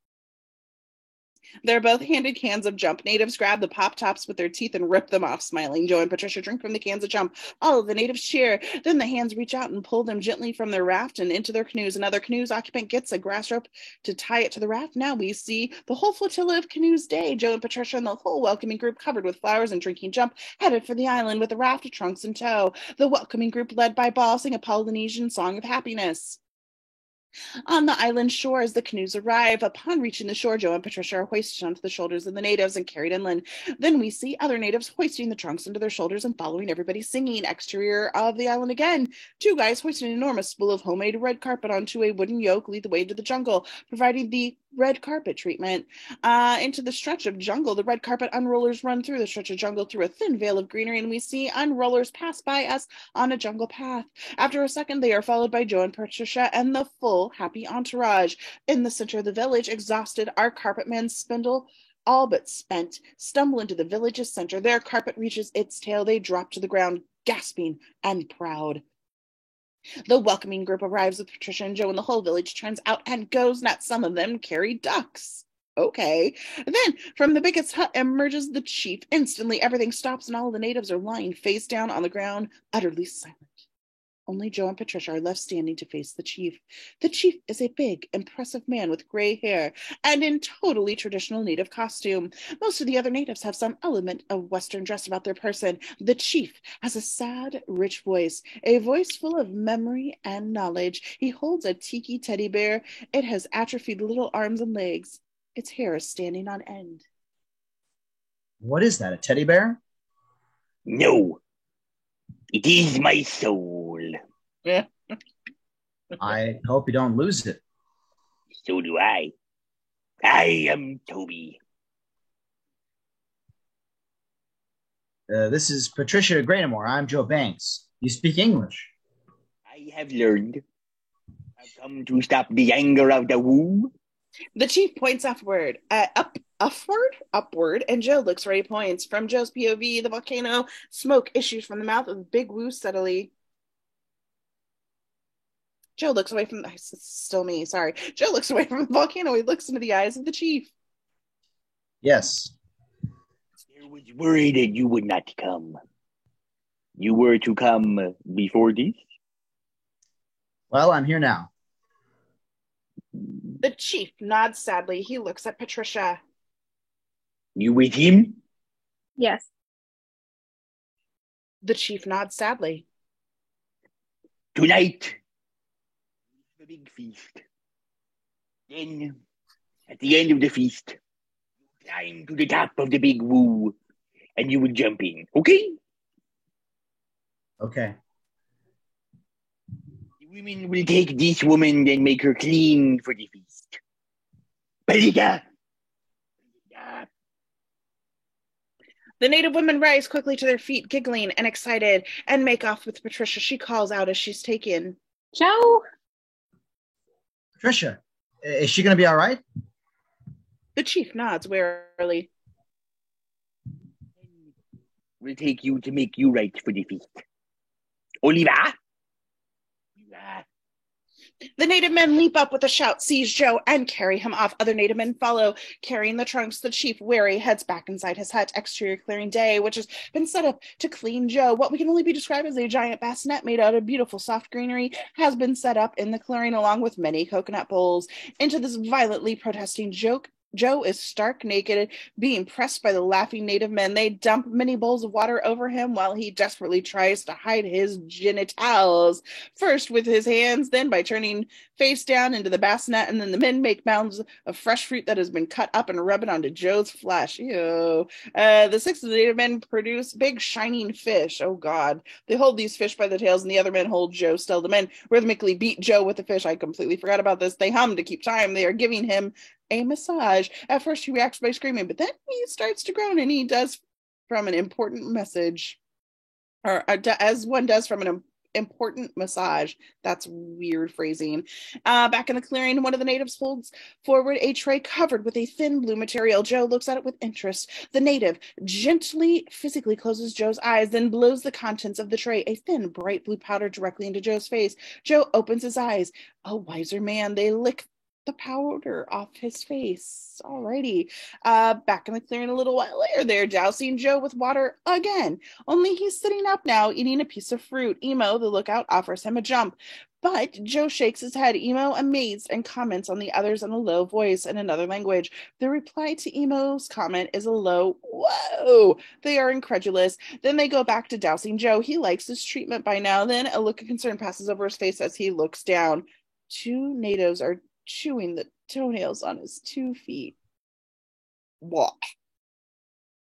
They're both handed cans of Jump. Natives grab the pop tops with their teeth and rip them off, smiling. Joe and Patricia drink from the cans of Jump. All of the natives cheer. Then the hands reach out and pull them gently from their raft and into their canoes. Another canoe's occupant gets a grass rope to tie it to the raft. Now we see the whole flotilla of canoes day. Joe and Patricia and the whole welcoming group, covered with flowers and drinking Jump, headed for the island with a raft of trunks in tow. The welcoming group, led by Ball, sing a Polynesian song of happiness. On the island shore, as the canoes arrive, upon reaching the shore, Joe and Patricia are hoisted onto the shoulders of the natives and carried inland. Then we see other natives hoisting the trunks into their shoulders and following everybody singing. Exterior of the island again. Two guys hoisting an enormous spool of homemade red carpet onto a wooden yoke lead the way to the jungle, providing the red carpet treatment. Into the stretch of jungle, the red carpet unrollers run through the stretch of jungle through a thin veil of greenery, and we see unrollers pass by us on a jungle path. After a second, they are followed by Joe and Patricia and the full happy entourage. In the center of the village, exhausted, our carpetmen spindle all but spent, stumble into the village's center. Their carpet reaches its tail. They drop to the ground, gasping and proud. The welcoming group arrives with Patricia and Joe, and the whole village turns out and goes nuts. Some of them carry ducks. Okay. Then from the biggest hut emerges the chief. Instantly, everything stops, and all of the natives are lying face down on the ground, utterly silent. Only Joe and Patricia are left standing to face the chief. The chief is a big, impressive man with gray hair and in totally traditional native costume. Most of the other natives have some element of Western dress about their person. The chief has a sad, rich voice, a voice full of memory and knowledge. He holds a tiki teddy bear. It has atrophied little arms and legs. Its hair is standing on end. What is that, a teddy bear? No, it is my soul. Yeah. I hope you don't lose it. So do I. I am Toby. This is Patricia Graynamore. I'm Joe Banks. You speak English. I have learned I've come to stop the anger of the Wu. The chief points upward, upward, and Joe looks where he points. From Joe's POV, the volcano smoke issues from the mouth of Big Wu steadily. Joe looks away from still me, sorry. Joe looks away from the volcano. He looks into the eyes of the chief. Yes. I was worried that you would not come. You were to come before this? Well, I'm here now. The chief nods sadly. He looks at Patricia. You with him? Yes. The chief nods sadly. Tonight, a big feast. Then, at the end of the feast, you climb to the top of the Big Wu, and you will jump in, okay? Okay. The women will take this woman and make her clean for the feast. Balika! The native women rise quickly to their feet, giggling and excited, and make off with Patricia. She calls out as she's taken. Joe? Patricia, is she going to be all right? The chief nods warily. We'll take you to make you right for the feast. Oliva? The native men leap up with a shout, seize Joe, and carry him off. Other native men follow, carrying the trunks. The chief, wary, heads back inside his hut. Exterior clearing day, which has been set up to clean Joe. What we can only be described as a giant bassinet made out of beautiful soft greenery has been set up in the clearing, along with many coconut bowls. Into this violently protesting Joe is stark naked, being pressed by the laughing native men. They dump many bowls of water over him while he desperately tries to hide his genitals. First with his hands, then by turning face down into the bassinet, and then the men make mounds of fresh fruit that has been cut up and rub it onto Joe's flesh. Ew. The six of the native men produce big shining fish. Oh God. They hold these fish by the tails, and the other men hold Joe still. The men rhythmically beat Joe with the fish. I completely forgot about this. They hum to keep time. They are giving him a massage. At first he reacts by screaming, but then he starts to groan, and he does from an important message, or as one does from an important massage. That's weird phrasing. Back in the clearing, one of the natives holds forward a tray covered with a thin blue material. Joe looks at it with interest. The native gently physically closes Joe's eyes, then blows the contents of the tray, a thin bright blue powder, directly into Joe's face. Joe opens his eyes. A wiser man. They lick the powder off his face. Alrighty. Back in the clearing a little while later, they're dousing Joe with water again. Only he's sitting up now, eating a piece of fruit. Emo, the lookout, offers him a jump. But Joe shakes his head. Emo, amazed, and comments on the others in a low voice in another language. The reply to Emo's comment is a low, whoa! They are incredulous. Then they go back to dousing Joe. He likes his treatment by now. Then a look of concern passes over his face as he looks down. Two natives are chewing the toenails on his 2 feet. What?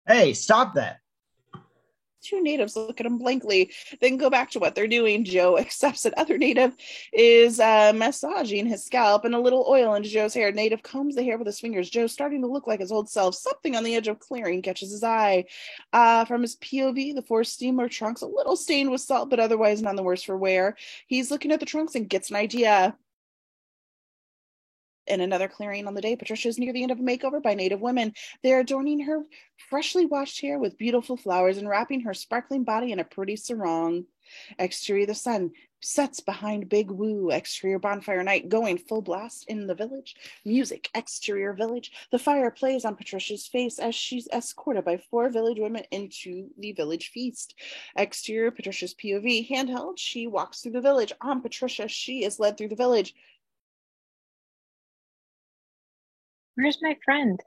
Hey, stop that. Two natives look at him blankly, then go back to what they're doing. Joe accepts that other native is massaging his scalp and a little oil into Joe's hair. Native combs the hair with his fingers. Joe's starting to look like his old self. Something on the edge of clearing catches his eye. From his POV, the 4 steamer trunks, a little stained with salt, but otherwise none the worse for wear. He's looking at the trunks and gets an idea. In another clearing on the day, Patricia is near the end of a makeover by native women. They are adorning her freshly washed hair with beautiful flowers and wrapping her sparkling body in a pretty sarong. Exterior, the sun sets behind Big Wu. Exterior, bonfire night going full blast in the village. Music, exterior village. The fire plays on Patricia's face as she's escorted by 4 village women into the village feast. Exterior, Patricia's POV. Handheld, she walks through the village. On Patricia, she is led through the village. Where's my friend?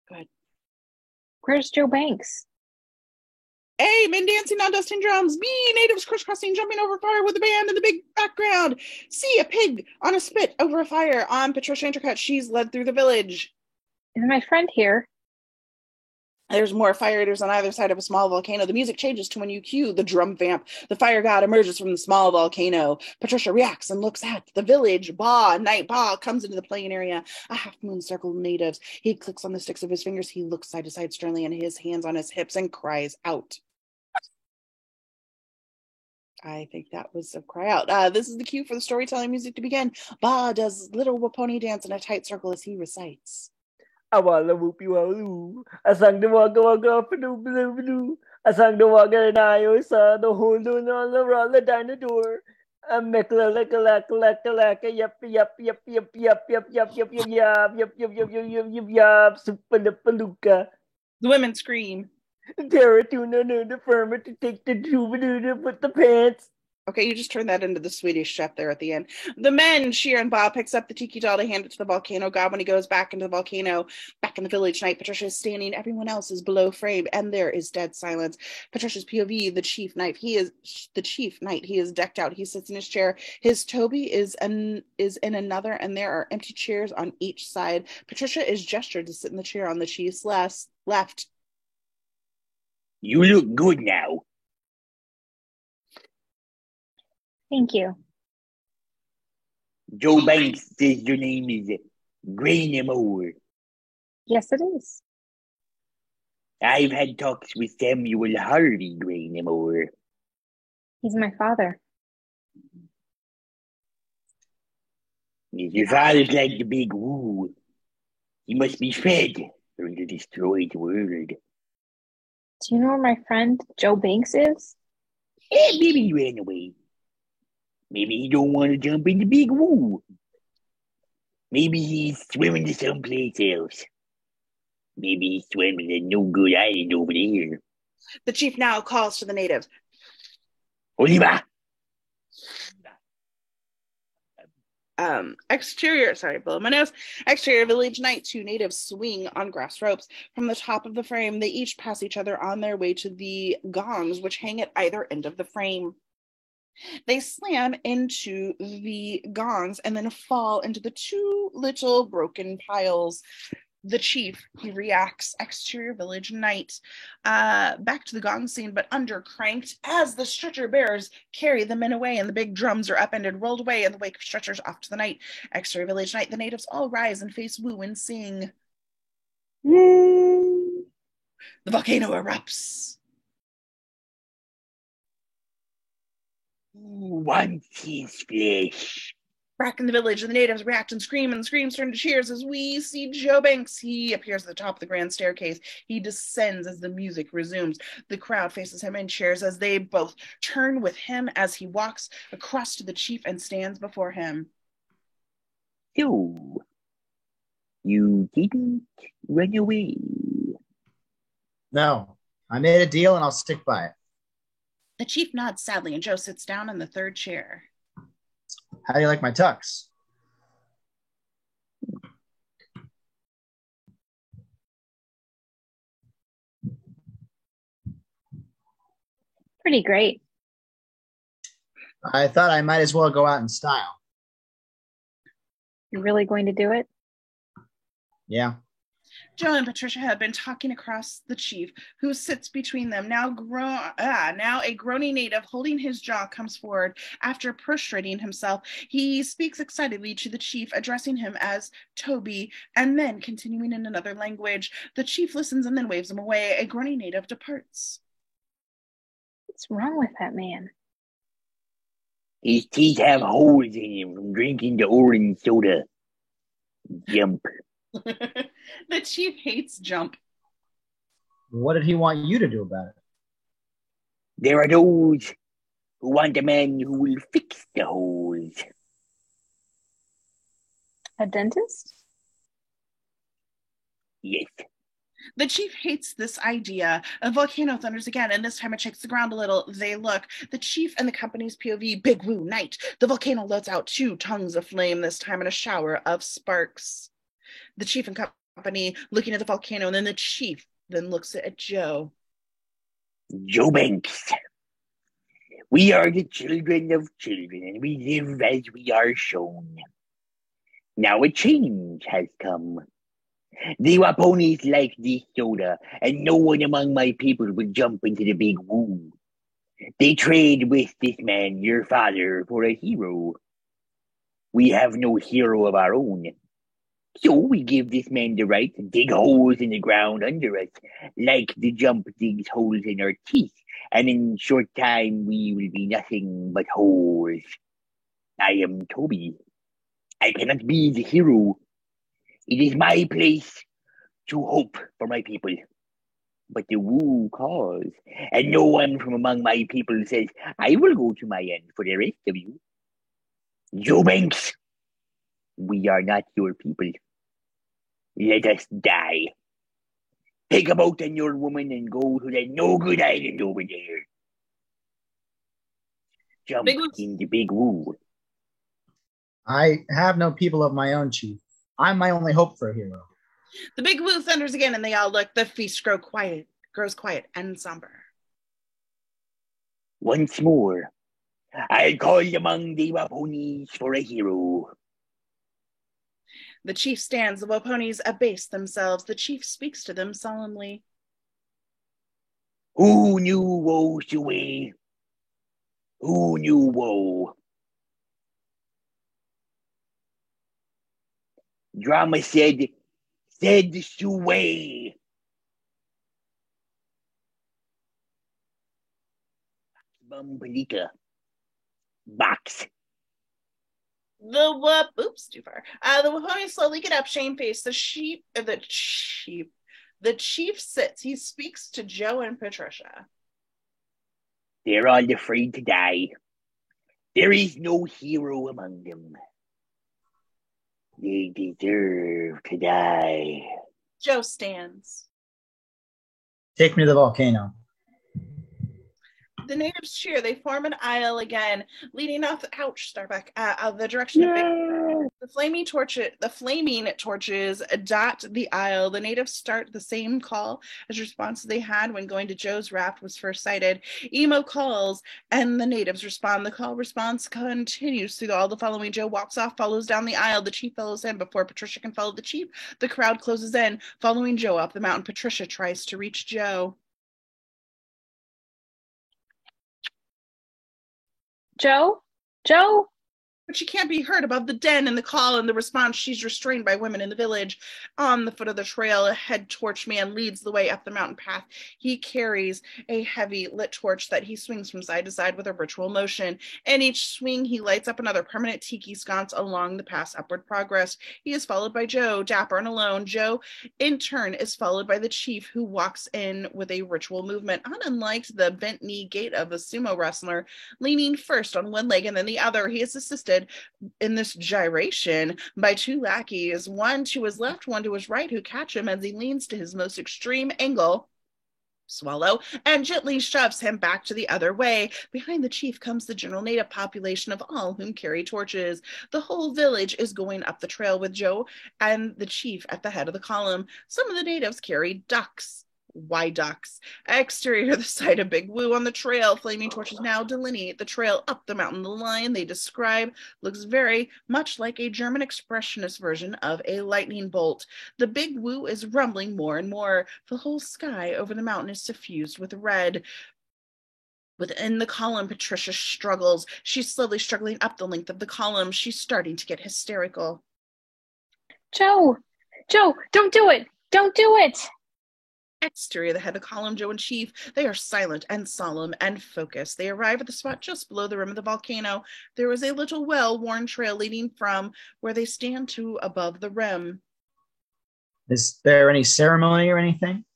Good. Where's Joe Banks? Hey, men dancing on dusting drums. Me, natives crisscrossing, jumping over fire with a band in the big background. See a pig on a spit over a fire. On Patricia Intercut, she's led through the village. Is my friend here? There's more fire eaters on either side of a small volcano. The music changes to when you cue the drum vamp. The fire god emerges from the small volcano. Patricia reacts and looks at the village. Ba, Night Ba, comes into the playing area. A half-moon circle of natives. He clicks on the sticks of his fingers. He looks side to side sternly and his hands on his hips and cries out. I think that was a cry out. This is the cue for the storytelling music to begin. Ba does little Waponi dance in a tight circle as he recites. I wanna whoopie waloo. I sang the wagga wagga for do blue blue. I sang the wagga and I saw the whole doon on the roller down the door. A meckla lecka lacka lacka lacka yup yup yup yup yup yup yup yup yup yup yup yup yup yup yup yup yup super palooka. The women scream. Tara tuna the firmer to take the troubadour to put the pants. Okay, you just turned that into the Swedish chef there at the end. The men cheer and Bob picks up the tiki doll to hand it to the volcano god. When he goes back into the volcano, back in the village night, Patricia is standing. Everyone else is below frame, and there is dead silence. Patricia's POV, the chief knight. He is the chief knight. He is decked out. He sits in his chair. His Toby is in another, and there are empty chairs on each side. Patricia is gestured to sit in the chair on the chief's left. You look good now. Thank you. Joe Banks says your name is Grainer Moore. Yes, it is. I've had talks with Samuel Harvey Grainer Moore. He's my father. If your father's like the big woo, he must be fed or he'll destroy the world. Do you know where my friend Joe Banks is? Maybe he ran away. Maybe he don't want to jump in the big woo. Maybe he's swimming to someplace else. Maybe he's swimming in no good island over there. The chief now calls to the natives. Oliva! Exterior village night. Two natives swing on grass ropes from the top of the frame. They each pass each other on their way to the gongs, which hang at either end of the frame. They slam into the gongs and then fall into the two little broken piles. The chief, he reacts. Exterior village night. Back to the gong scene, but undercranked as the stretcher bearers carry the men away and the big drums are upended, rolled away in the wake of stretchers off to the night. Exterior village night. The natives all rise and face Woo and sing. Woo! The volcano erupts. Who wants his flesh? Back in the village, the natives react and the screams turn to cheers as we see Joe Banks. He appears at the top of the grand staircase. He descends as the music resumes. The crowd faces him and cheers as they both turn with him as he walks across to the chief and stands before him. So, you didn't run away? No, I made a deal and I'll stick by it. The chief nods sadly and Joe sits down in the third chair. How do you like my tux? Pretty great. I thought I might as well go out in style. You're really going to do it? Yeah. Joe and Patricia had been talking across the chief, who sits between them. Now a groaning native holding his jaw comes forward. After prostrating himself, he speaks excitedly to the chief, addressing him as Toby, and then continuing in another language. The chief listens and then waves him away. A groaning native departs. What's wrong with that man? His teeth have holes in him from drinking the orange soda. Jump. The chief hates Jump. What did he want you to do about it? There are those who want a man who will fix the holes. A dentist? Yes. The chief hates this idea. A volcano thunders again, and this time it shakes the ground a little. They look. The chief and the company's POV, Big Woo Night. The volcano lets out two tongues of flame, this time in a shower of sparks. The chief and company looking at the volcano, and then the chief then looks at Joe. Joe Banks. We are the children of children, and we live as we are shown. Now a change has come. The Waponis like this soda, and no one among my people will jump into the big woo. They trade with this man, your father, for a hero. We have no hero of our own. So we give this man the right to dig holes in the ground under us, like the jump digs holes in our teeth, and in short time we will be nothing but holes. I am Toby. I cannot be the hero. It is my place to hope for my people. But the woo calls, and no one from among my people says, I will go to my end for the rest of you. Joe Banks, we are not your people. Let us die. Take a boat and your woman and go to the no-good island over there. Jump in the big woo. I have no people of my own, Chief. I'm my only hope for a hero. The big woo thunders again, and they all look. The feast grows quiet and somber. Once more, I'll call among the Waponis for a hero. The chief stands. The Waponis abase themselves. The chief speaks to them solemnly. Who knew woe, Shuey? Who knew woe? Drama said Shuey. Bumpalika. Box. Too far. The Waponis slowly get up, shamefaced. The chief sits. He speaks to Joe and Patricia. They're all afraid to die. There is no hero among them. They deserve to die. Joe stands. Take me to the volcano. The natives cheer. They form an aisle again, leading off. Starbuck. The direction of Big. The flaming torches dot the aisle. The natives start the same call as response they had when going to Joe's raft was first sighted. Emo calls, and the natives respond. The call response continues through all the following. Joe walks off, follows down the aisle. The chief follows him. Before Patricia can follow the chief, the crowd closes in, following Joe up the mountain. Patricia tries to reach Joe. Joe? But she can't be heard above the den and the call and the response. She's restrained by women in the village. On the foot of the trail, a head torch man leads the way up the mountain path. He carries a heavy lit torch that he swings from side to side with a ritual motion. In each swing, he lights up another permanent tiki sconce along the path's upward progress. He is followed by Joe, dapper and alone. Joe, in turn, is followed by the chief, who walks in with a ritual movement, unlike the bent knee gait of a sumo wrestler, leaning first on one leg and then the other. He is assisted in this gyration by two lackeys, one to his left, one to his right, who catch him as he leans to his most extreme angle, swallow, and gently shoves him back to the other way. Behind the chief comes the general native population of all whom carry torches. The whole village is going up the trail with Joe and the chief at the head of the column. Some of the natives carry ducks. Why ducks? Exterior, the site of Big Woo on the trail. Flaming torches now delineate the trail up the mountain. The line they describe looks very much like a German expressionist version of a lightning bolt. The Big Woo is rumbling more and more. The whole sky over the mountain is suffused with red. Within the column, Patricia struggles. She's slowly struggling up the length of the column. She's starting to get hysterical. Joe, don't do it. Don't do it. Exterior, the head of the column, Joe and Chief, they are silent and solemn and focused. They arrive at the spot just below the rim of the volcano. There is a little well-worn trail leading from where they stand to above the rim. Is there any ceremony or anything?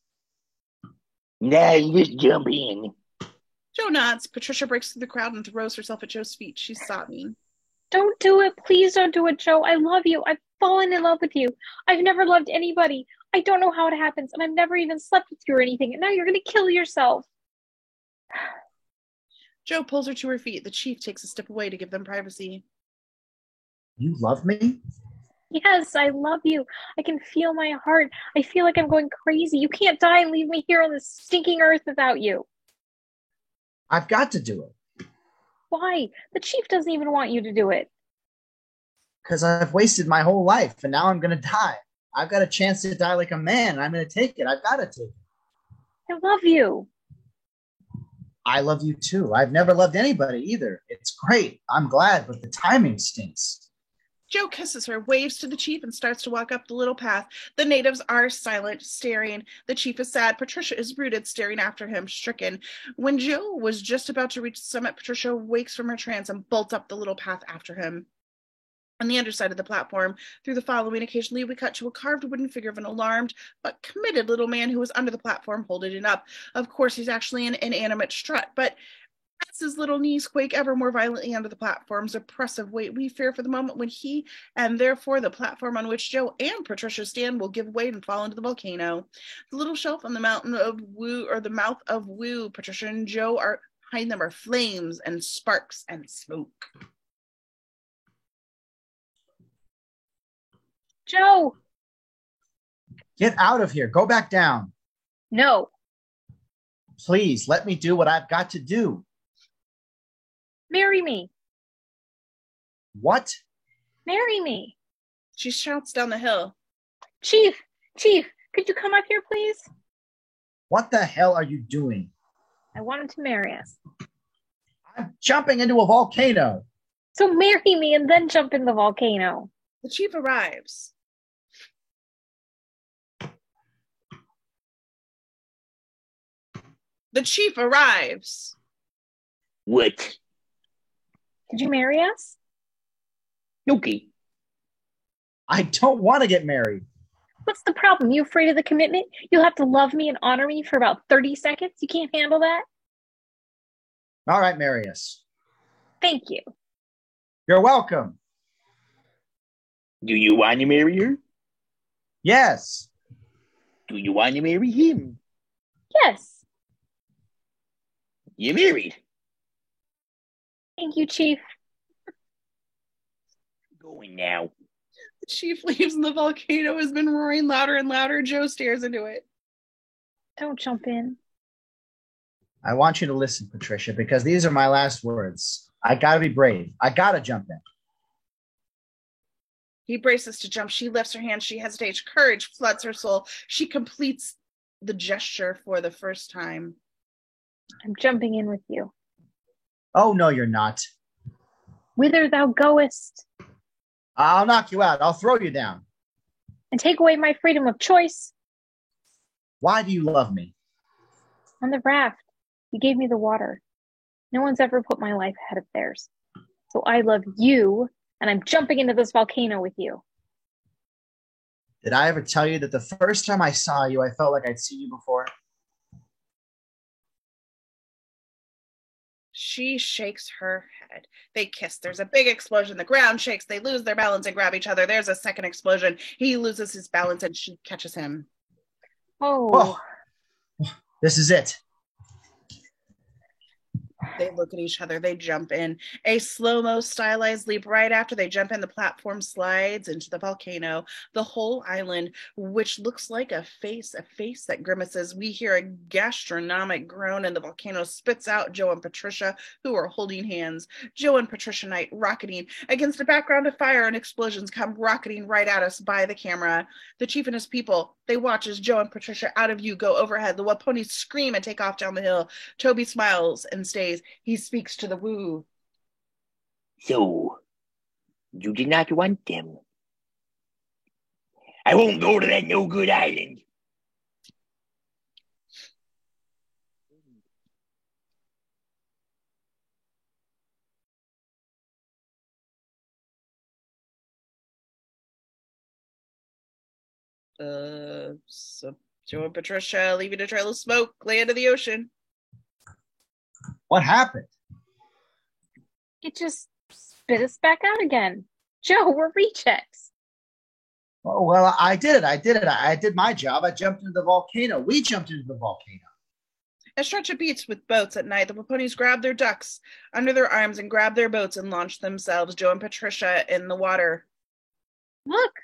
Nah, you just jump in. Joe nods. Patricia breaks through the crowd and throws herself at Joe's feet. She's sobbing. Don't do it. Please don't do it, Joe. I love you. I've fallen in love with you. I've never loved anybody. I don't know how it happens, and I've never even slept with you or anything, and now you're going to kill yourself. Joe pulls her to her feet. The chief takes a step away to give them privacy. You love me? Yes, I love you. I can feel my heart. I feel like I'm going crazy. You can't die and leave me here on this stinking earth without you. I've got to do it. Why? The chief doesn't even want you to do it. Because I've wasted my whole life, and now I'm going to die. I've got a chance to die like a man, and I'm going to take it. I've got to take it. I love you. I love you too. I've never loved anybody either. It's great. I'm glad, but the timing stinks. Joe kisses her, waves to the chief, and starts to walk up the little path. The natives are silent, staring. The chief is sad. Patricia is rooted, staring after him, stricken. When Joe was just about to reach the summit, Patricia wakes from her trance and bolts up the little path after him. On the underside of the platform, through the following, occasionally we cut to a carved wooden figure of an alarmed but committed little man who was under the platform holding it up. Of course, he's actually an inanimate strut, but as his little knees quake ever more violently under the platform's oppressive weight, we fear for the moment when he, and therefore the platform on which Joe and Patricia stand, will give way and fall into the volcano. The little shelf on the mountain of Woo, or the mouth of Woo, Patricia and Joe are behind them are flames and sparks and smoke. Joe! Get out of here. Go back down. No. Please, let me do what I've got to do. Marry me. What? Marry me. She shouts down the hill. Chief, could you come up here, please? What the hell are you doing? I want him to marry us. I'm jumping into a volcano. So marry me and then jump in the volcano. The chief arrives. The chief arrives. What? Did you marry us? Yuki. I don't want to get married. What's the problem? You afraid of the commitment? You'll have to love me and honor me for about 30 seconds? You can't handle that? All right, marry us. Thank you. You're welcome. Do you want to marry her? Yes. Do you want to marry him? Yes. You married. Thank you, Chief. Going now. The chief leaves and the volcano has been roaring louder and louder. Joe stares into it. Don't jump in. I want you to listen, Patricia, because these are my last words. I gotta be brave. I gotta jump in. He braces to jump. She lifts her hand. She hesitates. Courage floods her soul. She completes the gesture for the first time. I'm jumping in with you. Oh, no, you're not. Whither thou goest, I'll knock you out. I'll throw you down. and take away my freedom of choice. Why do you love me? On the raft, you gave me the water. No one's ever put my life ahead of theirs. So I love you, and I'm jumping into this volcano with you. Did I ever tell you that the first time I saw you, I felt like I'd seen you before? She shakes her head. They kiss. There's a big explosion. The ground shakes. They lose their balance and grab each other. There's a second explosion. He loses his balance and she catches him. Oh. This is it. They look at each other. They jump in. A slow-mo stylized leap right after they jump in. The platform slides into the volcano. The whole island, which looks like a face that grimaces. We hear a gastronomic groan and the volcano spits out Joe and Patricia, who are holding hands. Joe and Patricia Knight rocketing against a background of fire and explosions come rocketing right at us by the camera. The chief and his people, they watch as Joe and Patricia out of view go overhead. The Waponis scream and take off down the hill. Toby smiles and stays. He speaks to the Woo. So, you did not want them. I won't go to that no-good island. So Joe and Patricia leaving a trail of smoke, land of the ocean. What happened? It just spit us back out again. Joe, we're rejects. Oh, well, I did it. I did my job. I jumped into the volcano. We jumped into the volcano. A stretch of beach with boats at night. The Waponis grab their ducks under their arms and grab their boats and launch themselves, Joe and Patricia, in the water. Look.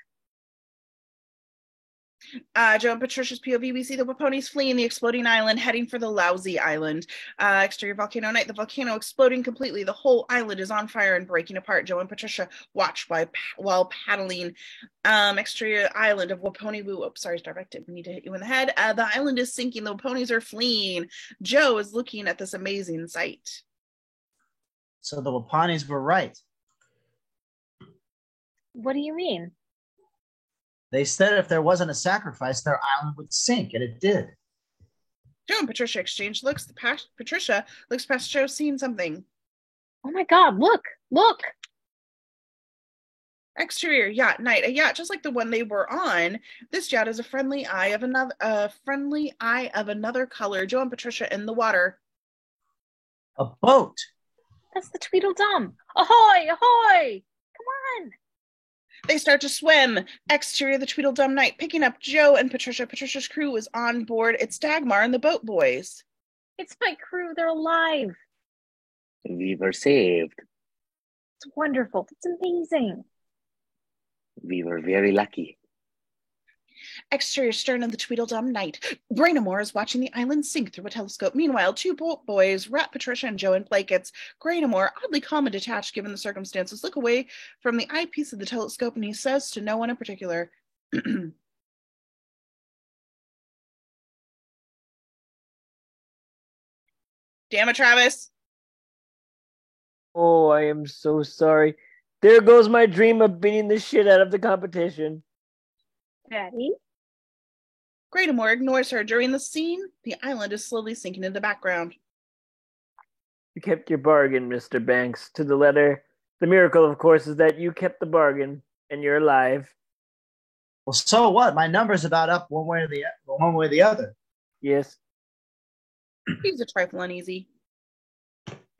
Joe and Patricia's POV, we see the Waponis fleeing the exploding island, heading for the Lousy Island. Exterior volcano night, the volcano exploding completely. The whole island is on fire and breaking apart. Joe and Patricia watch while paddling. Exterior island of Waponi Woo. Oh, sorry, Starbuck, didn't need to hit you in the head. The island is sinking. The Waponis are fleeing. Joe is looking at this amazing sight. So the Waponis were right. What do you mean? They said if there wasn't a sacrifice, their island would sink, and it did. Joe and Patricia exchange looks. Patricia looks past Joe, seeing something. Oh my God, look. Exterior yacht night, a yacht just like the one they were on. This yacht is a friendly eye of another color. Joe and Patricia in the water. A boat. That's the Tweedledum. Ahoy, ahoy! Come on. They start to swim. Exterior, the Tweedledum night, picking up Joe and Patricia. Patricia's crew is on board. It's Dagmar and the boat boys. It's my crew. They're alive. We were saved. It's wonderful. It's amazing. We were very lucky. Exterior, stern of the Tweedledum night. Graynamore is watching the island sink through a telescope. Meanwhile, two boat boys wrap Patricia and Joe in blankets. Graynamore, oddly calm and detached given the circumstances, look away from the eyepiece of the telescope, and he says to no one in particular, Damn it, Travis. Oh, I am so sorry. There goes my dream of beating the shit out of the competition. Daddy? Graynamore ignores her. During the scene, the island is slowly sinking in the background. You kept your bargain, Mr. Banks, to the letter. The miracle, of course, is that you kept the bargain, and you're alive. Well, so what? My number's about up one way or the other. Yes. He's a trifle uneasy.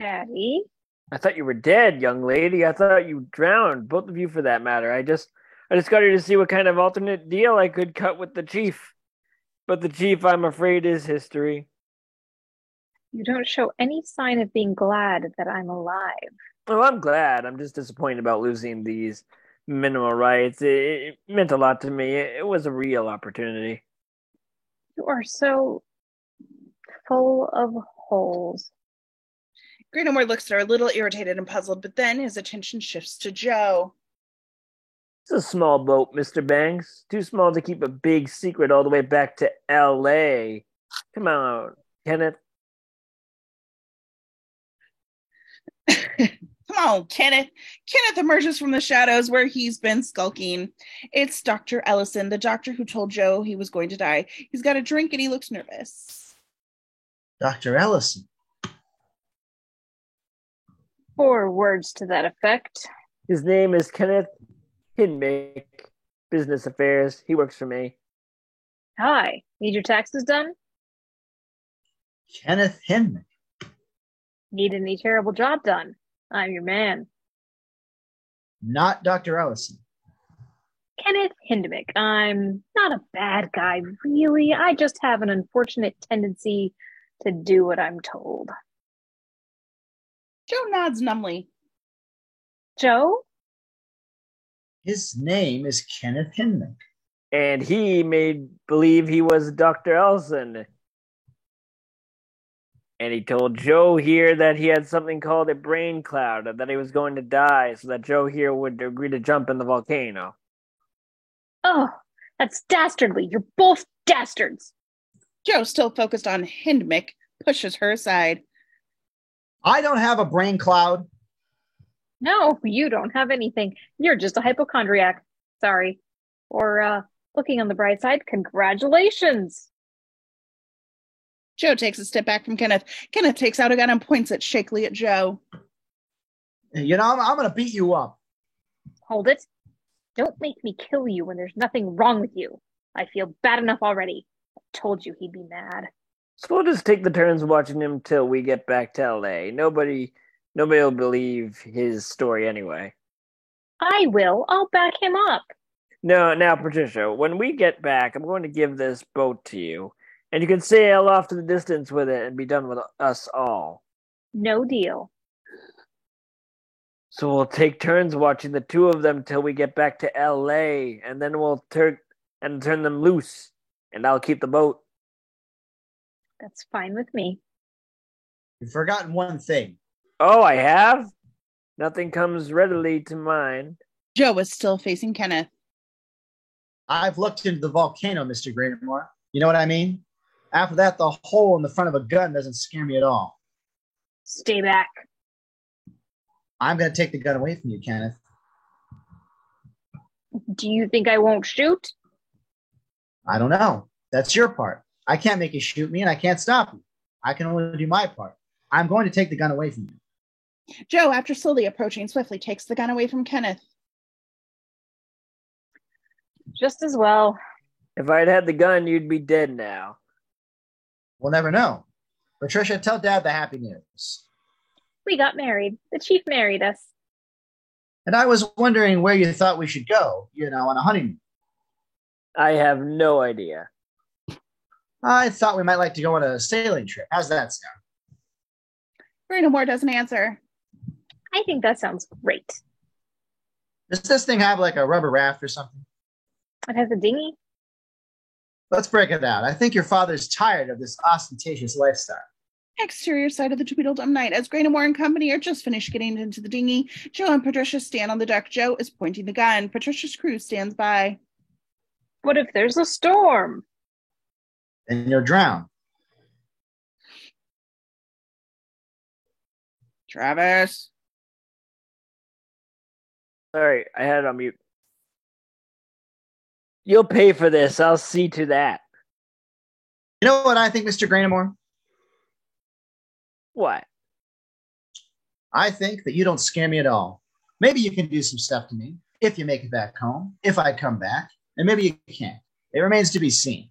Daddy? I thought you were dead, young lady. I thought you drowned, both of you for that matter. I just got here to see what kind of alternate deal I could cut with the chief. But the chief, I'm afraid, is history. You don't show any sign of being glad that I'm alive. Oh, I'm glad. I'm just disappointed about losing these minimal rights. It meant a lot to me. It was a real opportunity. You are so full of holes. Graynamore looks at her a little irritated and puzzled, but then his attention shifts to Joe. It's a small boat, Mr. Banks. Too small to keep a big secret all the way back to L.A. Come on, Kenneth. Come on, Kenneth. Kenneth emerges from the shadows where he's been skulking. It's Dr. Ellison, the doctor who told Joe he was going to die. He's got a drink and he looks nervous. Dr. Ellison. 4 words to that effect. His name is Kenneth Hindmick. Business affairs. He works for me. Hi. Need your taxes done? Kenneth Hindmick. Need any terrible job done? I'm your man. Not Dr. Ellison. Kenneth Hindmick. I'm not a bad guy, really. I just have an unfortunate tendency to do what I'm told. Joe nods numbly. Joe? His name is Kenneth Hindmick. And he made believe he was Dr. Ellison. And he told Joe here that he had something called a brain cloud, that he was going to die, so that Joe here would agree to jump in the volcano. Oh, that's dastardly. You're both dastards. Joe, still focused on Hindmick, pushes her aside. I don't have a brain cloud. No, you don't have anything. You're just a hypochondriac. Sorry. Or, looking on the bright side, congratulations. Joe takes a step back from Kenneth. Kenneth takes out a gun and points it shakily at Joe. You know, I'm going to beat you up. Hold it. Don't make me kill you when there's nothing wrong with you. I feel bad enough already. I told you he'd be mad. So we'll just take the turns watching him till we get back to L.A. Nobody will believe his story anyway. I will. I'll back him up. No, now, Patricia, when we get back, I'm going to give this boat to you. And you can sail off to the distance with it and be done with us all. No deal. So we'll take turns watching the two of them till we get back to L.A. And then we'll and turn them loose, and I'll keep the boat. That's fine with me. You've forgotten one thing. Oh, I have? Nothing comes readily to mind. Joe is still facing Kenneth. I've looked into the volcano, Mr. Graymore. You know what I mean? After that, the hole in the front of a gun doesn't scare me at all. Stay back. I'm going to take the gun away from you, Kenneth. Do you think I won't shoot? I don't know. That's your part. I can't make you shoot me, and I can't stop you. I can only do my part. I'm going to take the gun away from you. Joe, after slowly approaching swiftly, takes the gun away from Kenneth. Just as well. If I'd had the gun, you'd be dead now. We'll never know. Patricia, tell Dad the happy news. We got married. The chief married us. And I was wondering where you thought we should go, on a honeymoon. I have no idea. I thought we might like to go on a sailing trip. How's that sound? Graynamore doesn't answer. I think that sounds great. Does this thing have like a rubber raft or something? It has a dinghy. Let's break it out. I think your father's tired of this ostentatious lifestyle. Exterior side of the Tweedledum Night. As Graynamore and company are just finished getting into the dinghy, Joe and Patricia stand on the deck. Joe is pointing the gun. Patricia's crew stands by. What if there's a storm? And you'll drown. Travis. Sorry, I had it on mute. You'll pay for this. I'll see to that. You know what I think, Mr. Graynamore? What? I think that you don't scare me at all. Maybe you can do some stuff to me if you make it back home, if I come back, and maybe you can't. It remains to be seen.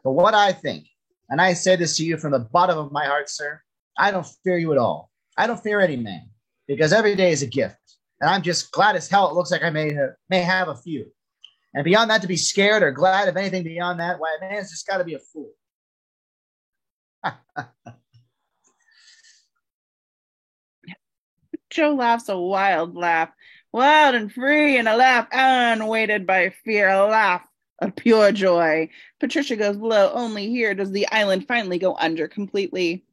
But what I think, and I say this to you from the bottom of my heart, sir, I don't fear you at all. I don't fear any man, because every day is a gift. And I'm just glad as hell it looks like I may have a few. And beyond that, to be scared or glad of anything beyond that, why, a man's just got to be a fool. Joe laughs a wild laugh, wild and free, and a laugh unweighted by fear, a laugh of pure joy. Patricia goes below. Only here does the island finally go under completely.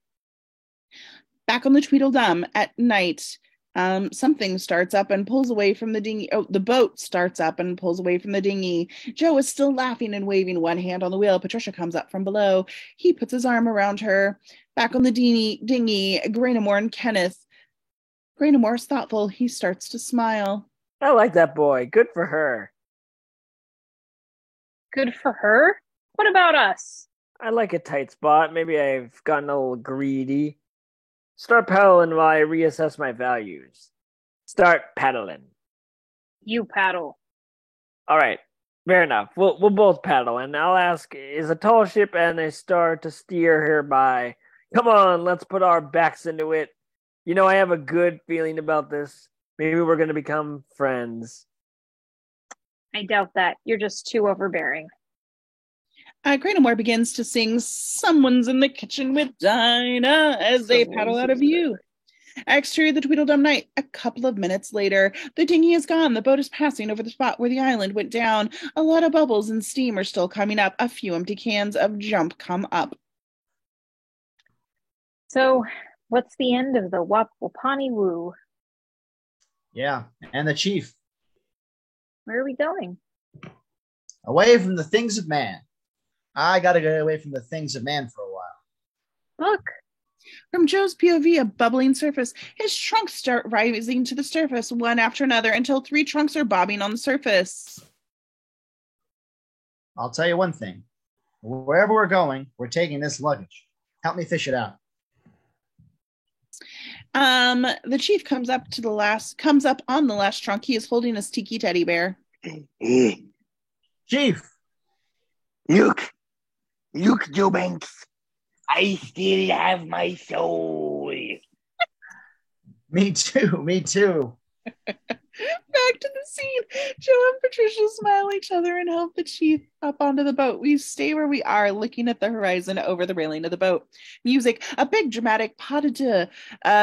Back on the Tweedledum at night, something starts up and pulls away from the dinghy. Oh, the boat starts up and pulls away from the dinghy. Joe is still laughing and waving one hand on the wheel. Patricia comes up from below. He puts his arm around her. Back on the dinghy, Graynamore and Kenneth. Graynamore is thoughtful. He starts to smile. I like that boy. Good for her. Good for her? What about us? I like a tight spot. Maybe I've gotten a little greedy. Start paddling while I reassess my values. Start paddling. You paddle. All right. Fair enough. We'll both paddle, and I'll ask, is a tall ship and a star to steer her by? Come on, let's put our backs into it. You know, I have a good feeling about this. Maybe we're going to become friends. I doubt that. You're just too overbearing. Graynamore begins to sing Someone's in the Kitchen with Dinah as they paddle out of view. Exterior of the Tweedledum Night. A couple of minutes later, the dinghy is gone. The boat is passing over the spot where the island went down. A lot of bubbles and steam are still coming up. A few empty cans of jump come up. So, what's the end of the Wapani Woo? Yeah, and the chief. Where are we going? Away from the things of man. I got to get away from the things of man for a while. Look. From Joe's POV, a bubbling surface. His trunks start rising to the surface one after another until 3 trunks are bobbing on the surface. I'll tell you one thing. Wherever we're going, we're taking this luggage. Help me fish it out. The chief comes up on the last trunk. He is holding a tiki teddy bear. Chief! Look, Joe Banks. I still have my soul. Me too. Back to the scene. Joe and Patricia smile at each other and help the chief up onto the boat. We stay where we are, looking at the horizon over the railing of the boat. Music, a big dramatic pas de deux.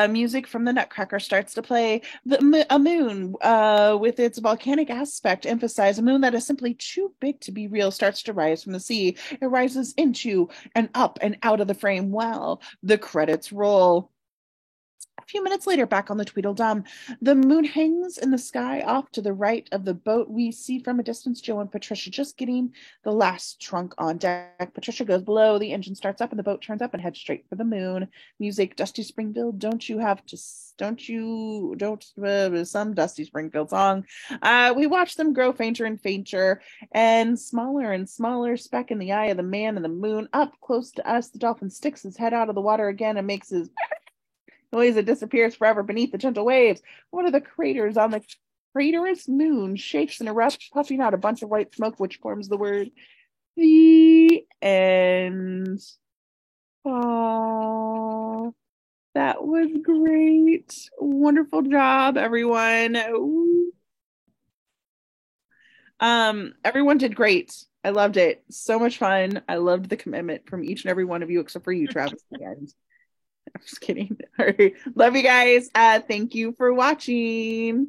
Music from the Nutcracker starts to play. A moon, with its volcanic aspect, emphasize a moon that is simply too big to be real, starts to rise from the sea. It rises into and up and out of the frame. Wow. The credits roll. A few minutes later, back on the Tweedledum, the moon hangs in the sky off to the right of the boat. We see from a distance Joe and Patricia just getting the last trunk on deck. Patricia goes below, the engine starts up, and the boat turns up and heads straight for the moon. Music, Dusty Springfield, some Dusty Springfield song. We watch them grow fainter and fainter and smaller speck in the eye of the man in the moon. Up close to us, the dolphin sticks his head out of the water again and makes his noise that disappears forever beneath the gentle waves. One of the craters on the craterous moon shakes and erupts, puffing out a bunch of white smoke, which forms the word the end. Oh, that was great. Wonderful job, everyone. Ooh. Everyone did great. I loved it. So much fun. I loved the commitment from each and every one of you, except for you, Travis. I'm just kidding. All right. Love you guys. Thank you for watching.